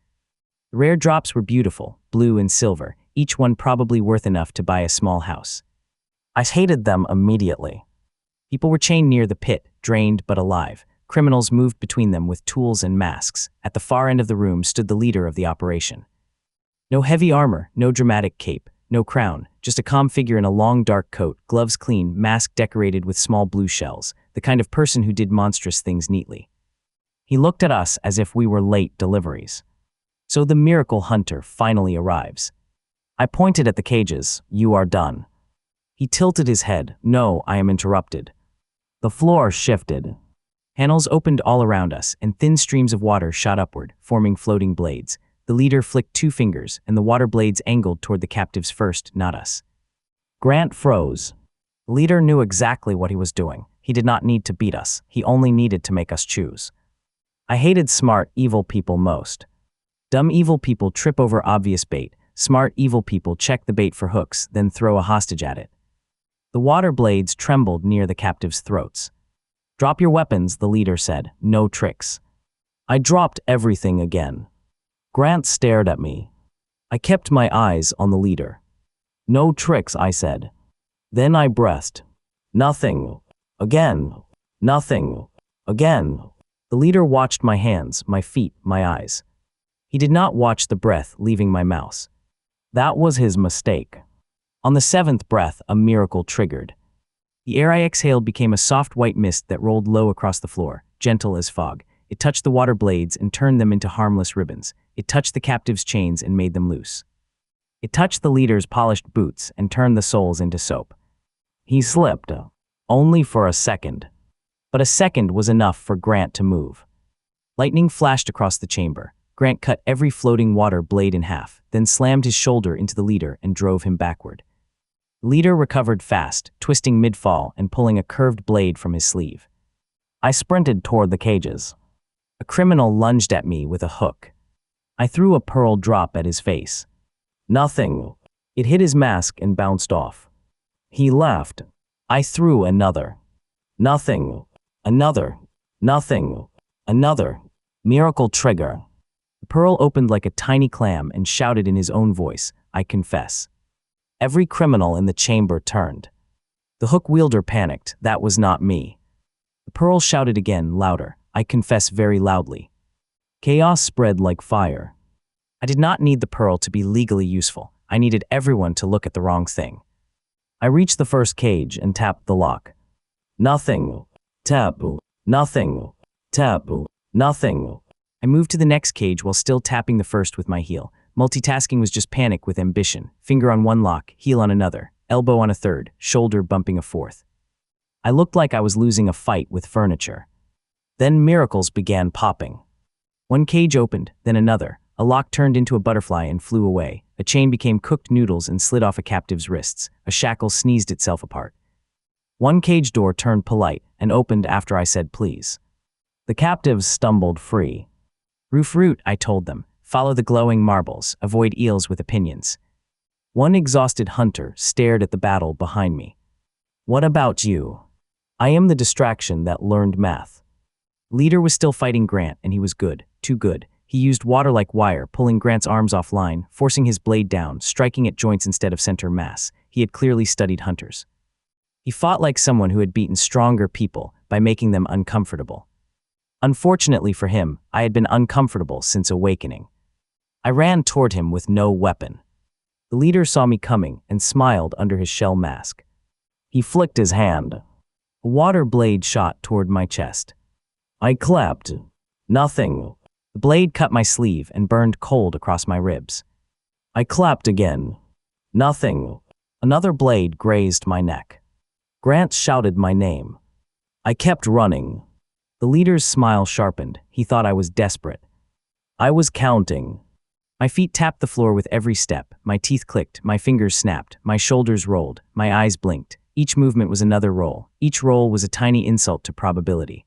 The rare drops were beautiful, blue and silver, each one probably worth enough to buy a small house. I hated them immediately. People were chained near the pit, drained but alive. Criminals moved between them with tools and masks. At the far end of the room stood the leader of the operation. No heavy armor, no dramatic cape, no crown, just a calm figure in a long dark coat, gloves clean, mask decorated with small blue shells, the kind of person who did monstrous things neatly. He looked at us as if we were late deliveries. So the miracle hunter finally arrives. I pointed at the cages. You are done. He tilted his head. No, I am interrupted. The floor shifted. Panels opened all around us, and thin streams of water shot upward, forming floating blades. The leader flicked 2 fingers, and the water blades angled toward the captives first, not us. Grant froze. The leader knew exactly what he was doing. He did not need to beat us. He only needed to make us choose. I hated smart, evil people most. Dumb evil people trip over obvious bait. Smart evil people check the bait for hooks, then throw a hostage at it. The water blades trembled near the captives' throats. Drop your weapons, the leader said. No tricks. I dropped everything again. Grant stared at me. I kept my eyes on the leader. No tricks, I said. Then I breathed. Nothing. Again. Nothing. Again. The leader watched my hands, my feet, my eyes. He did not watch the breath leaving my mouth. That was his mistake. On the 7th breath, a miracle triggered. The air I exhaled became a soft white mist that rolled low across the floor, gentle as fog. It touched the water blades and turned them into harmless ribbons. It touched the captives' chains and made them loose. It touched the leader's polished boots and turned the soles into soap. He slipped, only for a second. But a second was enough for Grant to move. Lightning flashed across the chamber. Grant cut every floating water blade in half, then slammed his shoulder into the leader and drove him backward. The leader recovered fast, twisting mid-fall and pulling a curved blade from his sleeve. I sprinted toward the cages. A criminal lunged at me with a hook. I threw a pearl drop at his face. Nothing. It hit his mask and bounced off. He laughed. I threw another. Nothing. Another. Nothing. Another. Miracle trigger. The pearl opened like a tiny clam and shouted in his own voice, I confess. Every criminal in the chamber turned. The hook wielder panicked. That was not me. The pearl shouted again, louder. I confess very loudly. Chaos spread like fire. I did not need the pearl to be legally useful. I needed everyone to look at the wrong thing. I reached the first cage and tapped the lock. Nothing. Tap. Nothing. Tap. Nothing. I moved to the next cage while still tapping the first with my heel. Multitasking was just panic with ambition. Finger on one lock, heel on another, elbow on a third, shoulder bumping a fourth. I looked like I was losing a fight with furniture. Then miracles began popping. One cage opened, then another. A lock turned into a butterfly and flew away. A chain became cooked noodles and slid off a captive's wrists. A shackle sneezed itself apart. One cage door turned polite and opened after I said please. The captives stumbled free. Roof route, I told them. Follow the glowing marbles. Avoid eels with opinions. One exhausted hunter stared at the battle behind me. What about you? I am the distraction that learned math. Leader was still fighting Grant, and he was good, too good. He used water like wire, pulling Grant's arms offline, forcing his blade down, striking at joints instead of center mass. He had clearly studied hunters. He fought like someone who had beaten stronger people by making them uncomfortable. Unfortunately for him, I had been uncomfortable since awakening. I ran toward him with no weapon. The leader saw me coming and smiled under his shell mask. He flicked his hand. A water blade shot toward my chest. I clapped. Nothing. The blade cut my sleeve and burned cold across my ribs. I clapped again. Nothing. Another blade grazed my neck. Grant shouted my name. I kept running. The leader's smile sharpened. He thought I was desperate. I was counting. My feet tapped the floor with every step. My teeth clicked. My fingers snapped. My shoulders rolled. My eyes blinked. Each movement was another roll. Each roll was a tiny insult to probability.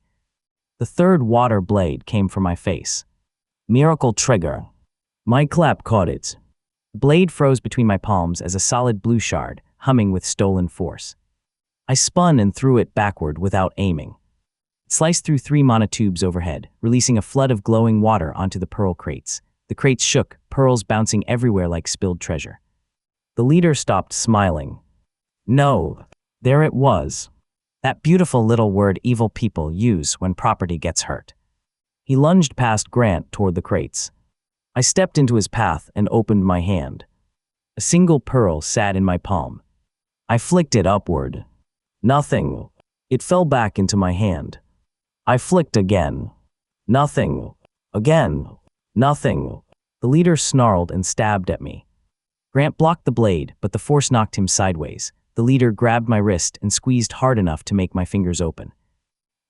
The third water blade came for my face. Miracle trigger. My clap caught it. The blade froze between my palms as a solid blue shard, humming with stolen force. I spun and threw it backward without aiming. It sliced through 3 monotubes overhead, releasing a flood of glowing water onto the pearl crates. The crates shook, pearls bouncing everywhere like spilled treasure. The leader stopped smiling. No, there it was. That beautiful little word evil people use when property gets hurt. He lunged past Grant toward the crates. I stepped into his path and opened my hand. A single pearl sat in my palm. I flicked it upward. Nothing. It fell back into my hand. I flicked again. Nothing. Again. Nothing. The leader snarled and stabbed at me. Grant blocked the blade, but the force knocked him sideways. The leader grabbed my wrist and squeezed hard enough to make my fingers open.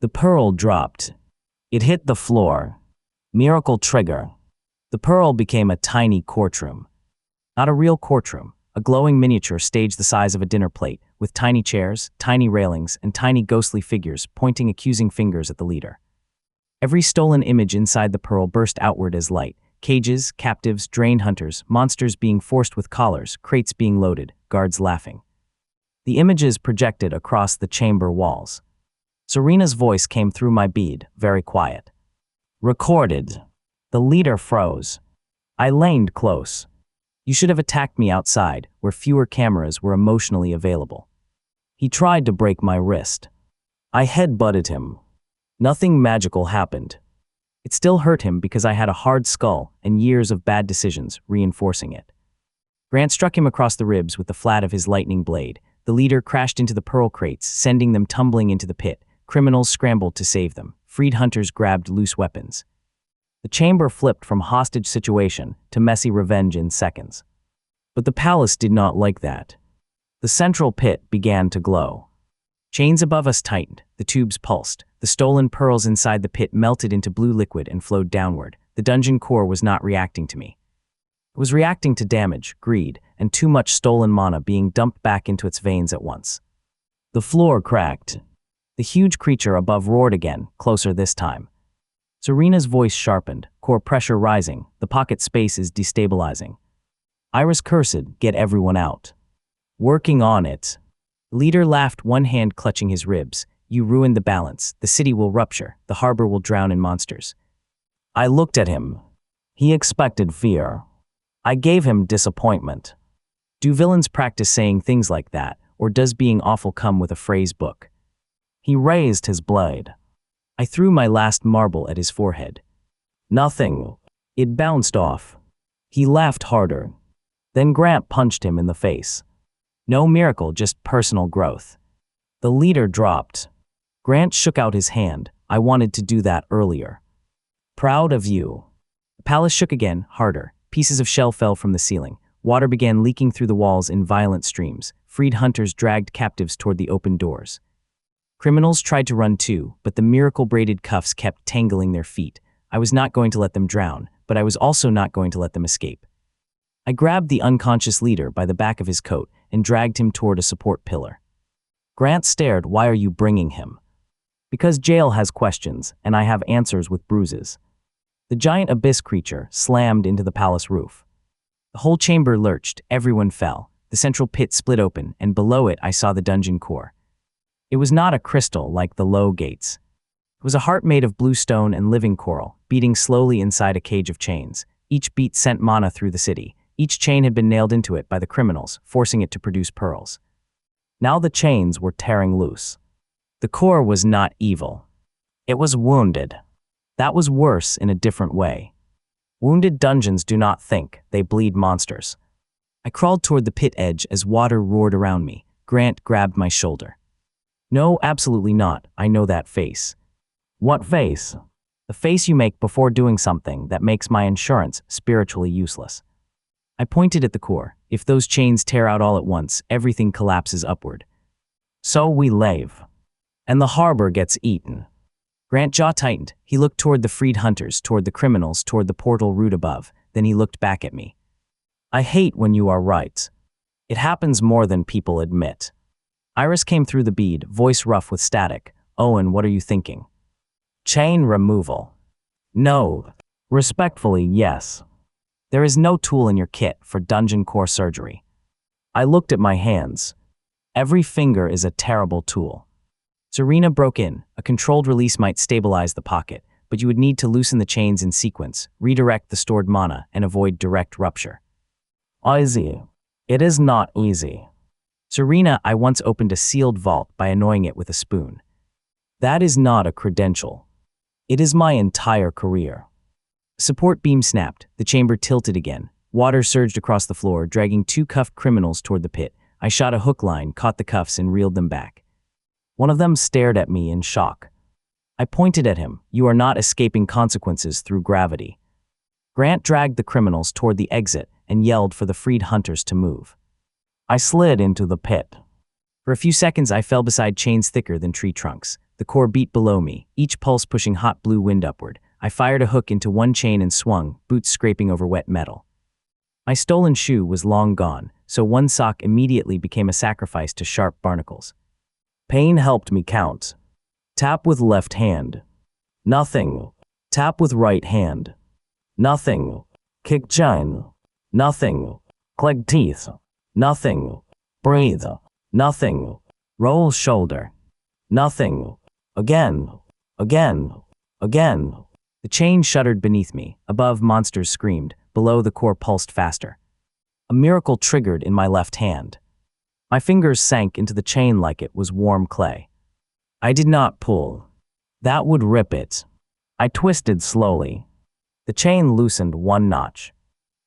The pearl dropped. It hit the floor. Miracle trigger. The pearl became a tiny courtroom. Not a real courtroom, a glowing miniature stage the size of a dinner plate, with tiny chairs, tiny railings, and tiny ghostly figures pointing accusing fingers at the leader. Every stolen image inside the pearl burst outward as light. Cages, captives, drain hunters, monsters being forced with collars, crates being loaded, guards laughing. The images projected across the chamber walls. Serena's voice came through my bead, very quiet. Recorded. The leader froze. I leaned close. You should have attacked me outside, where fewer cameras were emotionally available. He tried to break my wrist. I head-butted him. Nothing magical happened. It still hurt him because I had a hard skull and years of bad decisions reinforcing it. Grant struck him across the ribs with the flat of his lightning blade. The leader crashed into the pearl crates, sending them tumbling into the pit. Criminals scrambled to save them. Freed hunters grabbed loose weapons. The chamber flipped from hostage situation to messy revenge in seconds. But the palace did not like that. The central pit began to glow. Chains above us tightened, the tubes pulsed, the stolen pearls inside the pit melted into blue liquid and flowed downward. The dungeon core was not reacting to me. It was reacting to damage, greed, and too much stolen mana being dumped back into its veins at once. The floor cracked. The huge creature above roared again, closer this time. Serena's voice sharpened, core pressure rising, the pocket space is destabilizing. Iris cursed, get everyone out. Working on it. Leader laughed, one hand clutching his ribs. You ruined the balance. The city will rupture. The harbor will drown in monsters. I looked at him. He expected fear. I gave him disappointment. Do villains practice saying things like that, or does being awful come with a phrase book? He raised his blade. I threw my last marble at his forehead. Nothing. It bounced off. He laughed harder. Then Grant punched him in the face. No miracle, just personal growth. The leader dropped. Grant shook out his hand. I wanted to do that earlier. Proud of you. The palace shook again, harder. Pieces of shell fell from the ceiling. Water began leaking through the walls in violent streams. Freed hunters dragged captives toward the open doors. Criminals tried to run too, but the miracle-braided cuffs kept tangling their feet. I was not going to let them drown, but I was also not going to let them escape. I grabbed the unconscious leader by the back of his coat and dragged him toward a support pillar. Grant stared. Why are you bringing him? Because jail has questions, and I have answers with bruises. The giant abyss creature slammed into the palace roof. The whole chamber lurched, everyone fell. The central pit split open, and below it I saw the dungeon core. It was not a crystal like the low gates. It was a heart made of blue stone and living coral, beating slowly inside a cage of chains. Each beat sent mana through the city. Each chain had been nailed into it by the criminals, forcing it to produce pearls. Now the chains were tearing loose. The core was not evil. It was wounded. That was worse in a different way. Wounded dungeons do not think, they bleed monsters. I crawled toward the pit edge as water roared around me. Grant grabbed my shoulder. No, absolutely not. I know that face. What face? The face you make before doing something that makes my insurance spiritually useless. I pointed at the core. If those chains tear out all at once, everything collapses upward. So we lave. And the harbor gets eaten. Grant jaw tightened. He looked toward the freed hunters, toward the criminals, toward the portal route above. Then he looked back at me. I hate when you are right. It happens more than people admit. Iris came through the bead, voice rough with static. Owen, what are you thinking? Chain removal. No. Respectfully, yes. There is no tool in your kit for dungeon core surgery. I looked at my hands. Every finger is a terrible tool. Serena broke in. A controlled release might stabilize the pocket, but you would need to loosen the chains in sequence, redirect the stored mana, and avoid direct rupture. Easy. It is not easy. Serena, I once opened a sealed vault by annoying it with a spoon. That is not a credential. It is my entire career. Support beam snapped, the chamber tilted again. Water surged across the floor, dragging two cuffed criminals toward the pit. I shot a hook line, caught the cuffs, and reeled them back. One of them stared at me in shock. I pointed at him. "You are not escaping consequences through gravity." Grant dragged the criminals toward the exit and yelled for the freed hunters to move. I slid into the pit. For a few seconds, I fell beside chains thicker than tree trunks. The core beat below me, each pulse pushing hot blue wind upward. I fired a hook into one chain and swung, boots scraping over wet metal. My stolen shoe was long gone, so one sock immediately became a sacrifice to sharp barnacles. Pain helped me count. Tap with left hand. Nothing. Tap with right hand. Nothing. Kick chain. Nothing. Click teeth. Nothing. Breathe. Nothing. Roll shoulder. Nothing. Again. Again. Again. The chain shuddered beneath me. Above, monsters screamed. Below, the core pulsed faster. A miracle triggered in my left hand. My fingers sank into the chain like it was warm clay. I did not pull. That would rip it. I twisted slowly. The chain loosened one notch.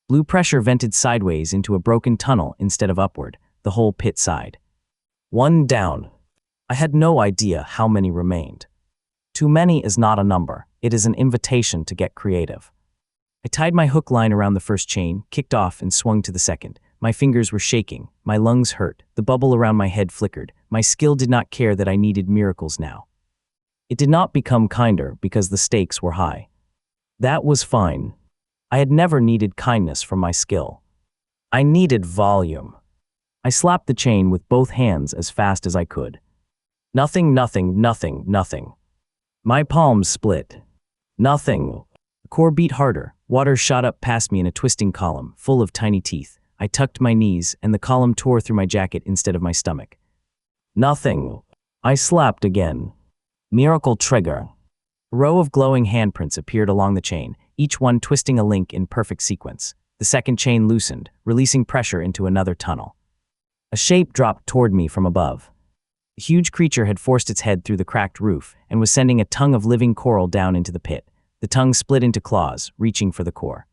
Blue pressure vented sideways into a broken tunnel instead of upward, the whole pit side. One down. I had no idea how many remained. Too many is not a number. It is an invitation to get creative. I tied my hook line around the first chain, kicked off, and swung to the second. My fingers were shaking. My lungs hurt. The bubble around my head flickered. My skill did not care that I needed miracles now. It did not become kinder because the stakes were high. That was fine. I had never needed kindness from my skill. I needed volume. I slapped the chain with both hands as fast as I could. Nothing, nothing, nothing, nothing. My palms split. Nothing. The core beat harder. Water shot up past me in a twisting column, full of tiny teeth. I tucked my knees, and the column tore through my jacket instead of my stomach. Nothing. I slapped again. Miracle trigger. A row of glowing handprints appeared along the chain, each one twisting a link in perfect sequence. The second chain loosened, releasing pressure into another tunnel. A shape dropped toward me from above. The huge creature had forced its head through the cracked roof and was sending a tongue of living coral down into the pit. The tongue split into claws, reaching for the core.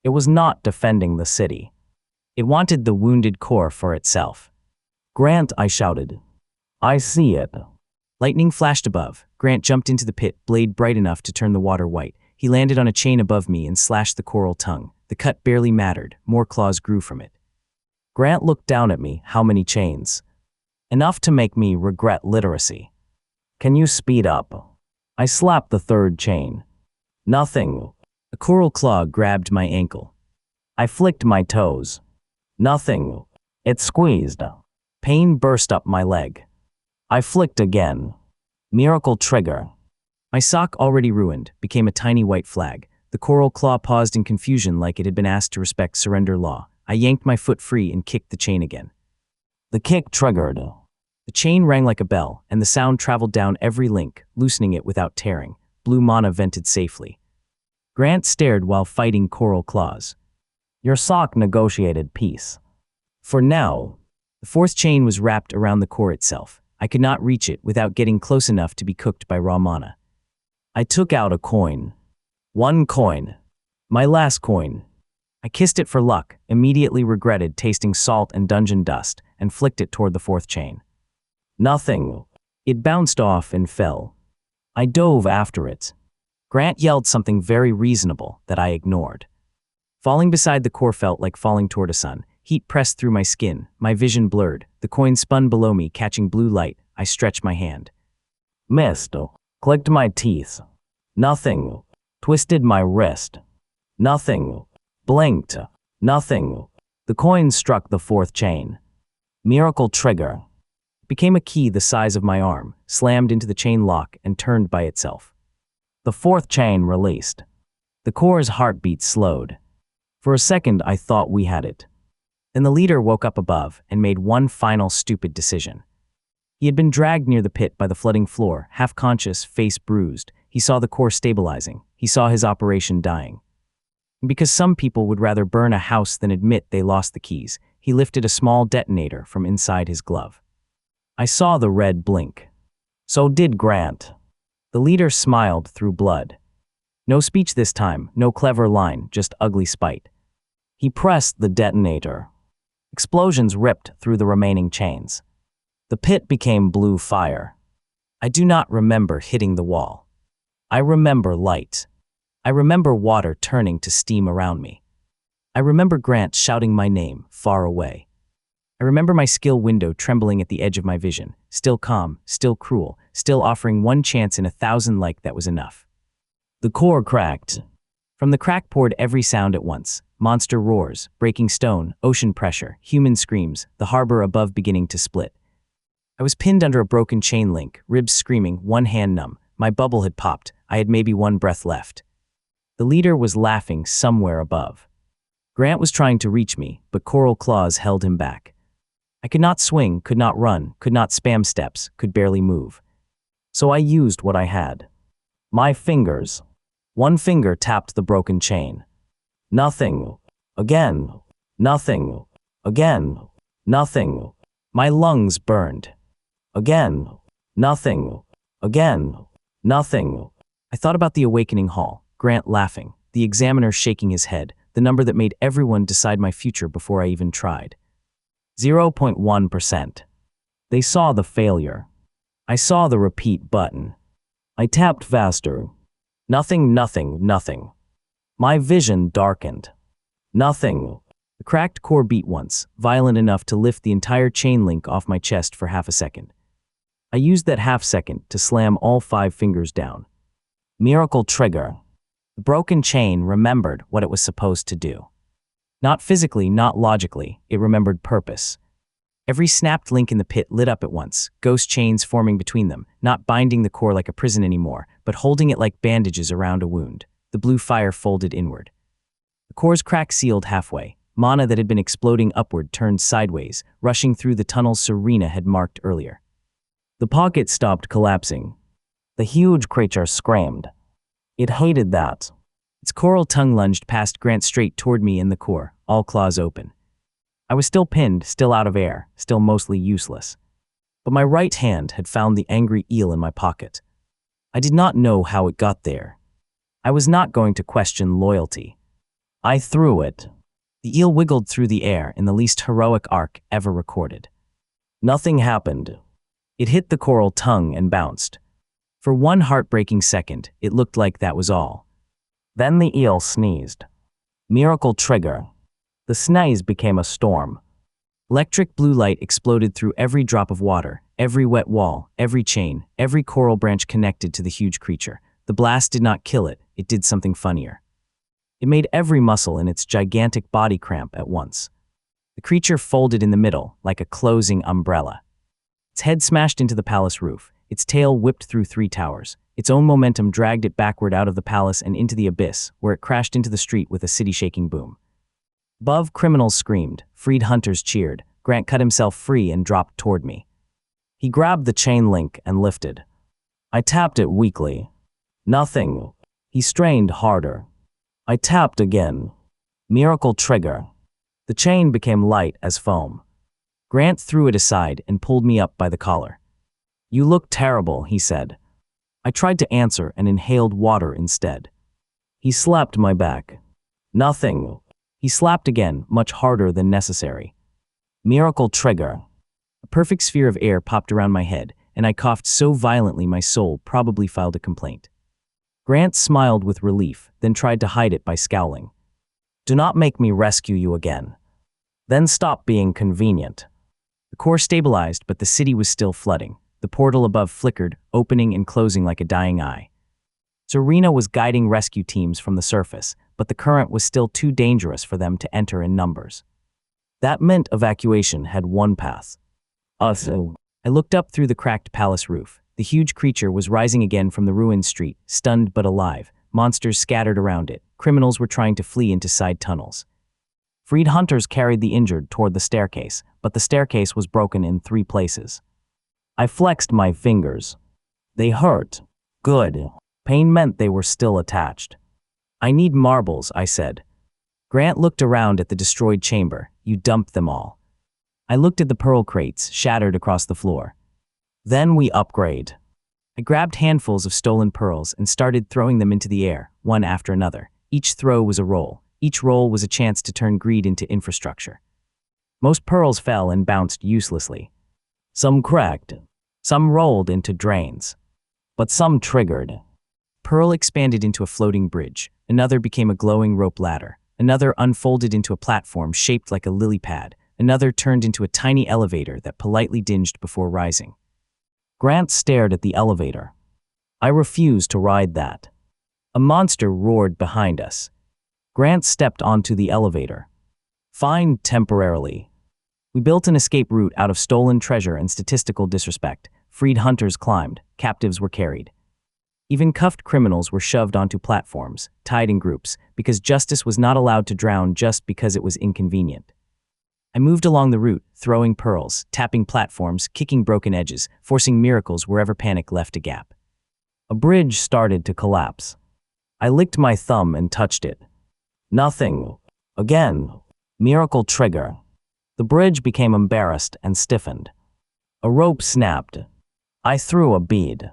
It was not defending the city. It wanted the wounded core for itself. "Grant," I shouted. "I see it." Lightning flashed above. Grant jumped into the pit, blade bright enough to turn the water white. He landed on a chain above me and slashed the coral tongue. The cut barely mattered. More claws grew from it. Grant looked down at me. "How many chains?" "Enough to make me regret literacy." "Can you speed up?" I slapped the third chain. "Nothing." A coral claw grabbed my ankle. I flicked my toes. "Nothing." It squeezed. Pain burst up my leg. I flicked again. Miracle trigger. My sock, already ruined, became a tiny white flag. The coral claw paused in confusion like it had been asked to respect surrender law. I yanked my foot free and kicked the chain again. The kick triggered. The chain rang like a bell, and the sound traveled down every link, loosening it without tearing. Blue mana vented safely. Grant stared while fighting coral claws. "Your sock negotiated peace." For now. The fourth chain was wrapped around the core itself. I could not reach it without getting close enough to be cooked by raw mana. I took out a coin. One coin. My last coin. I kissed it for luck, immediately regretted tasting salt and dungeon dust, and flicked it toward the fourth chain. Nothing. It bounced off and fell. I dove after it. Grant yelled something very reasonable that I ignored. Falling beside the core felt like falling toward a sun. Heat pressed through my skin, my vision blurred. The coin spun below me, catching blue light. I stretched my hand. Missed. Clicked my teeth. Nothing. Twisted my wrist. Nothing. Blinked. Nothing. The coin struck the fourth chain. Miracle trigger. It became a key the size of my arm, slammed into the chain lock and turned by itself. The fourth chain released. The core's heartbeat slowed. For a second, I thought we had it. Then the leader woke up above and made one final stupid decision. He had been dragged near the pit by the flooding floor, half-conscious, face bruised. He saw the core stabilizing. He saw his operation dying. And because some people would rather burn a house than admit they lost the keys, he lifted a small detonator from inside his glove. I saw the red blink. So did Grant. The leader smiled through blood. No speech this time, no clever line, just ugly spite. He pressed the detonator. Explosions ripped through the remaining chains. The pit became blue fire. I do not remember hitting the wall. I remember light. I remember water turning to steam around me. I remember Grant shouting my name far away. I remember my skill window trembling at the edge of my vision, still calm, still cruel, still offering one chance in 1,000 like that was enough. The core cracked. From the crack poured every sound at once. Monster roars, breaking stone, ocean pressure, human screams, the harbor above beginning to split. I was pinned under a broken chain link, ribs screaming, one hand numb. My bubble had popped. I had maybe one breath left. The leader was laughing somewhere above. Grant was trying to reach me, but coral claws held him back. I could not swing, could not run, could not spam steps, could barely move. So I used what I had. My fingers. One finger tapped the broken chain. Nothing. Again. Nothing. Again. Nothing. My lungs burned. Again. Nothing. Again. Nothing. I thought about the awakening hall, Grant laughing, the examiner shaking his head, the number that made everyone decide my future before I even tried. 0.1%. They saw the failure. I saw the repeat button. I tapped faster. Nothing, nothing, nothing. My vision darkened. Nothing. The cracked core beat once, violent enough to lift the entire chain link off my chest for half a second. I used that half second to slam all 5 fingers down. Miracle trigger. The broken chain remembered what it was supposed to do. Not physically, not logically, it remembered purpose. Every snapped link in the pit lit up at once, ghost chains forming between them, not binding the core like a prison anymore, but holding it like bandages around a wound. The blue fire folded inward. The core's crack sealed halfway. Mana that had been exploding upward turned sideways, rushing through the tunnels Serena had marked earlier. The pocket stopped collapsing. The huge creature screamed. It hated that. Its coral tongue lunged past Grant straight toward me in the core, all claws open. I was still pinned, still out of air, still mostly useless. But my right hand had found the angry eel in my pocket. I did not know how it got there. I was not going to question loyalty. I threw it. The eel wiggled through the air in the least heroic arc ever recorded. Nothing happened. It hit the coral tongue and bounced. For one heartbreaking second, it looked like that was all. Then the eel sneezed. Miracle trigger. The sneeze became a storm. Electric blue light exploded through every drop of water, every wet wall, every chain, every coral branch connected to the huge creature. The blast did not kill it, it did something funnier. It made every muscle in its gigantic body cramp at once. The creature folded in the middle, like a closing umbrella. Its head smashed into the palace roof, its tail whipped through 3 towers. Its own momentum dragged it backward out of the palace and into the abyss, where it crashed into the street with a city-shaking boom. Above, criminals screamed, freed hunters cheered. Grant cut himself free and dropped toward me. He grabbed the chain link and lifted. I tapped it weakly. Nothing. He strained harder. I tapped again. Miracle trigger. The chain became light as foam. Grant threw it aside and pulled me up by the collar. You look terrible, he said. I tried to answer and inhaled water instead. He slapped my back. Nothing. He slapped again, much harder than necessary. Miracle trigger. A perfect sphere of air popped around my head, and I coughed so violently my soul probably filed a complaint. Grant smiled with relief, then tried to hide it by scowling. Do not make me rescue you again. Then stop being convenient. The core stabilized, but the city was still flooding. The portal above flickered, opening and closing like a dying eye. Serena was guiding rescue teams from the surface, but the current was still too dangerous for them to enter in numbers. That meant evacuation had one path. Us. I looked up through the cracked palace roof. The huge creature was rising again from the ruined street, stunned but alive. Monsters scattered around it. Criminals were trying to flee into side tunnels. Freed hunters carried the injured toward the staircase, but the staircase was broken in 3 places. I flexed my fingers. They hurt. Good. Pain meant they were still attached. I need marbles, I said. Grant looked around at the destroyed chamber. You dumped them all. I looked at the pearl crates, shattered across the floor. Then we upgrade. I grabbed handfuls of stolen pearls and started throwing them into the air, one after another. Each throw was a roll. Each roll was a chance to turn greed into infrastructure. Most pearls fell and bounced uselessly. Some cracked. Some rolled into drains. But some triggered. Pearl expanded into a floating bridge. Another became a glowing rope ladder. Another unfolded into a platform shaped like a lily pad. Another turned into a tiny elevator that politely dinged before rising. Grant stared at the elevator. I refused to ride that. A monster roared behind us. Grant stepped onto the elevator. Fine, temporarily. We built an escape route out of stolen treasure and statistical disrespect. Freed hunters climbed, captives were carried. Even cuffed criminals were shoved onto platforms, tied in groups, because justice was not allowed to drown just because it was inconvenient. I moved along the route, throwing pearls, tapping platforms, kicking broken edges, forcing miracles wherever panic left a gap. A bridge started to collapse. I licked my thumb and touched it. Nothing. Again. Miracle trigger. The bridge became embarrassed and stiffened. A rope snapped. I threw a bead.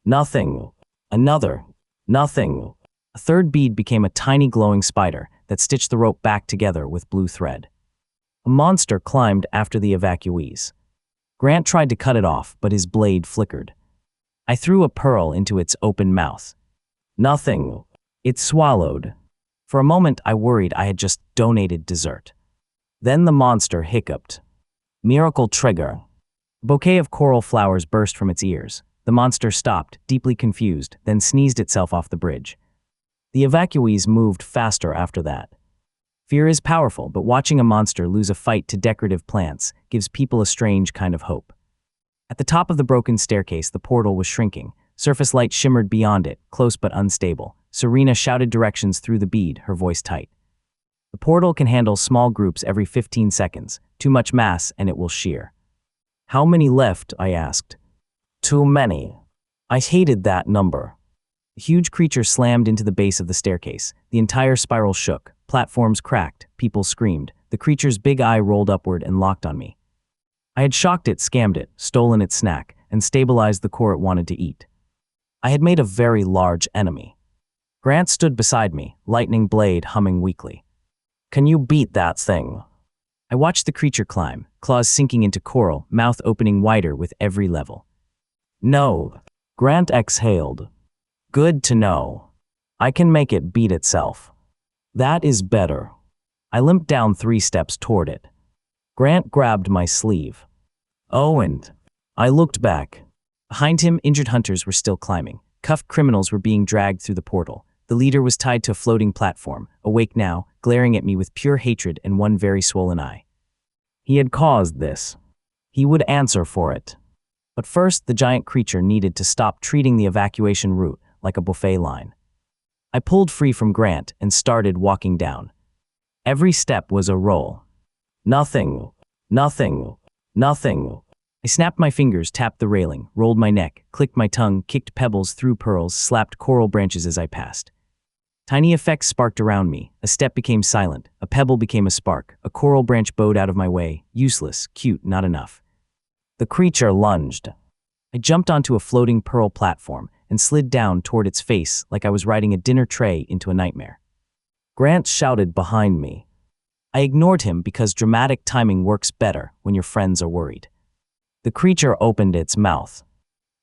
Nothing. Another. Nothing. A third bead became a tiny glowing spider that stitched the rope back together with blue thread. A monster climbed after the evacuees. Grant tried to cut it off, but his blade flickered. I threw a pearl into its open mouth. Nothing. It swallowed. For a moment, I worried I had just donated dessert. Then the monster hiccuped. Miracle trigger. A bouquet of coral flowers burst from its ears. The monster stopped, deeply confused, then sneezed itself off the bridge. The evacuees moved faster after that. Fear is powerful, but watching a monster lose a fight to decorative plants gives people a strange kind of hope. At the top of the broken staircase, the portal was shrinking. Surface light shimmered beyond it, close but unstable. Serena shouted directions through the bead, her voice tight. The portal can handle small groups every 15 seconds. Too much mass and it will shear. How many left? I asked. Too many. I hated that number. The huge creature slammed into the base of the staircase. The entire spiral shook. Platforms cracked. People screamed. The creature's big eye rolled upward and locked on me. I had shocked it, scammed it, stolen its snack, and stabilized the core it wanted to eat. I had made a very large enemy. Grant stood beside me, lightning blade humming weakly. Can you beat that thing? I watched the creature climb, claws sinking into coral, mouth opening wider with every level. No. Grant exhaled. Good to know. I can make it beat itself. That is better. I limped down 3 steps toward it. Grant grabbed my sleeve. Owen. I looked back. Behind him, injured hunters were still climbing. Cuffed criminals were being dragged through the portal. The leader was tied to a floating platform, awake now, glaring at me with pure hatred and one very swollen eye. He had caused this. He would answer for it. But first, the giant creature needed to stop treating the evacuation route like a buffet line. I pulled free from Grant and started walking down. Every step was a roll. Nothing. Nothing. Nothing. I snapped my fingers, tapped the railing, rolled my neck, clicked my tongue, kicked pebbles through pearls, slapped coral branches as I passed. Tiny effects sparked around me. A step became silent. A pebble became a spark. A coral branch bowed out of my way. Useless, cute, not enough. The creature lunged. I jumped onto a floating pearl platform and slid down toward its face like I was riding a dinner tray into a nightmare. Grant shouted behind me. I ignored him because dramatic timing works better when your friends are worried. The creature opened its mouth.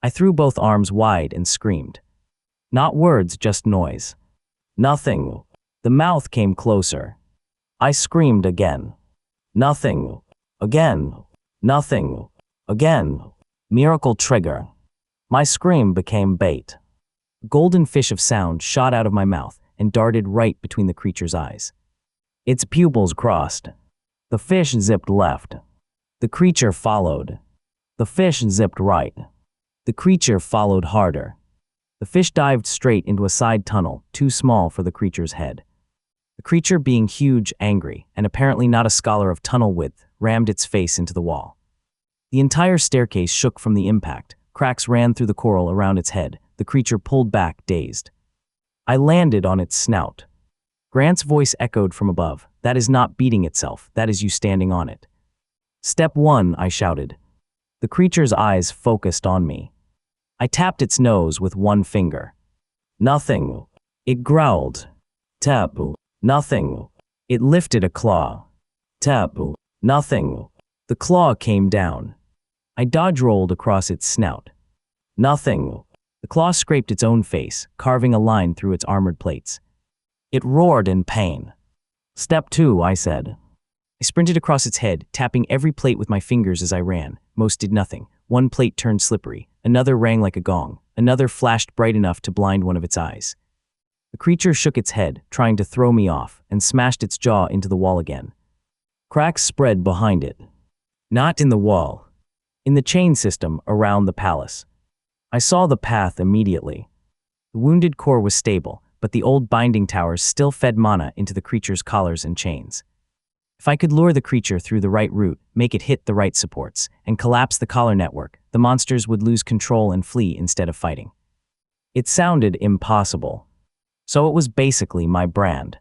I threw both arms wide and screamed. Not words, just noise. Nothing. The mouth came closer. I screamed again. Nothing. Again. Nothing. Again. Miracle trigger. My scream became bait. A golden fish of sound shot out of my mouth and darted right between the creature's eyes. Its pupils crossed. The fish zipped left. The creature followed. The fish zipped right. The creature followed harder. The fish dived straight into a side tunnel, too small for the creature's head. The creature, being huge, angry, and apparently not a scholar of tunnel width, rammed its face into the wall. The entire staircase shook from the impact. Cracks ran through the coral around its head. The creature pulled back, dazed. I landed on its snout. Grant's voice echoed from above. That is not beating itself. That is you standing on it. Step 1, I shouted. The creature's eyes focused on me. I tapped its nose with one finger. Nothing. It growled. Tap. Nothing. It lifted a claw. Tap. Nothing. The claw came down. I dodge-rolled across its snout. Nothing. The claw scraped its own face, carving a line through its armored plates. It roared in pain. Step 2, I said. I sprinted across its head, tapping every plate with my fingers as I ran. Most did nothing. One plate turned slippery. Another rang like a gong. Another flashed bright enough to blind one of its eyes. The creature shook its head, trying to throw me off, and smashed its jaw into the wall again. Cracks spread behind it. Not in the wall. In the chain system around the palace. I saw the path immediately. The wounded core was stable, but the old binding towers still fed mana into the creature's collars and chains. If I could lure the creature through the right route, make it hit the right supports, and collapse the collar network, the monsters would lose control and flee instead of fighting. It sounded impossible. So it was basically my brand.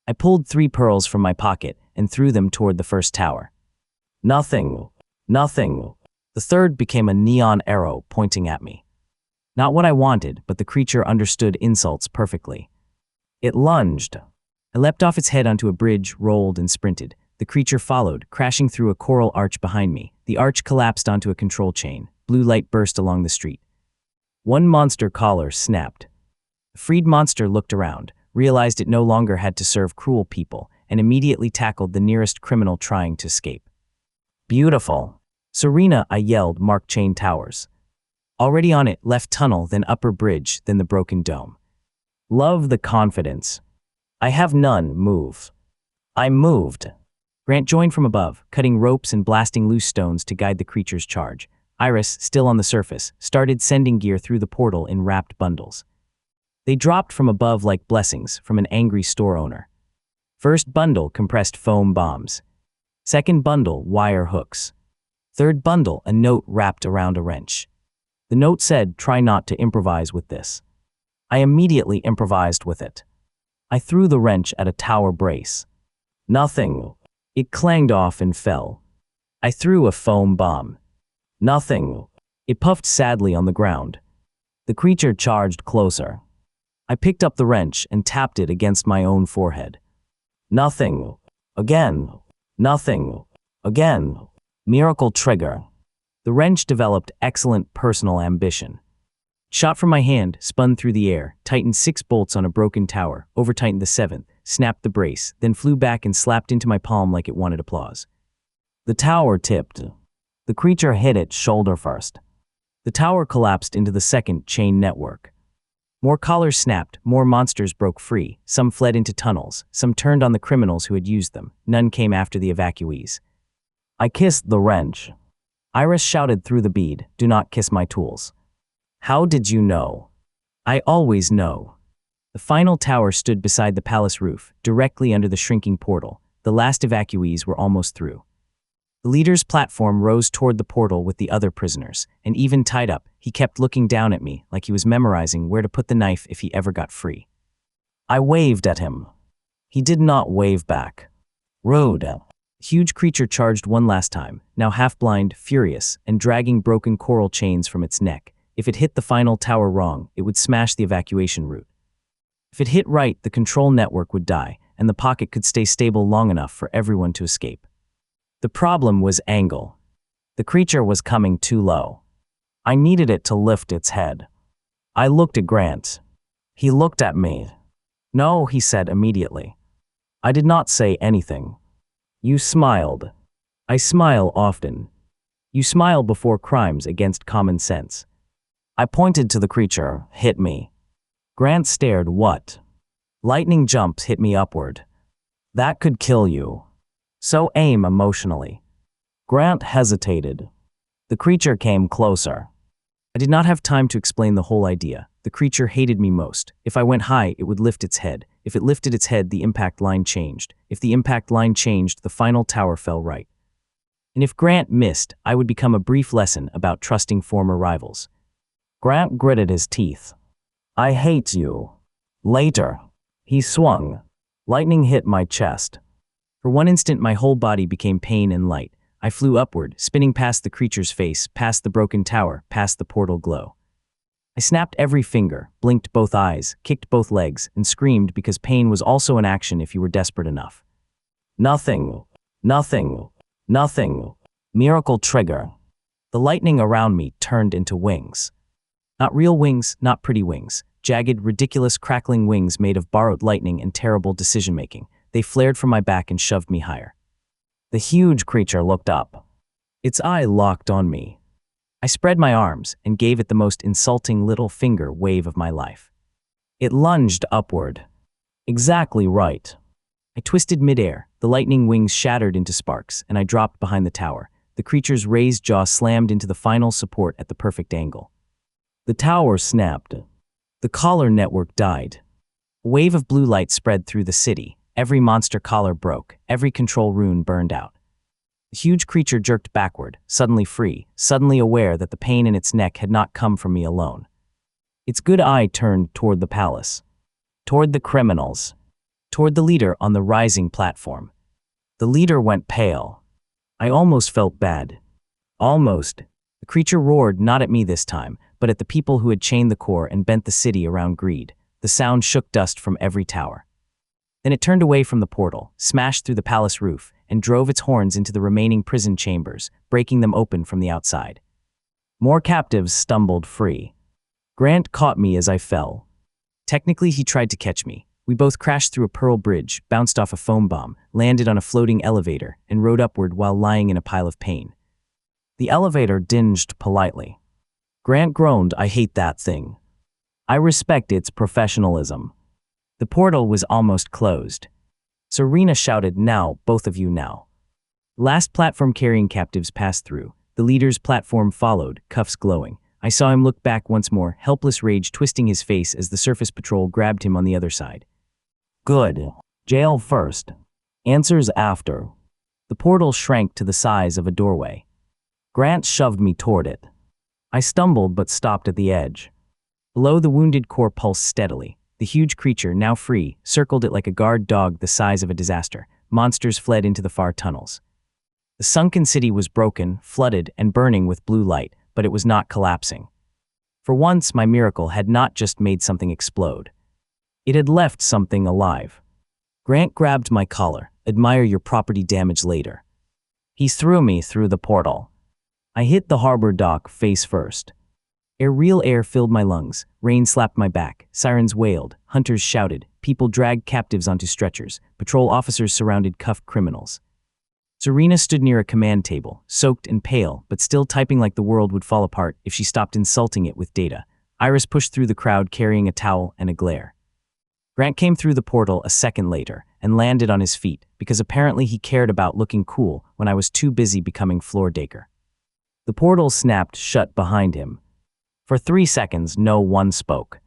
I pulled 3 pearls from my pocket and threw them toward the first tower. Nothing. Nothing. The third became a neon arrow pointing at me. Not what I wanted, but the creature understood insults perfectly. It lunged. I leapt off its head onto a bridge, rolled, and sprinted. The creature followed, crashing through a coral arch behind me. The arch collapsed onto a control chain. Blue light burst along the street. One monster collar snapped. The freed monster looked around, realized it no longer had to serve cruel people, and immediately tackled the nearest criminal trying to escape. Beautiful. Serena, I yelled, marked chain towers. Already on it, left tunnel, then upper bridge, then the broken dome. Love the confidence. I have none. Move. I moved. Grant joined from above, cutting ropes and blasting loose stones to guide the creature's charge. Iris, still on the surface, started sending gear through the portal in wrapped bundles. They dropped from above like blessings from an angry store owner. First bundle, compressed foam bombs. Second bundle, wire hooks. Third bundle, a note wrapped around a wrench. The note said, "Try not to improvise with this." I immediately improvised with it. I threw the wrench at a tower brace. Nothing. It clanged off and fell. I threw a foam bomb. Nothing. It puffed sadly on the ground. The creature charged closer. I picked up the wrench and tapped it against my own forehead. Nothing. Again. Nothing. Again. Miracle trigger. The wrench developed excellent personal ambition. Shot from my hand, spun through the air, tightened 6 bolts on a broken tower, over-tightened the 7th, snapped the brace, then flew back and slapped into my palm like it wanted applause. The tower tipped. The creature hit it shoulder first. The tower collapsed into the second chain network. More collars snapped, more monsters broke free, some fled into tunnels, some turned on the criminals who had used them, none came after the evacuees. I kissed the wrench. Iris shouted through the bead, "Do not kiss my tools." How did you know? I always know. The final tower stood beside the palace roof, directly under the shrinking portal. The last evacuees were almost through. The leader's platform rose toward the portal with the other prisoners, and even tied up, he kept looking down at me like he was memorizing where to put the knife if he ever got free. I waved at him. He did not wave back. Rude. The huge creature charged one last time, now half-blind, furious, and dragging broken coral chains from its neck. If it hit the final tower wrong, it would smash the evacuation route. If it hit right, the control network would die, and the pocket could stay stable long enough for everyone to escape. The problem was angle. The creature was coming too low. I needed it to lift its head. I looked at Grant. He looked at me. "No," he said immediately. I did not say anything. "You smiled." I smile often. You smile before crimes against common sense. I pointed to the creature. "Hit me." Grant stared. "What?" "Lightning jumps hit me upward. That could kill you. So aim emotionally." Grant hesitated. The creature came closer. I did not have time to explain the whole idea. The creature hated me most. If I went high, it would lift its head. If it lifted its head, the impact line changed. If the impact line changed, the final tower fell right. And if Grant missed, I would become a brief lesson about trusting former rivals. Grant gritted his teeth. "I hate you." Later, he swung. Lightning hit my chest. For one instant, my whole body became pain and light. I flew upward, spinning past the creature's face, past the broken tower, past the portal glow. I snapped every finger, blinked both eyes, kicked both legs, and screamed because pain was also an action if you were desperate enough. Nothing. Nothing. Nothing. Miracle trigger. The lightning around me turned into wings. Not real wings, not pretty wings. Jagged, ridiculous, crackling wings made of borrowed lightning and terrible decision-making. They flared from my back and shoved me higher. The huge creature looked up. Its eye locked on me. I spread my arms and gave it the most insulting little finger wave of my life. It lunged upward. Exactly right. I twisted midair, the lightning wings shattered into sparks, and I dropped behind the tower. The creature's raised jaw slammed into the final support at the perfect angle. The tower snapped. The collar network died. A wave of blue light spread through the city. Every monster collar broke. Every control rune burned out. The huge creature jerked backward, suddenly free, suddenly aware that the pain in its neck had not come from me alone. Its good eye turned toward the palace, toward the criminals, toward the leader on the rising platform. The leader went pale. I almost felt bad. Almost. The creature roared not at me this time, but at the people who had chained the core and bent the city around greed. The sound shook dust from every tower. Then it turned away from the portal, smashed through the palace roof, and drove its horns into the remaining prison chambers, breaking them open from the outside. More captives stumbled free. Grant caught me as I fell. Technically, he tried to catch me. We both crashed through a pearl bridge, bounced off a foam bomb, landed on a floating elevator, and rode upward while lying in a pile of pain. The elevator dinged politely. Grant groaned, "I hate that thing. I respect its professionalism." The portal was almost closed. Serena shouted, "Now, both of you now." Last platform carrying captives passed through. The leader's platform followed, cuffs glowing. I saw him look back once more, helpless rage twisting his face as the surface patrol grabbed him on the other side. Good. Jail first. Answers after. The portal shrank to the size of a doorway. Grant shoved me toward it. I stumbled but stopped at the edge. Below, the wounded core pulsed steadily. The huge creature, now free, circled it like a guard dog the size of a disaster. Monsters fled into the far tunnels. The sunken city was broken, flooded, and burning with blue light, but it was not collapsing. For once, my miracle had not just made something explode. It had left something alive. Grant grabbed my collar. "Admire your property damage later." He threw me through the portal. I hit the harbor dock face first. Real air filled my lungs, rain slapped my back, sirens wailed, hunters shouted, people dragged captives onto stretchers, patrol officers surrounded cuffed criminals. Serena stood near a command table, soaked and pale, but still typing like the world would fall apart if she stopped insulting it with data. Iris pushed through the crowd carrying a towel and a glare. Grant came through the portal a second later and landed on his feet because apparently he cared about looking cool when I was too busy becoming floor-daker. The portal snapped shut behind him. For 3 seconds, no one spoke.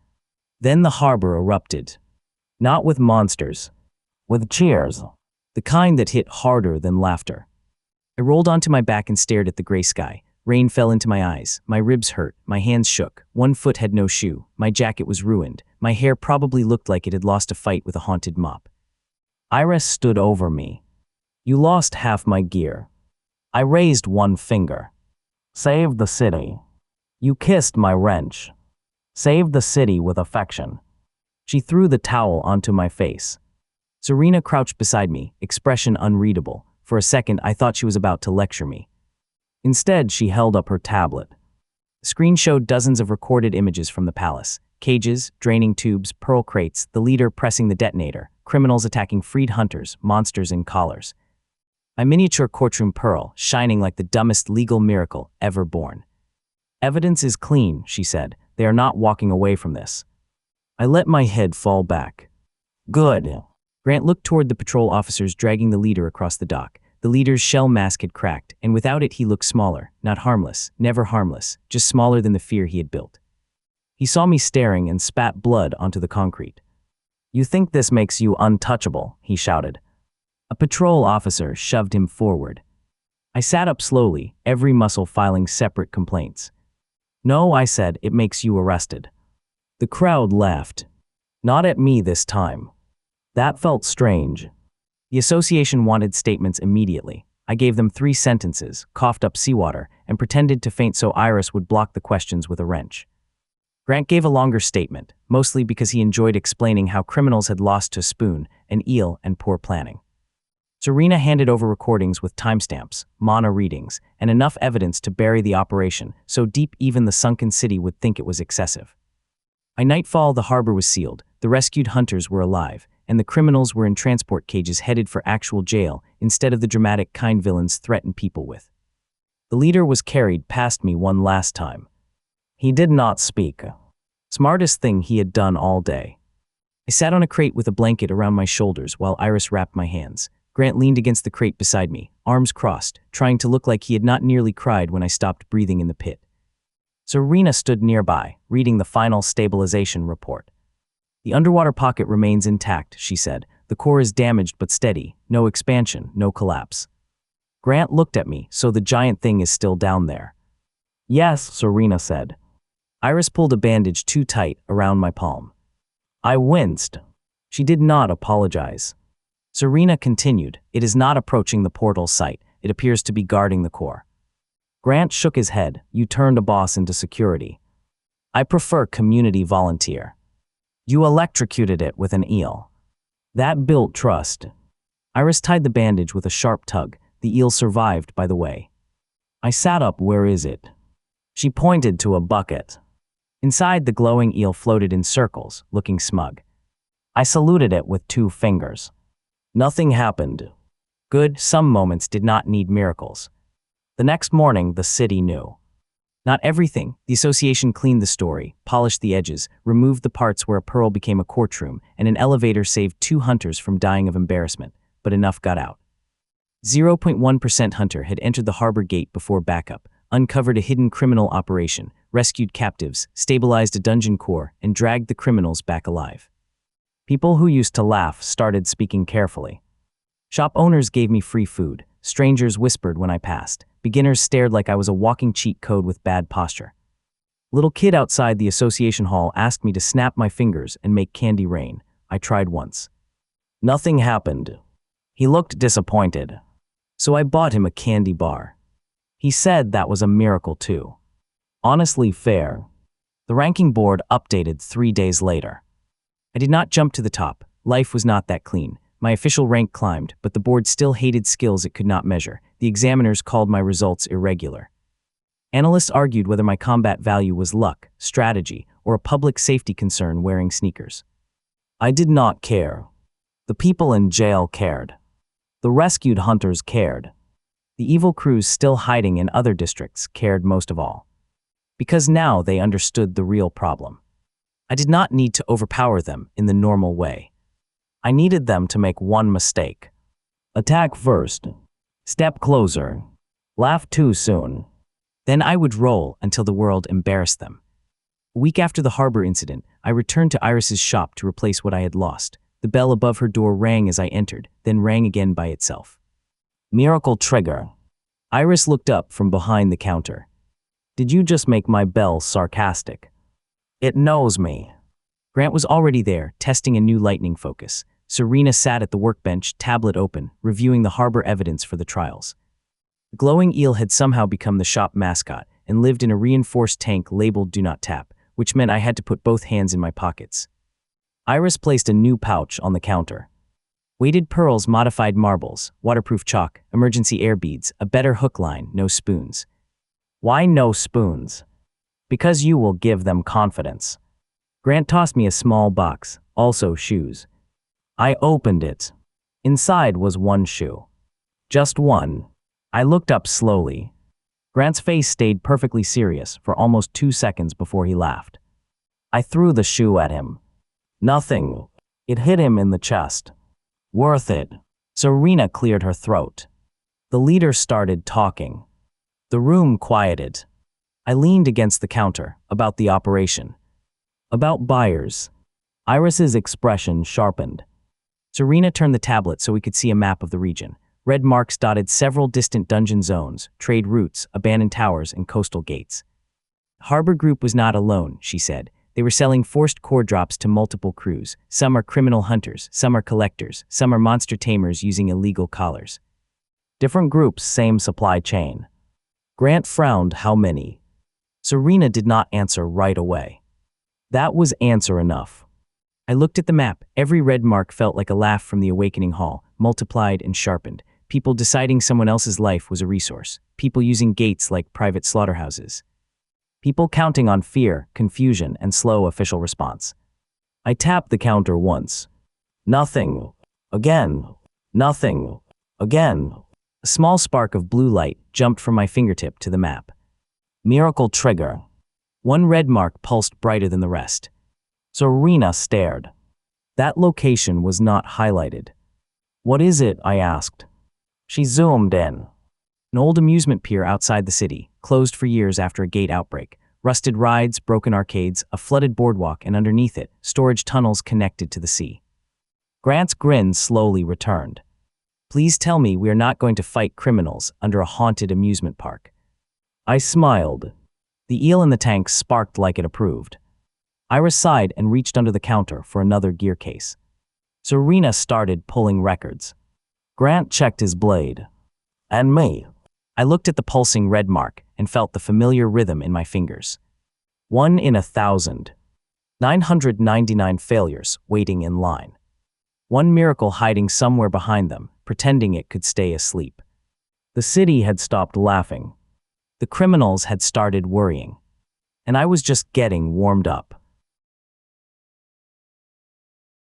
Then the harbor erupted. Not with monsters. With cheers. The kind that hit harder than laughter. I rolled onto my back and stared at the gray sky. Rain fell into my eyes. My ribs hurt. My hands shook. One foot had no shoe. My jacket was ruined. My hair probably looked like it had lost a fight with a haunted mop. Iris stood over me. "You lost half my gear." I raised one finger. "Save the city." "You kissed my wrench." "Save the city with affection." She threw the towel onto my face. Serena crouched beside me, expression unreadable. For a second, I thought she was about to lecture me. Instead, she held up her tablet. The screen showed dozens of recorded images from the palace. Cages, draining tubes, pearl crates, the leader pressing the detonator, criminals attacking freed hunters, monsters in collars. My miniature courtroom pearl, shining like the dumbest legal miracle ever born. "Evidence is clean," she said. "They are not walking away from this." I let my head fall back. "Good." Grant looked toward the patrol officers dragging the leader across the dock. The leader's shell mask had cracked, and without it he looked smaller, not harmless, never harmless, just smaller than the fear he had built. He saw me staring and spat blood onto the concrete. "You think this makes you untouchable," he shouted. A patrol officer shoved him forward. I sat up slowly, every muscle filing separate complaints. "No," I said, "it makes you arrested." The crowd laughed. Not at me this time. That felt strange. The association wanted statements immediately. I gave them 3 sentences, coughed up seawater, and pretended to faint so Iris would block the questions with a wrench. Grant gave a longer statement, mostly because he enjoyed explaining how criminals had lost to a spoon, an eel, and poor planning. Serena handed over recordings with timestamps, mana readings, and enough evidence to bury the operation so deep even the sunken city would think it was excessive. By nightfall, the harbor was sealed, the rescued hunters were alive, and the criminals were in transport cages headed for actual jail instead of the dramatic kind villains threatened people with. The leader was carried past me one last time. He did not speak. Smartest thing he had done all day. I sat on a crate with a blanket around my shoulders while Iris wrapped my hands. Grant leaned against the crate beside me, arms crossed, trying to look like he had not nearly cried when I stopped breathing in the pit. Serena stood nearby, reading the final stabilization report. The underwater pocket remains intact, she said. The core is damaged but steady, no expansion, no collapse. Grant looked at me, so the giant thing is still down there. Yes, Serena said. Iris pulled a bandage too tight around my palm. I winced. She did not apologize. Serena continued, it is not approaching the portal site. It appears to be guarding the core. Grant shook his head. You turned a boss into security. I prefer community volunteer. You electrocuted it with an eel. That built trust. Iris tied the bandage with a sharp tug. The eel survived, by the way. I sat up. Where is it? She pointed to a bucket. Inside, the glowing eel floated in circles, looking smug. I saluted it with 2 fingers. Nothing happened. Good, some moments did not need miracles. The next morning, the city knew. Not everything. The association cleaned the story, polished the edges, removed the parts where a pearl became a courtroom, and an elevator saved 2 hunters from dying of embarrassment, but enough got out. 0.1% hunter had entered the harbor gate before backup, uncovered a hidden criminal operation, rescued captives, stabilized a dungeon core, and dragged the criminals back alive. People who used to laugh started speaking carefully. Shop owners gave me free food. Strangers whispered when I passed. Beginners stared like I was a walking cheat code with bad posture. Little kid outside the association hall asked me to snap my fingers and make candy rain. I tried once. Nothing happened. He looked disappointed. So I bought him a candy bar. He said that was a miracle too. Honestly fair. The ranking board updated 3 days later. I did not jump to the top. Life was not that clean. My official rank climbed, but the board still hated skills it could not measure. The examiners called my results irregular. Analysts argued whether my combat value was luck, strategy, or a public safety concern wearing sneakers. I did not care. The people in jail cared. The rescued hunters cared. The evil crews still hiding in other districts cared most of all. Because now they understood the real problem. I did not need to overpower them in the normal way. I needed them to make one mistake. Attack first. Step closer. Laugh too soon. Then I would roll until the world embarrassed them. A week after the harbor incident, I returned to Iris's shop to replace what I had lost. The bell above her door rang as I entered, then rang again by itself. Miracle trigger. Iris looked up from behind the counter. Did you just make my bell sarcastic? It knows me. Grant was already there, testing a new lightning focus. Serena sat at the workbench, tablet open, reviewing the harbor evidence for the trials. The glowing eel had somehow become the shop mascot and lived in a reinforced tank labeled "Do Not Tap," which meant I had to put both hands in my pockets. Iris placed a new pouch on the counter. Weighted pearls, modified marbles, waterproof chalk, emergency air beads, a better hook line, no spoons. Why no spoons? Because you will give them confidence. Grant tossed me a small box, also shoes. I opened it. Inside was 1 shoe. Just one. I looked up slowly. Grant's face stayed perfectly serious for almost 2 seconds before he laughed. I threw the shoe at him. Nothing. It hit him in the chest. Worth it. Serena cleared her throat. The leader started talking. The room quieted. I leaned against the counter, about the operation. About buyers. Iris's expression sharpened. Serena turned the tablet so we could see a map of the region. Red marks dotted several distant dungeon zones, trade routes, abandoned towers, and coastal gates. Harbor Group was not alone, she said. They were selling forced core drops to multiple crews. Some are criminal hunters, some are collectors, some are monster tamers using illegal collars. Different groups, same supply chain. Grant frowned. How many? Serena did not answer right away. That was answer enough. I looked at the map. Every red mark felt like a laugh from the awakening hall, multiplied and sharpened. People deciding someone else's life was a resource. People using gates like private slaughterhouses. People counting on fear, confusion, and slow official response. I tapped the counter once. Nothing. Again. Nothing. Again. A small spark of blue light jumped from my fingertip to the map. Miracle trigger. One red mark pulsed brighter than the rest. Serena stared. That location was not highlighted. What is it? I asked. She zoomed in. An old amusement pier outside the city, closed for years after a gate outbreak. Rusted rides, broken arcades, a flooded boardwalk, and underneath it, storage tunnels connected to the sea. Grant's grin slowly returned. Please tell me we are not going to fight criminals under a haunted amusement park. I smiled. The eel in the tank sparked like it approved. Ira sighed and reached under the counter for another gear case. Serena started pulling records. Grant checked his blade. And me. I looked at the pulsing red mark and felt the familiar rhythm in my fingers. 1 in 1,000. 999 failures waiting in line. One miracle hiding somewhere behind them, pretending it could stay asleep. The city had stopped laughing. The criminals had started worrying. And I was just getting warmed up.